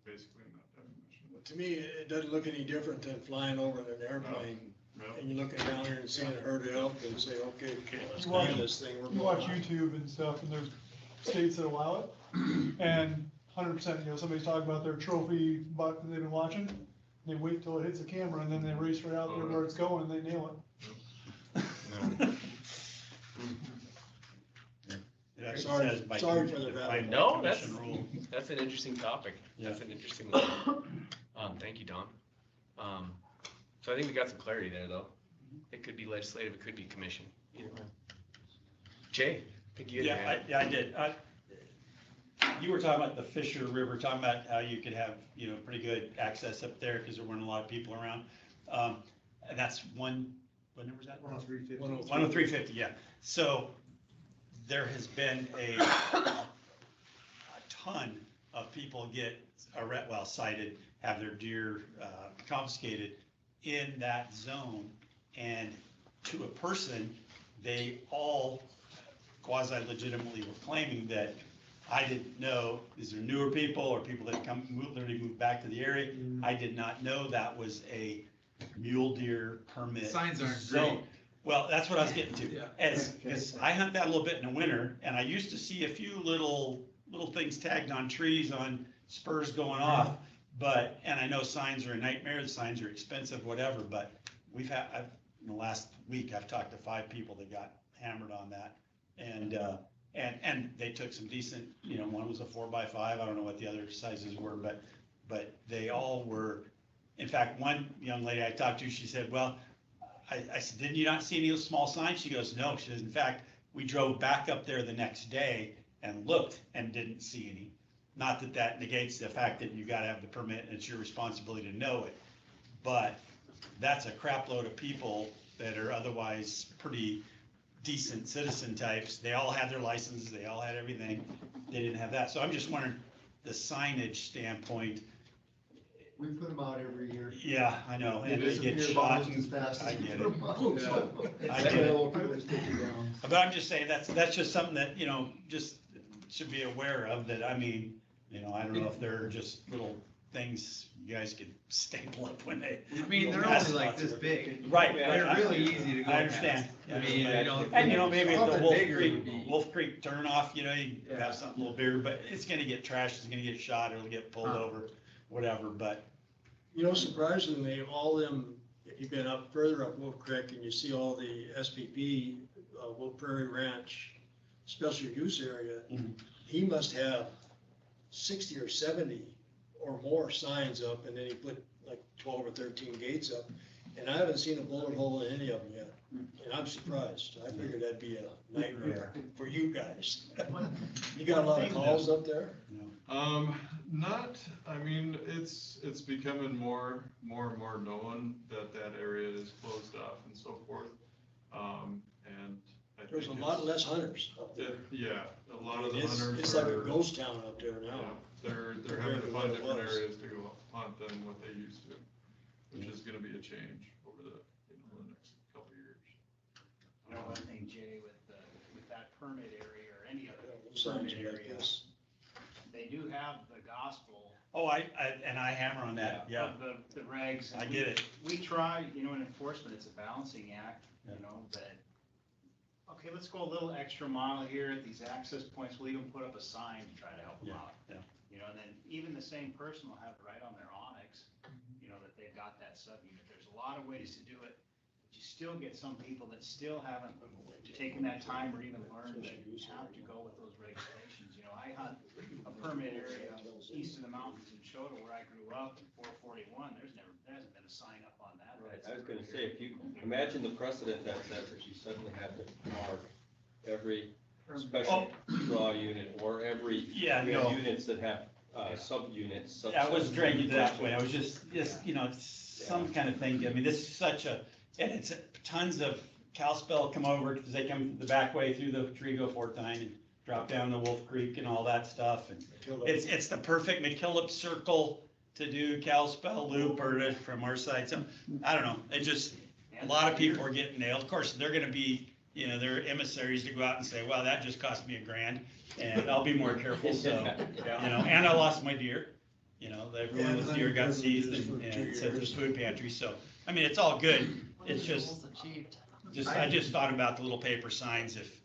basically in that definition. To me, it doesn't look any different than flying over in an airplane, and you're looking down there and seeing a herd of elk and say, okay, let's You go watch- this thing. We're You going watch on. YouTube and stuff, and there's states that allow it, and 100%, somebody's talking about their trophy buck that they've been watching, they wait till it hits the camera, and then they race right out there where it's going, and they nail it. Sorry for the bad. No, that's an interesting topic. That's an interesting one. Thank you, Don. So I think we got some clarity there, though. It could be legislative, it could be commission. Either way. Jay, I think you had your hand. I did. You were talking about the Fisher River, talking about how you could have, pretty good access up there because there weren't a lot of people around. And that's one what number is that? 103.50. 103.50, yeah. So there has been a ton of people get cited, have their deer confiscated in that zone. And to a person, they all quasi legitimately were claiming that I didn't know, these are newer people or people that literally moved back to the area. I did not know that was a mule deer permit Signs aren't zone. great. Well, that's what I was getting to. Yeah. As I hunt that a little bit in the winter, and I used to see a few little things tagged on trees on spurs going off. But, and I know signs are a nightmare, the signs are expensive, whatever, but in the last week, I've talked to 5 people that got hammered on that. And they took some decent, one was a 4x5, I don't know what the other sizes were, but they all were, in fact, one young lady I talked to, she said, well, I said, did you not see any small signs? She goes, no. She says, in fact, we drove back up there the next day and looked and didn't see any. Not that that negates the fact that you gotta have the permit and it's your responsibility to know it. But that's a crap load of people that are otherwise pretty decent citizen types. They all had their licenses, they all had everything. They didn't have that. So I'm just wondering, the signage standpoint. We put them out every year. Yeah, I know, and they get disappear shot. almost as fast I as we get put it. 'em out, so I get it. well, people just take it down. But I'm just saying, that's just something that, just should be aware of, that, I mean, I don't know if they're just little things you guys could staple up when they. I mean, they're only like this big. Right. They're really easy to go I understand. past. I mean, And, maybe if the something Wolf bigger Creek, would be- Wolf Creek turnoff, you have something a little bigger, but it's gonna get trashed, it's gonna get shot, it'll get pulled over, whatever, but. Surprisingly, all them, if you've been up further up Wolf Creek and you see all the SPP, Wolf Prairie Ranch, Special Use Area, he must have 60 or 70 or more signs up, and then he put like 12 or 13 gates up. And I haven't seen a bullet hole in any of them yet. And I'm surprised. I figured that'd be a nightmare for you guys. You got a lot of calls up there? It's becoming more and more known that area is closed off and so forth. And I think There's a lot less hunters up there. Yeah, a lot of the hunters It's like a ghost town up there now. They're having to find different areas to go hunt than what they used to, which is gonna be a change over the next couple of years. One thing, Jay, with that permit area or any other Signs permit like area, this. they do have the gospel. Oh, I hammer on that, yeah. Of the regs. I get it. We try, in enforcement, it's a balancing act, that, okay, let's go a little extra mile here at these access points, we'll even put up a sign to try to help them out. Yeah. And then even the same person will have it right on their onyx, that they've got that subunit. There's a lot of ways to do it, but you still get some people that still haven't taken that time or even learned that you have to go with those regulations. I hunt a permit area east of the mountains in Chota where I grew up in 441. There hasn't been a sign up on that. Right, I was gonna say, if you imagine the precedent that sets, if you suddenly have to mark every special draw unit or every units that have subunits. I wasn't trying to get that way, I was just, some kind of thing, this is such and it's tons of Kalispell come over, because they come the back way through the Trigo Fortine and drop down to Wolf Creek and all that stuff, and it's the perfect McKillop circle to do Kalispell loop or from our side, so, I don't know, a lot of people are getting nailed, of course, they're gonna be, they're emissaries to go out and say, well, that just cost me $1,000, and I'll be more careful, so, and I lost my deer, one of the deer got seized and said there's food pantry, so, it's all good, it's I just thought about the little paper signs, if,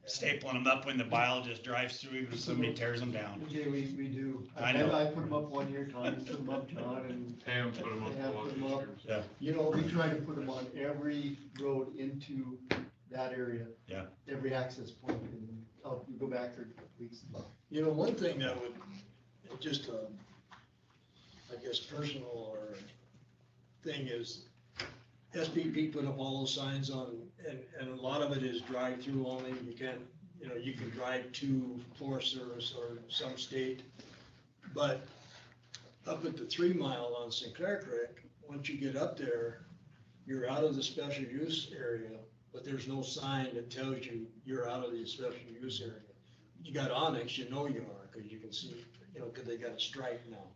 stapling them up when the biologist drives through, even if somebody tears them down. Okay, we do. I know. I put them up one year, Tommy put them up, John, and. Pam put them up Pam a lot put this 'em up. year. Yeah. We try to put them on every road into that area. Yeah. Every access point, and I'll go back there in a couple weeks. One thing that would, just, I guess, personal or thing is, SPP put up all those signs on, and a lot of it is drive-through only, you can't, you can drive to Forest Service or some state. But up at the 3 mile on Sinclair Creek, once you get up there, you're out of the special use area, but there's no sign that tells you you're out of the special use area. You got Onyx, you know you are, because you can see, because they got a stripe now.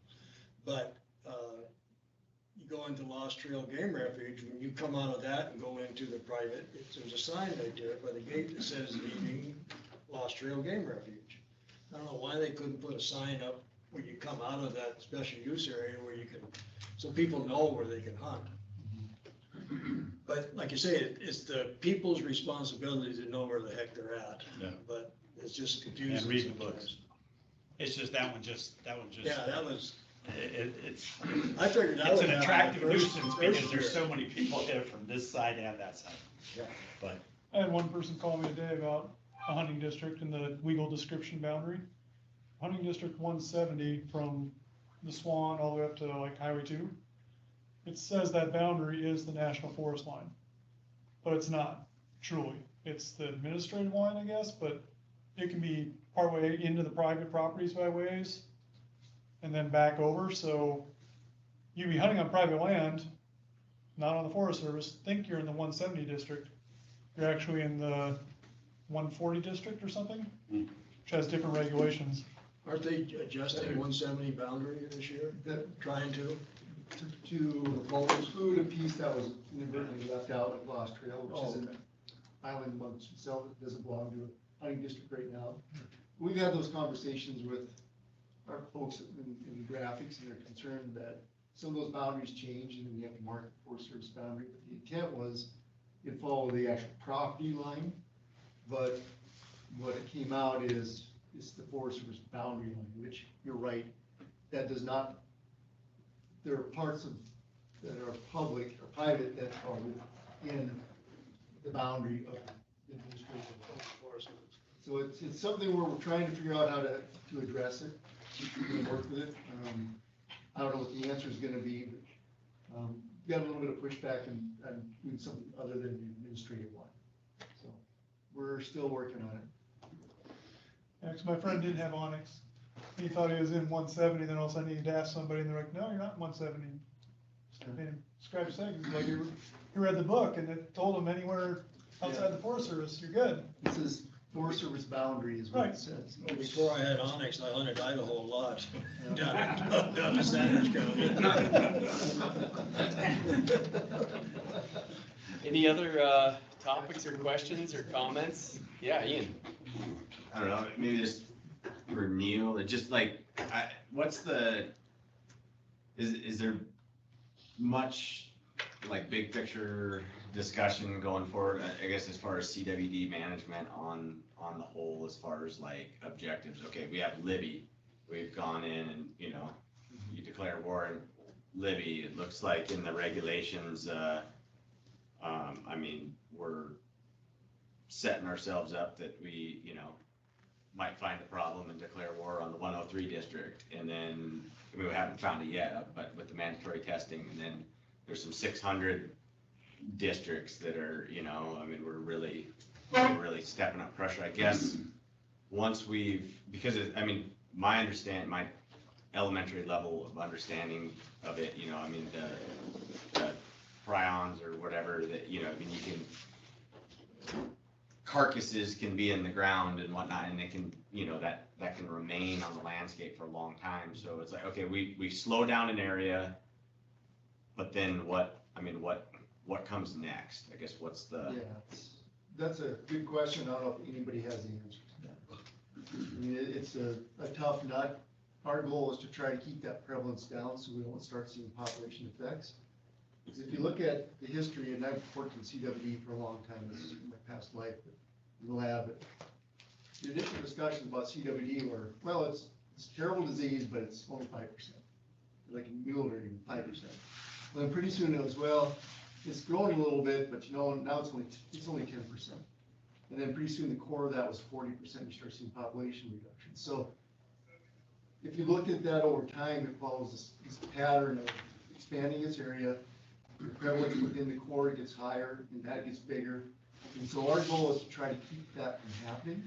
But you go into Lost Trail Game Refuge, when you come out of that and go into the private, there's a sign right there by the gate that says leaving Lost Trail Game Refuge. I don't know why they couldn't put a sign up when you come out of that special use area where you can, so people know where they can hunt. But like you say, it's the people's responsibility to know where the heck they're at. Yeah. But it's just confusing. And read the sometimes. books. It's just, that one just. Yeah, that was. It's. I figured that It's would an happen attractive the first- nuisance first because there's year. so many people here from this side and that side. Yeah. But I had one person call me today about a hunting district and the legal description boundary. Hunting district 170 from the Swan all the way up to like Highway 2. It says that boundary is the national forest line, but it's not truly. It's the administrative line, I guess, but it can be partway into the private properties by ways and then back over. So you'd be hunting on private land, not on the Forest Service. Think you're in the 170 district. You're actually in the 140 district or something, which has different regulations. Aren't they adjusting 170 boundary this year? Trying to? To include a piece that was inadvertently left out of Lost Trail, which is an island amongst itself, it doesn't belong to a hunting district right now. We've had those conversations with our folks in graphics, and they're concerned that some of those boundaries change, and then we have to mark the Forest Service boundary. But the intent was it follow the actual property line, but what it came out is it's the Forest Service boundary line, which you're right, that does not. There are parts of that are public or private that are within the boundary of the administrative forest. So it's something where we're trying to figure out how to address it, to work with it. I don't know what the answer is gonna be, but, we got a little bit of pushback and doing something other than the administrative one. So we're still working on it. Yeah, 'cause my friend didn't have Onyx. He thought he was in 170, then all of a sudden he had to ask somebody, and they're like, no, you're not in 170. And scratch his head, he's like, he read the book, and it told him anywhere outside the Forest Service, you're good. This is Forest Service boundary is what Right. it says. Well, before I had Onyx, I hunted Idaho a lot, down in Sanders County. Any other topics or questions or comments? Yeah, Ian. I don't know, maybe just for Neil, it just like, what's the, is there much like big picture discussion going forward, I guess, as far as CWD management on the whole, as far as like objectives? Okay, we have Libby, we've gone in and, you declare war in Libby. It looks like in the regulations, I mean, we're setting ourselves up that we, might find a problem and declare war on the 103 district. And then, we haven't found it yet, but with the mandatory testing, and then there's some 600 districts that are, I mean, we're really stepping up pressure, I guess. Once because my elementary level of understanding of it, I mean, the prions or whatever that, I mean, you can, carcasses can be in the ground and whatnot, and they can, that can remain on the landscape for a long time. So it's like, okay, we slow down an area, but then what comes next? I guess what's the. Yeah, that's a good question. I don't know if anybody has the answer to that. I mean, it's a tough nut. Our goal is to try to keep that prevalence down so we don't start seeing population effects. Because if you look at the history, and I've worked in CWD for a long time, this is my past life, but we'll have it. The initial discussions about CWD were, well, it's a terrible disease, but it's only 5%. Like in mule herding, 5%. Then pretty soon it was, well, it's growing a little bit, but now it's only 10%. And then pretty soon the core of that was 40%. You start seeing population reduction. So if you look at that over time, it follows this pattern of expanding its area. The prevalence within the core gets higher, and that gets bigger. And so our goal is to try to keep that from happening.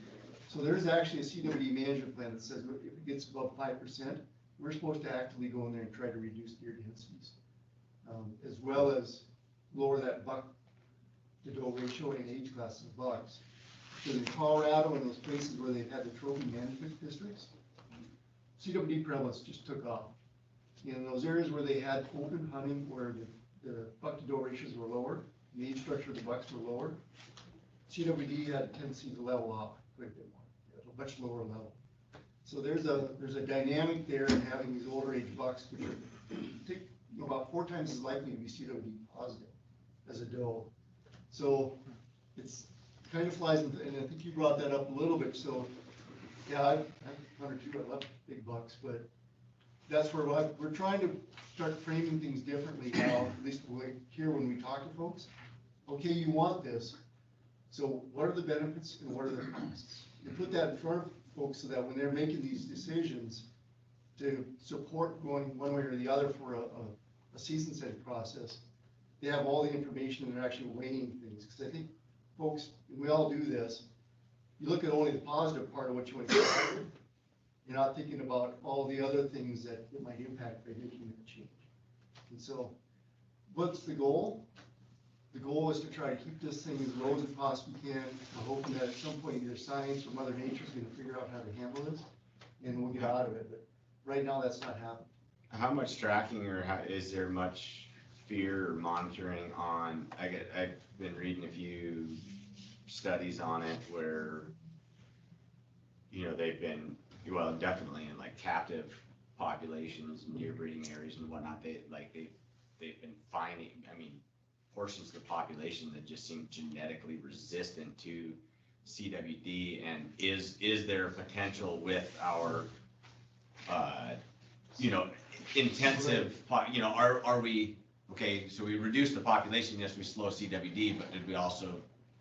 So there's actually a CWD management plan that says if it gets above 5%, we're supposed to actively go in there and try to reduce deer densities. As well as lower that buck to doe ratio in age classes of bucks. So in Colorado and those places where they've had the trophy management districts, CWD prevalence just took off. In those areas where they had open hunting, where the buck to doe ratios were lower, the age structure of the bucks were lower, CWD had a tendency to level off quite a bit more, at a much lower level. So there's a dynamic there in having these older age bucks, which are about 4 times as likely to be CWD positive as a doe. So it's kind of flies, and I think you brought that up a little bit. So yeah, I'm 102. I love big bucks, but that's where we're trying to start framing things differently now. At least here when we talk to folks. Okay, you want this. So what are the benefits and what are the costs? You put that in front of folks so that when they're making these decisions to support going one way or the other for a season setting process, they have all the information and they're actually weighing things. Because I think folks, and we all do this, you look at only the positive part of what you want to do. You're not thinking about all the other things that might impact by making that change. And so what's the goal? The goal is to try to keep this thing as low as it possibly can. We're hoping that at some point either science or Mother Nature is going to figure out how to handle this and we'll get out of it. But right now that's not happening. How much tracking or is there much fear or monitoring on, I've been reading a few studies on it where, you know, they've been, well, definitely in like captive populations, near breeding areas and whatnot, they've been finding, I mean, portions of the population that just seem genetically resistant to CWD, and is there potential with our, you know, intensive, you know, are we, okay, so we reduce the population, yes, we slow CWD, but did we also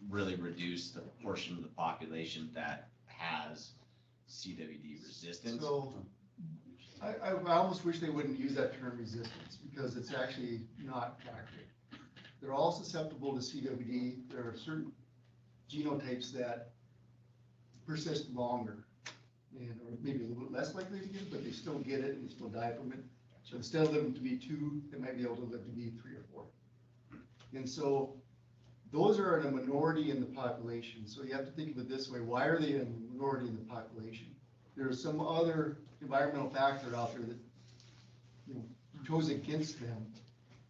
really reduce the portion of the population that has CWD resistance? So I almost wish they wouldn't use that term resistance because it's actually not accurate. They're all susceptible to CWD. There are certain genotypes that persist longer and or maybe a little bit less likely to get it, but they still get it and they still die from it. So instead of living to be 2, they might be able to live to be 3 or 4. And so those are in a minority in the population. So you have to think of it this way. Why are they in a minority in the population? There's some other environmental factor out there that, you know, goes against them.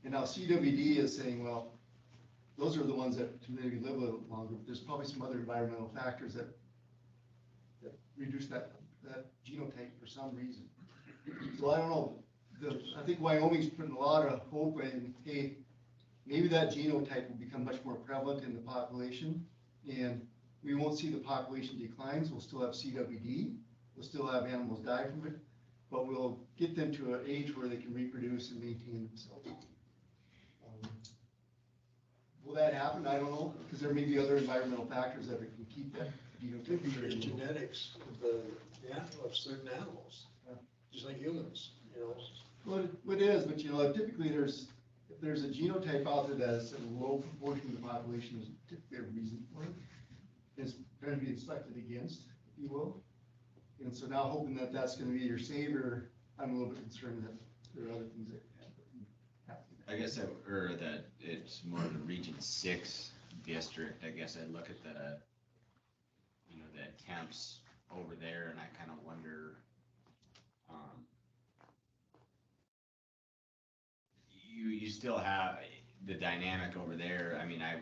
And now CWD is saying, well, those are the ones that can maybe live a little longer, but there's probably some other environmental factors that reduce that genotype for some reason. So I don't know. I think Wyoming's putting a lot of hope in, hey, maybe that genotype will become much more prevalent in the population, and we won't see the population declines. We'll still have CWD. We'll still have animals die from it, but we'll get them to an age where they can reproduce and maintain themselves. Will that happen? I don't know, because there may be other environmental factors that can keep that genotype. Maybe there's genetics of certain animals, just like humans, you know. Well, it is, but you know, typically if there's a genotype out there that's a low proportion of the population, there's typically a reason for it. It's going to be selected against, if you will. And so now hoping that that's going to be your savior, I'm a little bit concerned that there are other things that happen. I guess that it's more of the Region 6 district. I guess I look at the, you know, the attempts over there and I kind of wonder, you still have the dynamic over there. I mean, I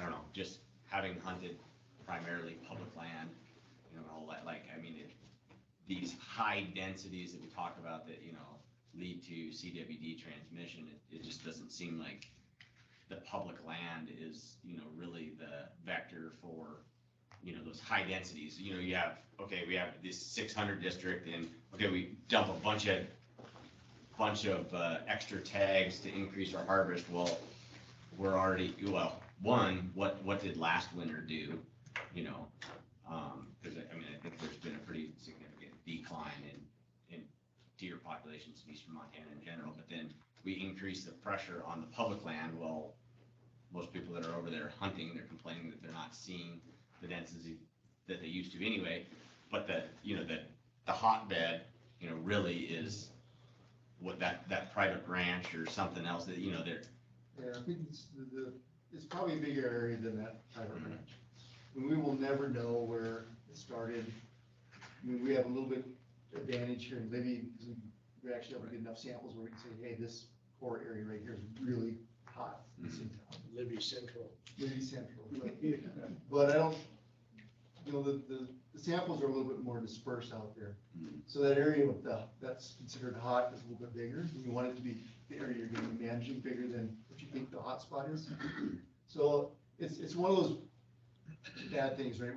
don't know, just having hunted primarily public land, you know, all that, like, I mean, these high densities that we talk about that, you know, lead to CWD transmission, it just doesn't seem like the public land is, you know, really the vector for, you know, those high densities. You know, you have, okay, we have this 600 district and, okay, we dump a bunch of extra tags to increase our harvest. Well, we're already, well, one, what did last winter do? You know, because I mean, I think there's been a pretty significant decline in deer populations in eastern Montana in general, but then we increase the pressure on the public land. Well, most people that are over there hunting, they're complaining that they're not seeing the density that they used to anyway. But the hotbed, you know, really is what that private ranch or something else that, you know, Yeah, I think it's probably a bigger area than that private ranch. I mean, we will never know where it started. I mean, we have a little bit advantage here in Libby, because we actually have enough samples where we can say, hey, this core area right here is really hot. Libby Central. Libby Central. But I don't, the samples are a little bit more dispersed out there. So that area with that's considered hot is a little bit bigger. And you want it to be the area you're going to be managing bigger than what you think the hot spot is. So it's one of those bad things, right?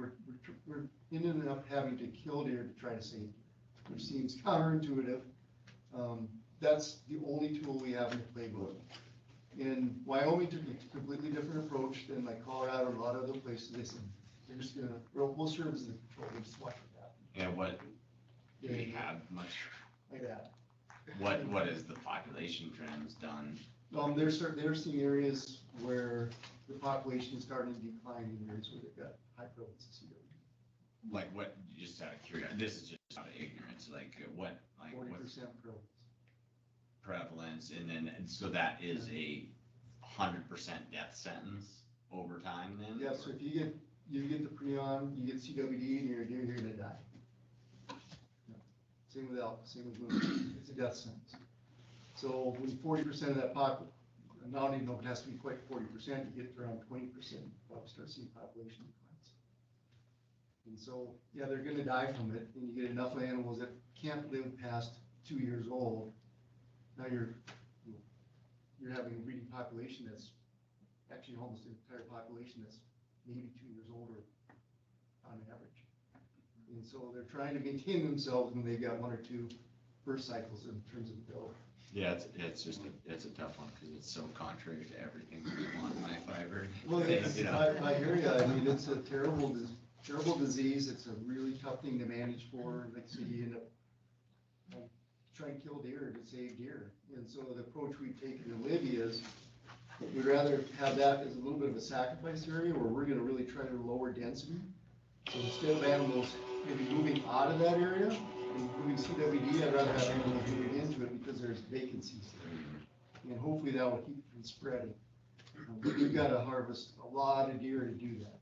We're ending up having to kill deer to try to save deer, which seems counterintuitive. That's the only tool we have in the playbook. In Wyoming took a completely different approach than like Colorado and a lot of other places. They said, they're just gonna, we'll serve as the control, we just watch it happen. And what, do we have much, Like that. what is the population trends done? They're seeing areas where the population is starting to decline in areas where they've got high prevalence of CWD. Like what, just out of curiosity, this is just out of ignorance, like what, like 40% what's prevalence. prevalence, and then, and so that is a 100% death sentence over time then? Yeah, so if you get the prion, you get CWD and you're a deer, you're gonna die. Same with elk, same with moose, it's a death sentence. So when 40% of that I don't even know if it has to be quite 40%, you get around 20%, probably start seeing population declines. And so, yeah, they're gonna die from it, and you get enough animals that can't live past 2 years old. Now you're having a breeding population that's actually almost the entire population that's maybe 2 years older on average. And so they're trying to maintain themselves when they've got 1 or 2 birth cycles in terms of build. Yeah, it's just, it's a tough one, because it's so contrary to everything we want in life, I've heard. Well, You know? I hear you, I mean, it's a terrible disease, it's a really tough thing to manage for, like, so you end up trying to kill deer to save deer. And so the approach we've taken in Libby is, we'd rather have that as a little bit of a sacrifice area where we're gonna really try to lower density. So instead of animals maybe moving out of that area and moving CWD, I'd rather have animals moving into it because there's vacancies there. And hopefully that will keep it from spreading. But we've gotta harvest a lot of deer to do that.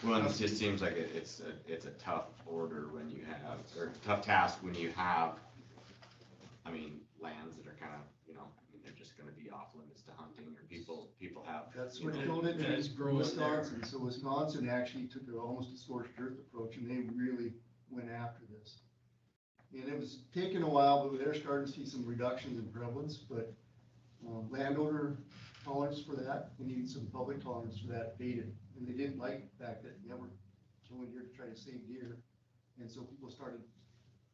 Well, it just seems like it's a tough order when you have, or tough task when you have, I mean, lands that are kind of, you know, I mean, they're just gonna be off limits to hunting, or people have. That's you what know, killed it that is in growing Wisconsin. So Wisconsin actually took almost a scorched earth approach, and they really went after this. And it was taking a while, but they're starting to see some reductions in prevalence, but landowner tolerance for that, we need some public tolerance for that faded. And they didn't like the fact that they were killing deer to try to save deer. And so people started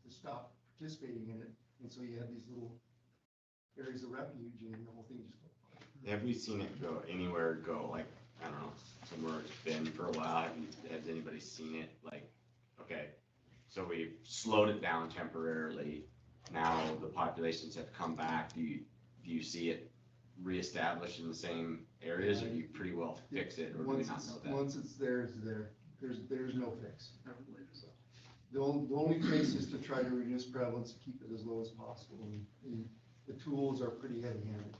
to stop participating in it. And so you had these little areas of refuge, and the whole thing just went. Have we seen it go anywhere, like, I don't know, somewhere it's been for a while, has anybody seen it, like, okay, so we've slowed it down temporarily, now the populations have come back, do you see it reestablished in the same areas, or do you pretty well fix it, or do we not know that? Once it's there, it's there. There's no fix. The only fix is to try to reduce prevalence, to keep it as low as possible, and the tools are pretty heavy-handed.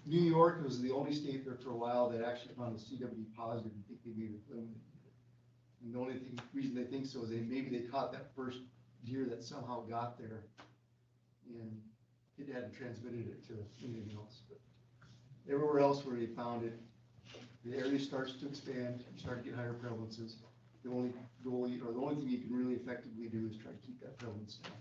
New York was the only state there for a while that actually found a CWD positive and think they made it eliminated. And the only reason they think so is maybe they caught that first deer that somehow got there, and it hadn't transmitted it to anything else. But everywhere else where they found it, the area starts to expand, you start to get higher prevalences. The only goal, or the only thing you can really effectively do is try to keep that prevalence down.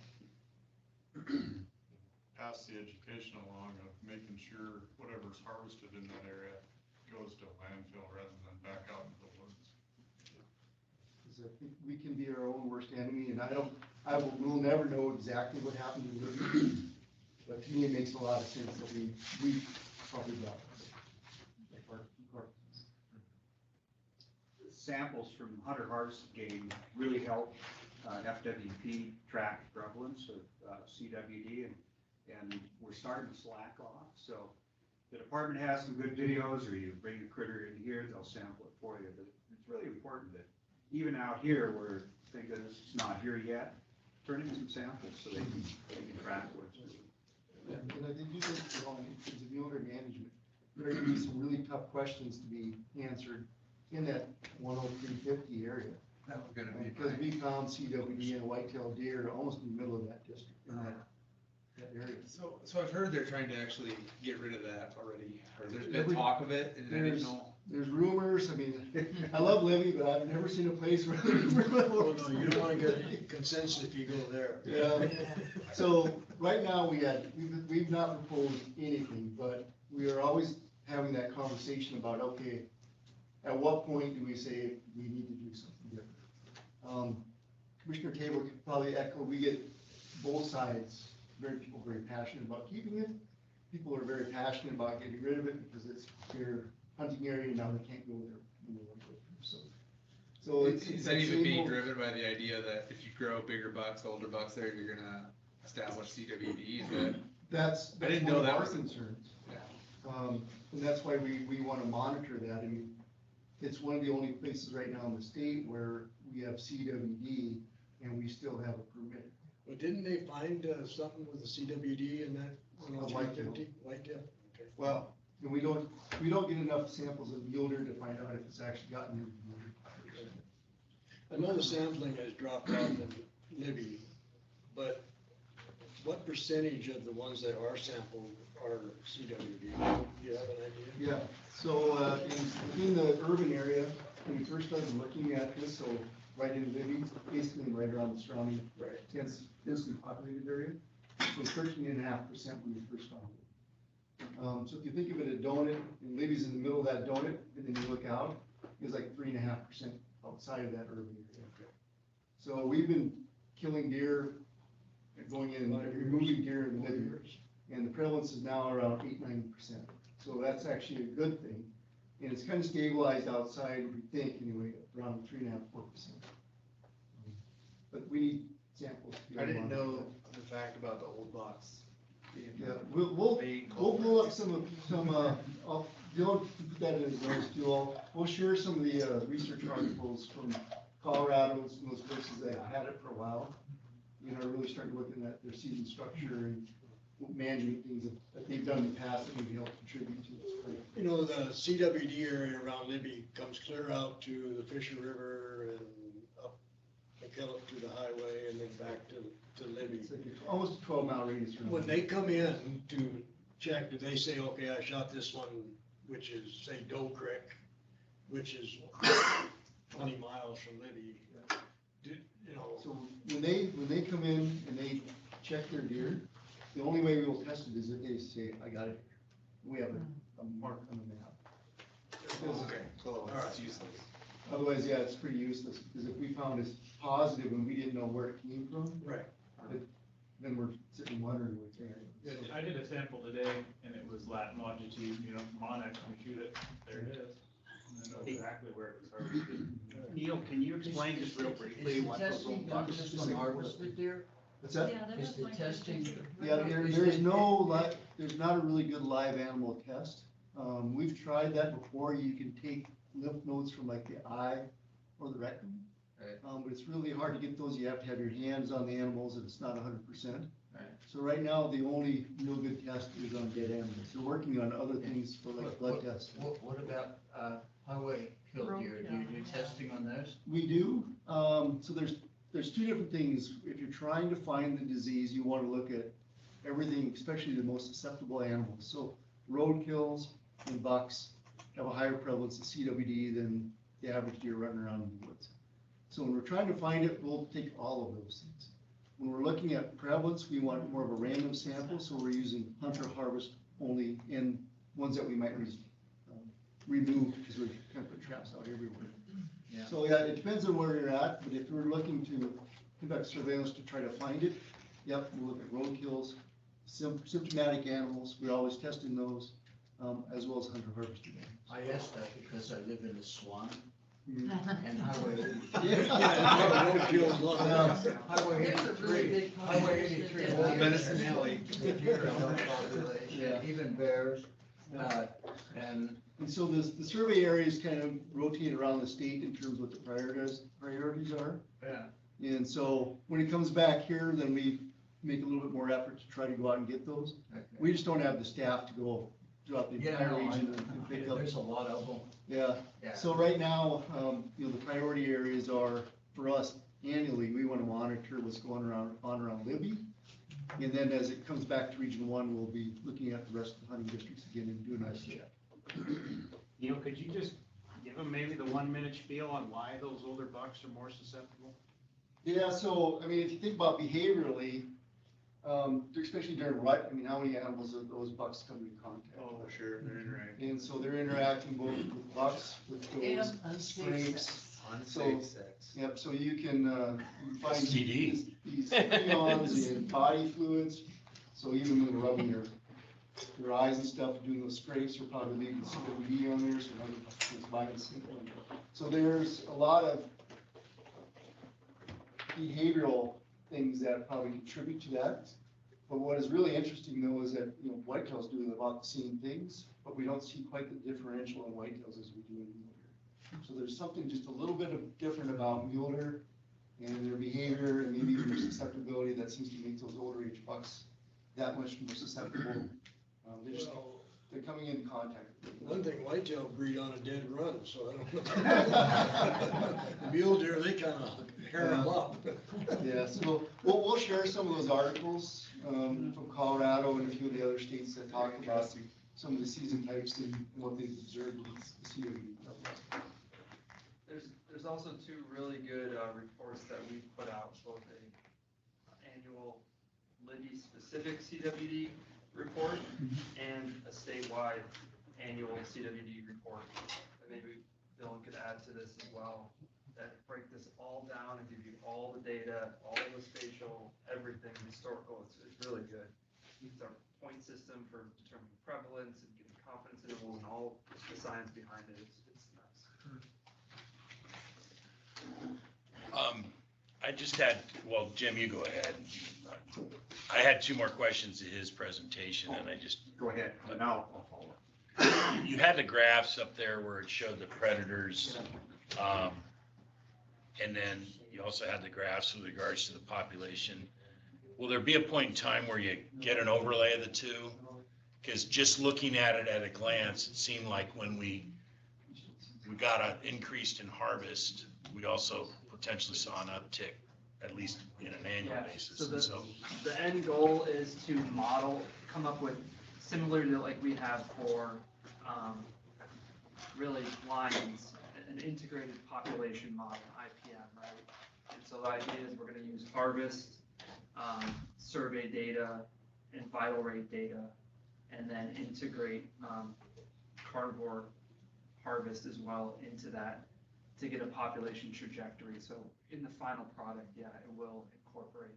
Pass the education along of making sure whatever's harvested in that area goes to landfill rather than back out into the woods. Because I think we can be our own worst enemy, and we'll never know exactly what happened to Libby, but to me, it makes a lot of sense that we probably got Samples from hunter harvested game really help FWP track prevalence of CWD, and we're starting to slack off. So the department has some good videos, or you bring a critter in here, they'll sample it for you. But it's really important that even out here where, thank goodness it's not here yet, turn in some samples so they can track what's moving. And I do think, in terms of mule herd management, there are gonna be some really tough questions to be answered in that 10350 area. That was gonna be Because we found CWD and whitetail deer almost in the middle of that district, in that area. So I've heard they're trying to actually get rid of that already, or there's been Every- talk of it, and I didn't know. There's rumors, I mean, I love Libby, but I've never seen a place where there's rumors. Oh, no, you don't wanna get consensus if you go there. Yeah, so right now we've not proposed anything, but we are always having that conversation about, okay, at what point do we say we need to do something different? Commissioner Tabor could probably echo, we get both sides, people very passionate about keeping it. People are very passionate about getting rid of it because it's their hunting area and now they can't go there. So it's. Is that even being driven by the idea that if you grow bigger bucks, older bucks there, you're gonna establish CWD? Is that? That's I didn't one know of that our was- concerns. And that's why we want to monitor that. I mean, it's one of the only places right now in the state where we have CWD and we still have a permit. But didn't they find something with the CWD in that 10350? Whitetail? Okay. Well, and we don't get enough samples of mule deer to find out if it's actually gotten into mule deer. I know the sampling has dropped off in Libby, but what percentage of the ones that are sampled are CWD? Do you have an idea? Yeah, so, in the urban area, when we first started looking at this, so right in Libby, basically right around the surrounding densely populated area, it was 13.5% when we first found it. So if you think of it a donut, and Libby's in the middle of that donut, and then you look out, it's like 3.5% outside of that urban area. So we've been killing deer, going in and removing deer in Libby, and the prevalence is now around 8-9%. So that's actually a good thing. And it's kind of stabilized outside, we think, anyway, around 3.5-4%. But we need samples. I didn't know the fact about the old box. Yeah, we'll pull up some, you'll put that in his notes too. We'll share some of the research articles from Colorado and some of those places that have had it for a while. You know, really started looking at their season structure and management things that they've done in the past that maybe help contribute to this. You know, the CWD area around Libby comes clear out to the Fisher River and up McKillop to the highway and then back to Libby. It's like almost a 12-mile radius. When they come in to check, do they say, okay, I shot this one, which is, say, Doe Creek, which is 20 miles from Libby? You know. So when they come in and they check their deer, the only way we will test it is if they say, I got it. We have a mark on the map. Okay, so it's useless. Otherwise, yeah, it's pretty useless, because if we found it's positive and we didn't know where it came from. Right. Then we're sitting wondering what's there. I did a sample today, and it was lat longitude, from Onyx, we shoot it, there it is. And I know exactly where it was harvested. Neil, can you explain just real briefly what those old bucks? Harvested deer? What's that? Yeah, that Is was the my testing- question. Yeah, there's there's not a really good live animal test. We've tried that before. You can take lymph nodes from like the eye or the rectum. Right. But it's really hard to get those. You have to have your hands on the animals and it's not 100%. Right. So right now, the only real good test is on dead animals. They're working on other things for like blood tests. What about, highway kill deer? Do you do testing on those? We do. So there's two different things. If you're trying to find the disease, you want to look at everything, especially the most susceptible animals. So roadkills and bucks have a higher prevalence of CWD than the average deer running around in the woods. So when we're trying to find it, we'll take all of those things. When we're looking at prevalence, we want more of a random sample, so we're using hunter harvest only in ones that we might remove because we're kind of put traps out everywhere. Yeah. So yeah, it depends on where you're at, but if we're looking to conduct surveillance to try to find it, yep, we'll look at roadkills, symptomatic animals, we're always testing those, as well as hunter harvested animals. I asked that because I live in the swamp Mhm. and highway. Yeah, roadkill's a lot. Highway There's a really 83, big highway population 83. of whole deer. Medicine Alley. Deer population, Yeah. even bears, and And so the survey areas kind of rotate around the state in terms of what the priorities are. yeah. And so when it comes back here, then we make a little bit more effort to try to go out and get those. We just don't have the staff to go throughout the entire region and pick up. There's a lot of them. Yeah, so right now, you know, the priority areas are, for us, annually, we wanna monitor what's going around Libby. And then as it comes back to Region 1, we'll be looking at the rest of the hunting districts again and doing that check. You know, could you just give them maybe the 1 minute spiel on why those older bucks are more susceptible? Yeah, so, I mean, if you think about behaviorally, especially during rut, I mean, how many animals of those bucks come into contact? Oh, sure, they're interacting. And so they're interacting both with bucks, with does, scrapes. Unsafe sex. Yep, so you can find STD. these ions in body fluids, so even when they're rubbing your eyes and stuff, doing those scrapes, you're probably leaving CWD on there, so it's vitamin. So there's a lot of behavioral things that probably contribute to that. But what is really interesting though is that, you know, whitetails do about the same things, but we don't see quite the differential in whitetails as we do in mule deer. So there's something just a little bit of different about mule deer and their behavior and maybe their susceptibility that seems to make those older age bucks that much more susceptible. They're coming in contact. One thing, whitetail breed on a dead run, so I don't know. The mule deer, they kind of hair them up. Yeah, so we'll share some of those articles from Colorado and a few of the other states that talk about some of the season types and what they've observed with the CWD. There's also two really good reports that we put out, both a annual Libby specific CWD report and a statewide annual CWD report. And maybe Dylan could add to this as well, that break this all down and give you all the data, all the spatial, everything historical. It's really good. It's our point system for determining prevalence and giving confidence intervals and all the science behind it. It's nice. I just had, well, Jim, you go ahead. I had two more questions to his presentation and I just. Go ahead, now I'll follow. You had the graphs up there where it showed the predators. And then you also had the graphs with regards to the population. Will there be a point in time where you get an overlay of the two? Because just looking at it at a glance, it seemed like when we got an increase in harvest, we also potentially saw an uptick, at least in an annual basis. So the end goal is to model, come up with similar to like we have for really lions, an integrated population model, IPM, right? And so the idea is we're going to use harvest, survey data, and vital rate data, and then integrate carnivore harvest as well into that to get a population trajectory. So in the final product, yeah, it will incorporate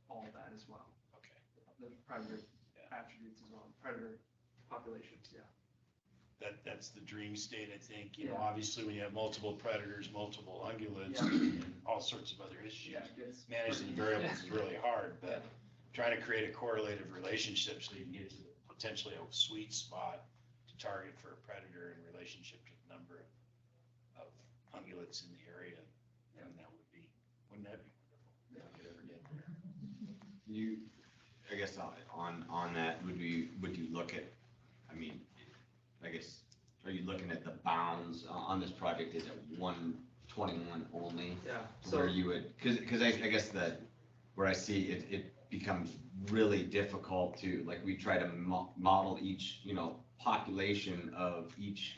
all that as well. Okay. The predator attributes as well, predator populations, yeah. That's the dream state, I think. You know, Yeah. obviously when you have multiple predators, multiple ungulates, Yeah. and all sorts of other issues, managing the variables is really hard, but trying to create a correlative relationship so you can get to potentially a sweet spot to target for a predator in relationship to the number of ungulates in the area, and that would be, wouldn't that be wonderful? If we could ever get there. You, I guess on that, would you look at, I mean, I guess, are you looking at the bounds on this project? Is it 121 only? Yeah. So where you would, because I guess that where I see it becomes really difficult to, like, we try to model each, you know, population of each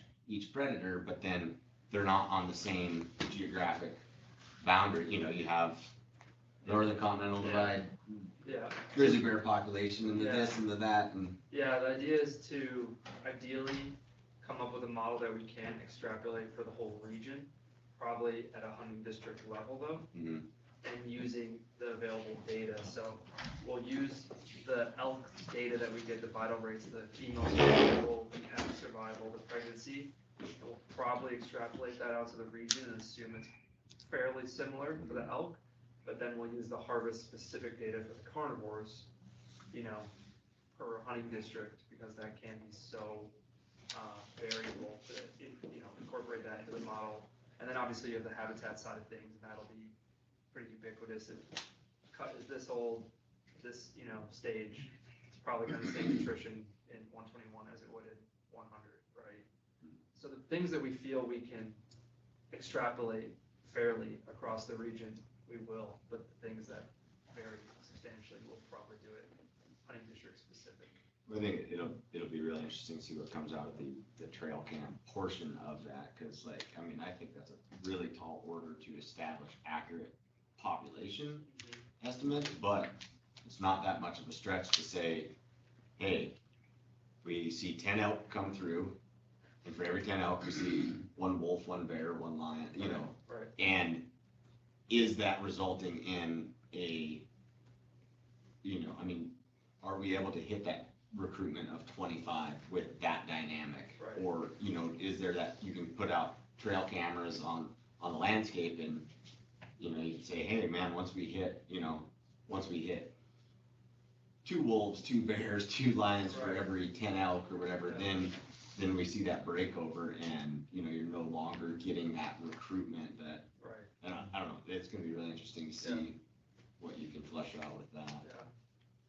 predator, but then they're not on the same geographic boundary. You know, you have northern continental divide, grizzly bear population, and the this and the that, and. Yeah, the idea is to ideally come up with a model that we can extrapolate for the whole region, probably at a hunting district level though, and using the available data. So we'll use the elk data that we get, the vital rates, the female survival, the calf survival, the pregnancy. And we'll probably extrapolate that out to the region and assume it's fairly similar for the elk, but then we'll use the harvest specific data for the carnivores, you know, per hunting district, because that can be so variable to, you know, incorporate that into the model. And then obviously you have the habitat side of things, and that'll be pretty ubiquitous. If cut is this old, this, stage, it's probably gonna the same attrition in 121 as it would in 100, right? So the things that we feel we can extrapolate fairly across the region, we will, but the things that vary substantially, we'll probably do it hunting district specific. I think it'll be really interesting to see what comes out of the trail cam portion of that, because I think that's a really tall order to establish accurate population estimates, but it's not that much of a stretch to say, hey, we see 10 elk come through, and for every 10 elk, we see 1 wolf, 1 bear, 1 lion, Right. and is that resulting in are we able to hit that recruitment of 25 with that dynamic? Right. Or, is there that you can put out trail cameras on the landscape and, you can say, hey, man, once we hit 2 wolves, 2 bears, 2 lions for Right. every 10 elk or whatever, then we see that breakover and, you're no longer getting that recruitment that, Right. and I don't know, it's gonna be really interesting to see what you can flesh out with that. Yeah.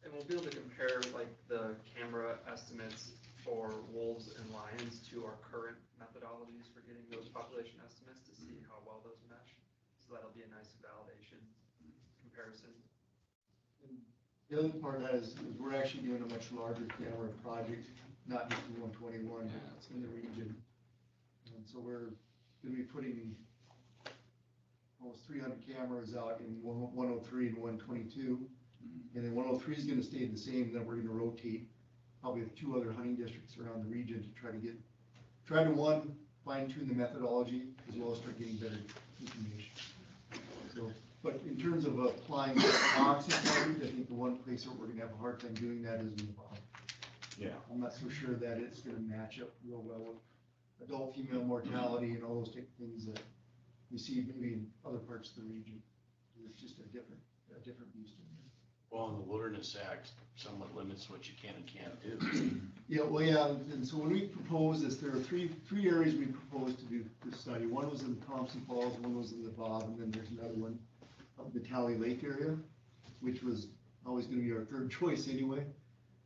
And we'll be able to compare like the camera estimates for wolves and lions to our current methodologies for getting those population estimates to see how well those mesh. So that'll be a nice validation comparison. The other part of that is we're actually doing a much larger camera project, not just in 121, it's in the region. And so we're gonna be putting almost 300 cameras out in 103 and 122. And then 103 is gonna stay the same, then we're gonna rotate probably with 2 other hunting districts around the region to try to one, fine tune the methodology as well as start getting better information. So, but in terms of applying boxing coverage, I think the one place that we're gonna have a hard time doing that is in the bottom. Yeah. I'm not so sure that it's gonna match up real well with adult female mortality and all those type of things that we see maybe in other parts of the region. It's just a different beast in there. Well, and the Wilderness Act somewhat limits what you can and can't do. Yeah, well, yeah, and so when we proposed this, there are three areas we proposed to do this study. One was in Thompson Falls, one was in the Bob, and then there's another one up the Tally Lake area, which was always gonna be our third choice anyway.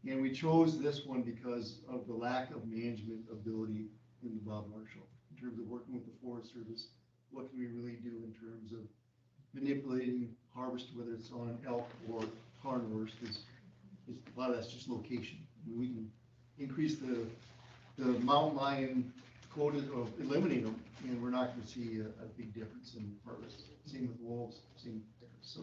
And we chose this one because of the lack of management ability in the Bob Marshall, in terms of working with the Forest Service. What can we really do in terms of manipulating harvest, whether it's on elk or carnivores, because a lot of that's just location. We can increase the mountain lion quota of eliminating them, and we're not gonna see a big difference in harvest. Same with wolves, same with bears.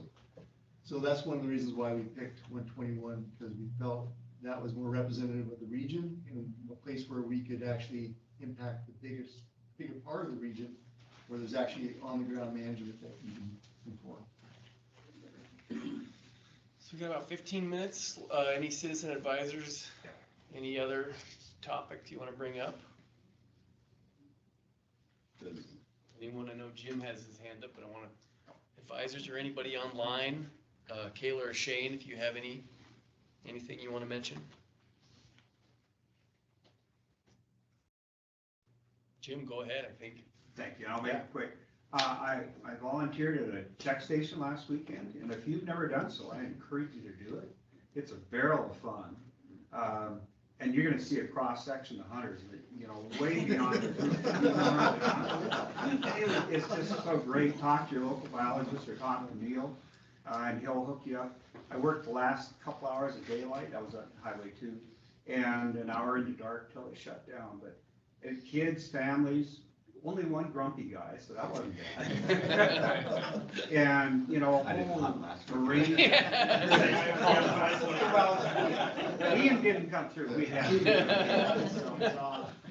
So that's one of the reasons why we picked 121, because we felt that was more representative of the region and a place where we could actually impact the bigger part of the region, where there's actually on the ground management that we can inform. So we got about 15 minutes. Any citizen advisors? Any other topic you want to bring up? Anyone? I know Jim has his hand up, but I want to, advisors or anybody online, Kayla or Shane, if you have anything you want to mention? Jim, go ahead, I think. Thank you, I'll make it quick. I volunteered at a check station last weekend, and if you've never done so, I encourage you to do it. It's a barrel of fun. And you're gonna see a cross-section of hunters that, way beyond. It's just so great. Talk to your local biologist or talk to Neil, and he'll hook you up. I worked the last couple hours of daylight, I was on Highway 2, and an hour in the dark till it shut down, but kids, families, only one grumpy guy, so that wasn't bad. And, I didn't hunt last week. Marine. Ian didn't come through, we had.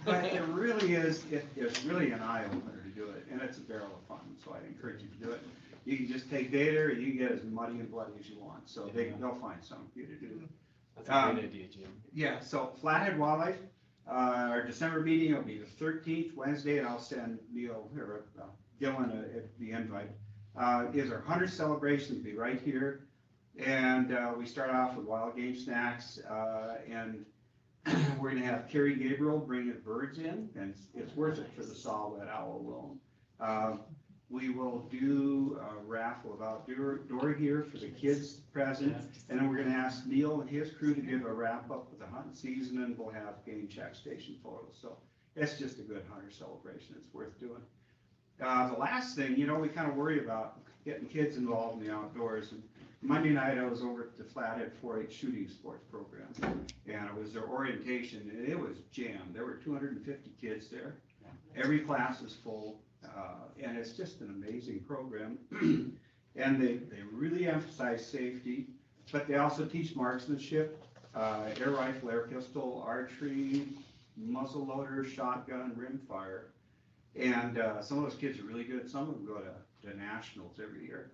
But it really is, it's really an eye opener to do it, and it's a barrel of fun, so I'd encourage you to do it. You can just take data, or you can get as muddy and bloody as you want, so they'll find something for you to do. That's a great idea, Jim. Yeah, so Flathead Wildlife, our December meeting will be the 13th, Wednesday, and I'll send Neil, or Dylan the invite. Is our hunter celebration to be right here. And we start off with wild game snacks, and we're gonna have Carrie Gabriel bring the birds in, and it's worth it for the saw-whet owl alone. We will do raffle raffle about door here for the kids present. And then we're gonna ask Neil and his crew to give a wrap up with the hunting season, and we'll have game check station photos. So it's just a good hunter celebration. It's worth doing. The last thing, you know, we kind of worry about getting kids involved in the outdoors. And Monday night, I was over at the Flathead 4-H shooting sports program, and it was their orientation, and it was jammed. There were 250 kids there. Every class was full, and it's just an amazing program. And they really emphasize safety, but they also teach marksmanship, air rifle, air pistol, archery, muzzle loader, shotgun, rimfire. And some of those kids are really good. Some of them go to nationals every year.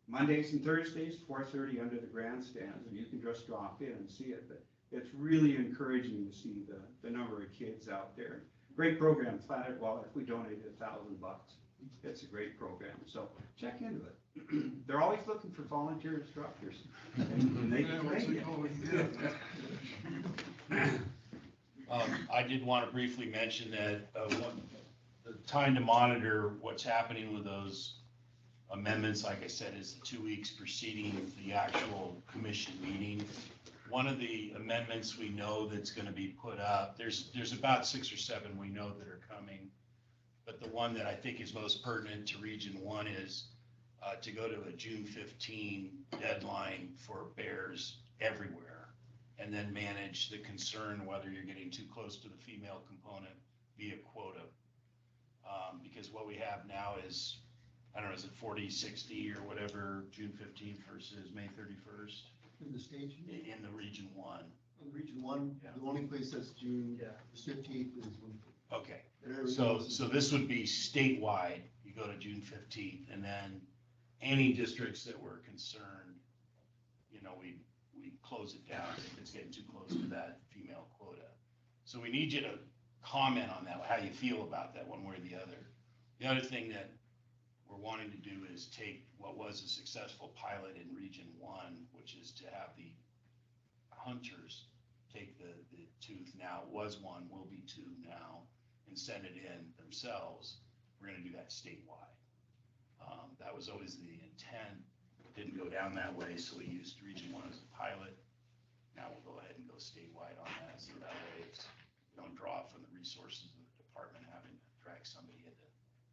Mondays and Thursdays, 4:30 under the grandstands, and you can just drop in and see it. But it's really encouraging to see the number of kids out there. Great program, Flathead Wildlife. We donated $1,000. It's a great program, so check into it. They're always looking for volunteer instructors, and they can train you. I did want to briefly mention that the time to monitor what's happening with those amendments, like I said, is the 2 weeks preceding the actual commission meeting. One of the amendments we know that's going to be put up, there's about 6 or 7 we know that are coming, but the one that I think is most pertinent to Region 1 is to go to a June 15 deadline for bears everywhere, and then manage the concern whether you're getting too close to the female component via quota. Because what we have now is, I don't know, is it 40, 60 or whatever, June 15th versus May 31st? In the stage? In the Region 1. In Region 1, the only place that's June 15th is when. Okay, so this would be statewide, you go to June 15th, and then any districts that were concerned, you know, we close it down if it's getting too close to that female quota. So we need you to comment on that, how you feel about that one way or the other. The other thing that we're wanting to do is take what was a successful pilot in Region 1, which is to have the hunters take the tooth. Now it was 1, will be 2 now, and send it in themselves. We're gonna do that statewide. That was always the intent. It didn't go down that way, so we used Region 1 as a pilot. Now we'll go ahead and go statewide on that, so that way we don't draw from the resources of the department having to drag somebody in to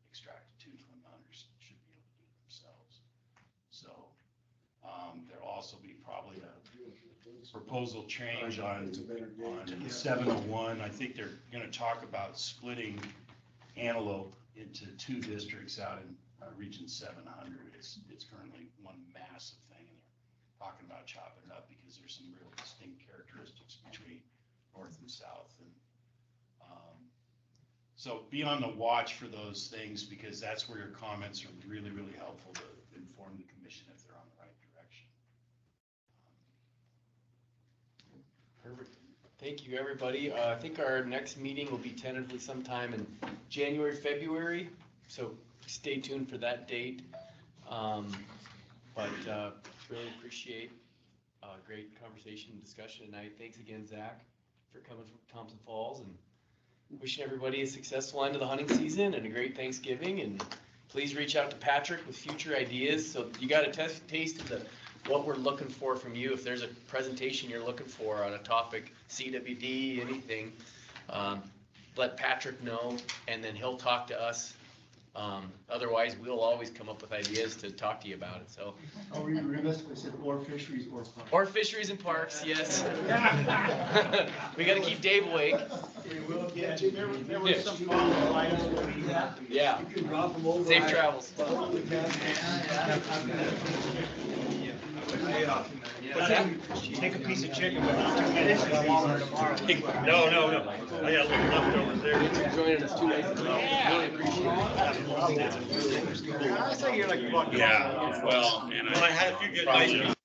extract a tooth when the hunters should be able to do it themselves. So there'll also be probably a proposal change on 701. I think they're gonna talk about splitting antelope into 2 districts out in Region 700. It's currently one massive thing, and they're talking about chopping it up because there's some real distinct characteristics between north and south. And so be on the watch for those things, because that's where your comments are really, really helpful to inform the commission if they're on the right direction. Perfect. Thank you, everybody. I think our next meeting will be tentatively sometime in January, February, so stay tuned for that date. But really appreciate a great conversation and discussion tonight. Thanks again, Zach, for coming from Thompson Falls, and wishing everybody a successful end of the hunting season and a great Thanksgiving. And please reach out to Patrick with future ideas. So you got a taste of what we're looking for from you. If there's a presentation you're looking for on a topic, CWD, anything, let Patrick know, and then he'll talk to us. Otherwise, we'll always come up with ideas to talk to you about it, so. I'll be remiss if I said or fisheries or parks. Or fisheries and parks, yes. We gotta keep Dave awake. Yeah, there were some follow-up items that we have. Yeah. You can drop them over. Safe travels. Take a piece of chicken within 2 minutes and Walmart tomorrow. No. I got a little leftovers there. Thanks for joining us 2 nights in a row. Really appreciate it. I say you're like. Yeah, well, and I had a few good nice